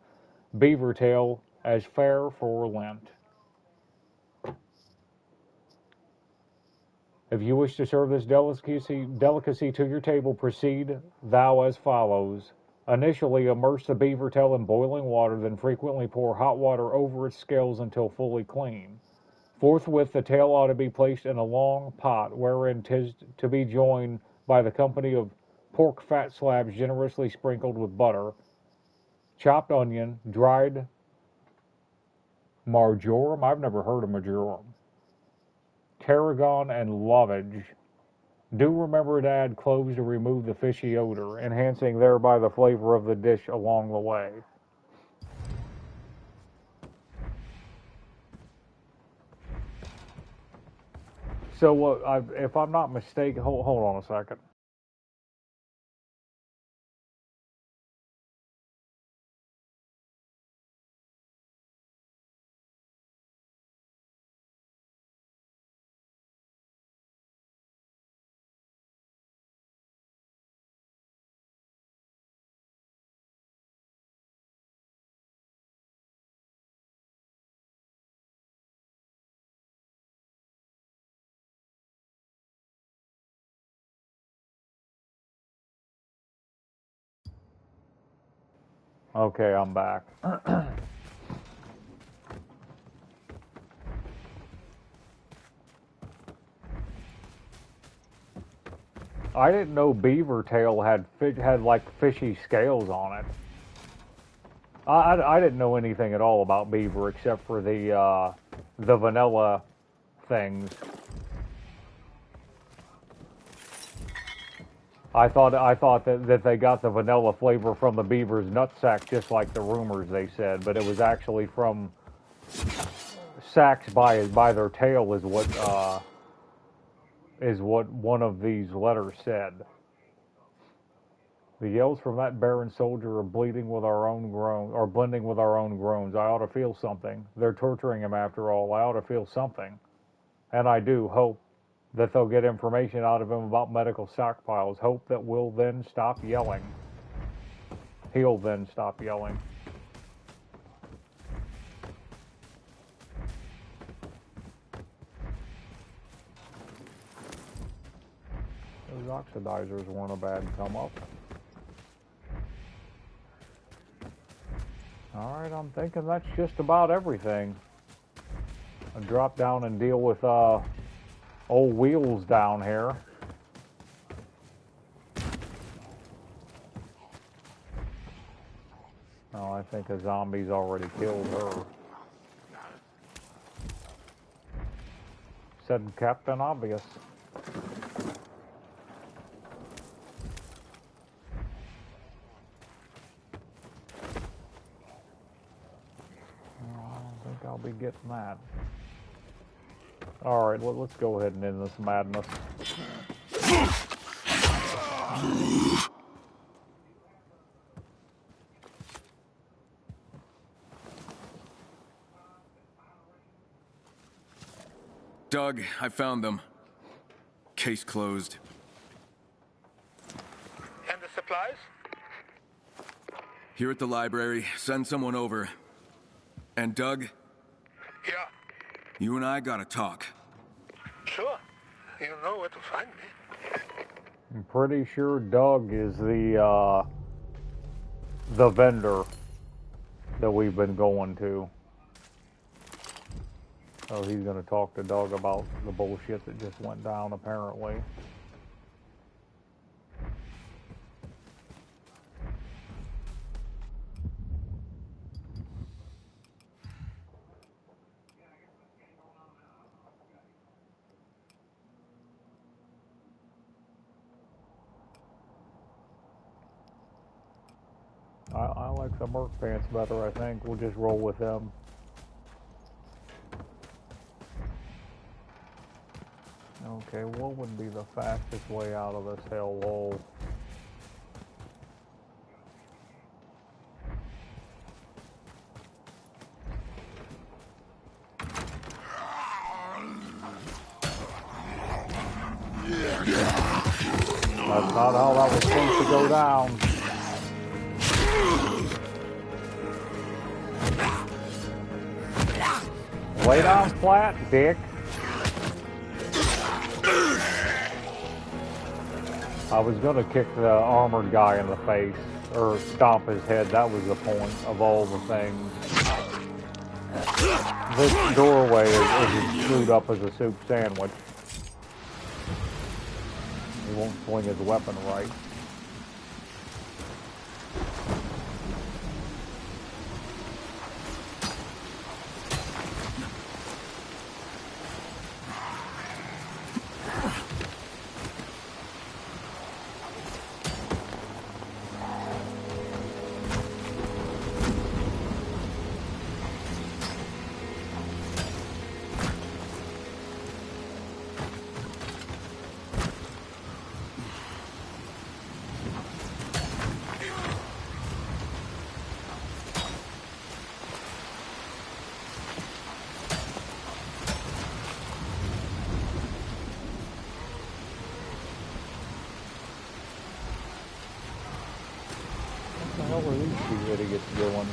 beaver tail as fare for Lent. If you wish to serve this delicacy to your table, proceed thou as follows. Initially, immerse the beaver tail in boiling water, then frequently pour hot water over its scales until fully clean. Forthwith, the tail ought to be placed in a long pot, wherein 'tis to be joined by the company of pork fat slabs generously sprinkled with butter, chopped onion, dried marjoram. I've never heard of marjoram. Tarragon and lovage. Do remember to add cloves to remove the fishy odor, enhancing thereby the flavor of the dish along the way. So, if I'm not mistaken, hold on a second. Okay, I'm back. I didn't know beaver tail had like fishy scales on it. I didn't know anything at all about beaver except for the vanilla things. I thought that they got the vanilla flavor from the beaver's nutsack, just like the rumors they said, but it was actually from sacks by their tail, is what one of these letters said. The yells from that barren soldier are blending with our own groans. I ought to feel something. They're torturing him after all. I ought to feel something. And I do hope that they'll get information out of him about medical stockpiles. Hope that we'll then stop yelling. He'll then stop yelling. Those oxidizers weren't a bad come up. Alright, I'm thinking that's just about everything. I'll drop down and deal with old Wheels down here. Oh, I think a zombie's already killed her. Said Captain Obvious. I'll be getting that. Alright, let's go ahead and end this madness. Doug, I found them. Case closed. And the supplies? Here at the library. Send someone over. And Doug? Yeah? You and I gotta talk. Sure. You know where to find me. I'm pretty sure Doug is the vendor that we've been going to. Oh, he's gonna talk to Doug about the bullshit that just went down, apparently. I like the Merc Pants better, I think. We'll just roll with them. Okay, what would be the fastest way out of this hellhole? That's not how that was supposed to go down. Lay down flat, dick. I was gonna kick the armored guy in the face, or stomp his head. That was the point of all the things. This doorway is screwed up as a soup sandwich. He won't swing his weapon right. What the hell are these two idiots doing?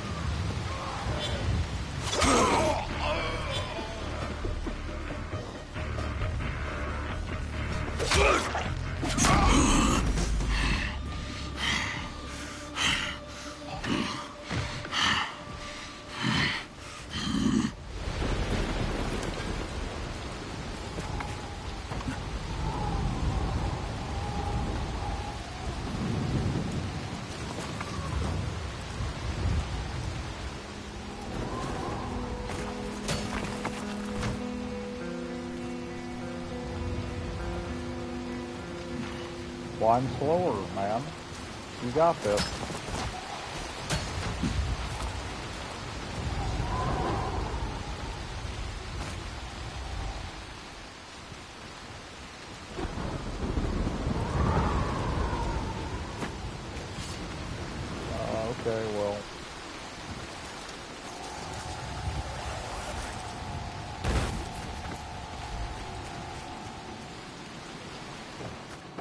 Climb slower, man. You got this. Okay, well.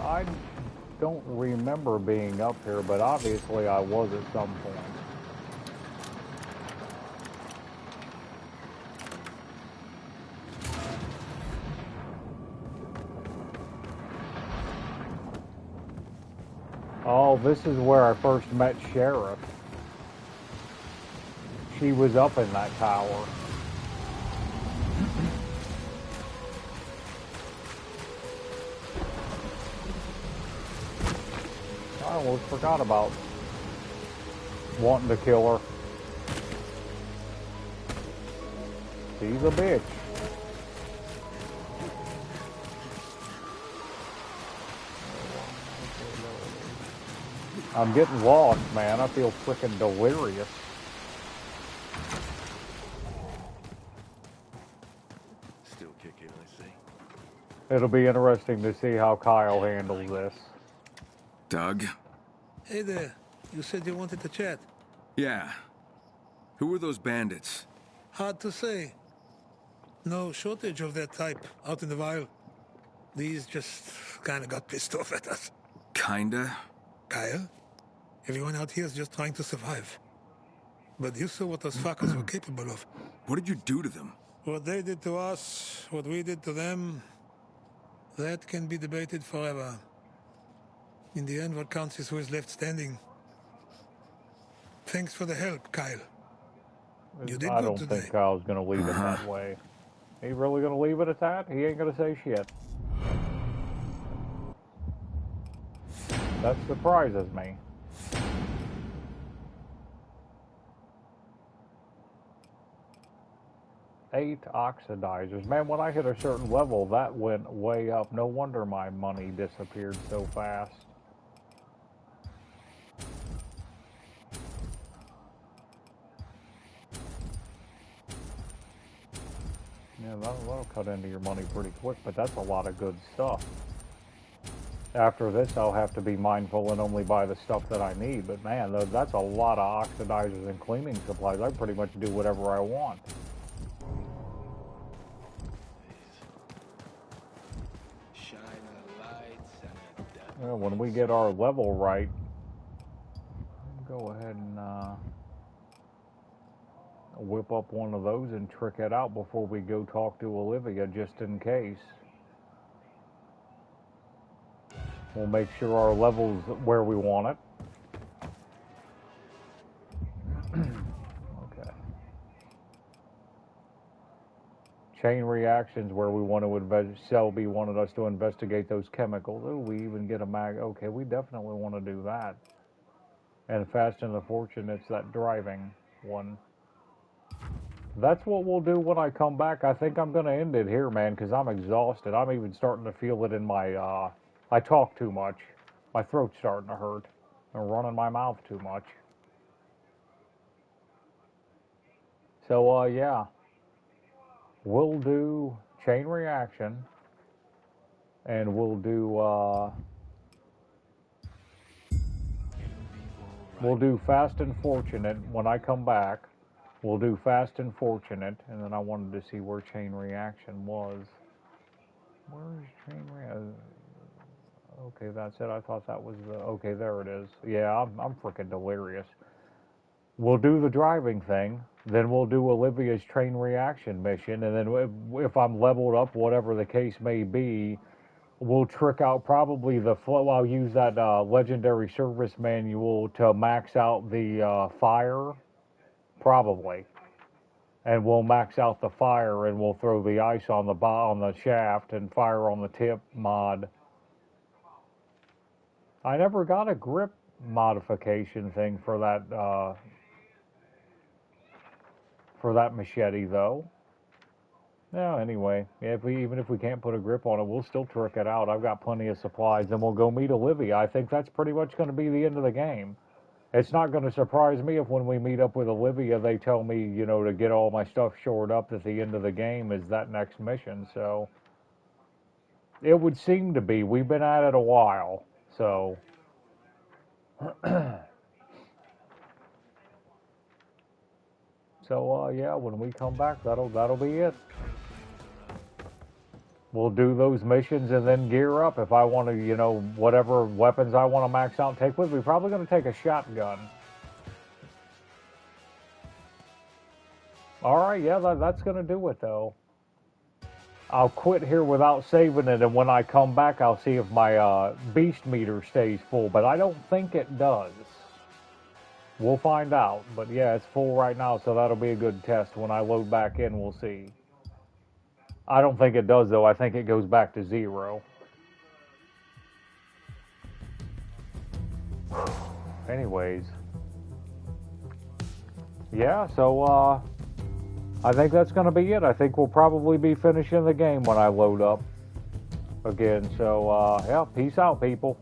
I don't remember being up here, but obviously I was at some point. Oh, this is where I first met Sheriff. She was up in that tower. I almost forgot about wanting to kill her. She's a bitch. I'm getting lost, man. I feel freaking delirious. Still kicking, I see. It'll be interesting to see how Kyle handles this. Doug? Hey there. You said you wanted to chat. Yeah. Who were those bandits? Hard to say. No shortage of that type out in the wild. These just kinda got pissed off at us. Kinda? Kyle? Everyone out here is just trying to survive. But you saw what those fuckers were capable of. What did you do to them? What they did to us, what we did to them, that can be debated forever. In the end, what counts is who is left standing. Thanks for the help, Kyle. You did I good don't today. think Kyle's going to leave it that way. He really going to leave it at that? He ain't going to say shit. That surprises me. Eight oxidizers. Man, when I hit a certain level, that went way up. No wonder my money disappeared so fast. Yeah, that'll cut into your money pretty quick, but that's a lot of good stuff. After this, I'll have to be mindful and only buy the stuff that I need. But man, that's a lot of oxidizers and cleaning supplies. I pretty much do whatever I want. Well, when we get our level right, go ahead and whip up one of those and trick it out before we go talk to Olivia, just in case. We'll make sure our level's where we want it. Okay. Chain reactions where we want to Selby wanted us to investigate those chemicals. Oh, we even get a mag. Okay, we definitely want to do that. And Fast and the Fortunate's that driving one. That's what we'll do when I come back. I think I'm going to end it here, man, because I'm exhausted. I'm even starting to feel it in my, I talk too much. My throat's starting to hurt. I'm running my mouth too much. So, yeah. We'll do Chain Reaction. And we'll do, we'll do Fast and Fortunate when I come back. We'll do Fast and Fortunate, and then I wanted to see where Chain Reaction was. Where's Chain Reaction? Okay, that's it. I thought that was the... Okay, there it is. Yeah, I'm freaking delirious. We'll do the driving thing, then we'll do Olivia's Chain Reaction mission, and then if I'm leveled up, whatever the case may be, we'll trick out probably the flow. I'll use that legendary service manual to max out the fire. Probably. And we'll max out the fire and we'll throw the ice on the shaft and fire on the tip mod. I never got a grip modification thing for that machete though. Yeah, anyway, even if we can't put a grip on it, we'll still trick it out. I've got plenty of supplies, and we'll go meet Olivia. I think that's pretty much going to be the end of the game. It's not going to surprise me if when we meet up with Olivia, they tell me, you know, to get all my stuff shored up at the end of the game is that next mission. So it would seem to be. We've been at it a while. So yeah, when we come back, that'll be it. We'll do those missions and then gear up. If I want to, you know, whatever weapons I want to max out and take with me, probably going to take a shotgun. Alright, yeah, that's going to do it, though. I'll quit here without saving it, and when I come back, I'll see if my beast meter stays full, but I don't think it does. We'll find out, but yeah, it's full right now, so that'll be a good test. When I load back in, we'll see. I don't think it does, though. I think it goes back to 0. Anyways. Yeah, so, I think that's going to be it. I think we'll probably be finishing the game when I load up again. So, yeah, peace out, people.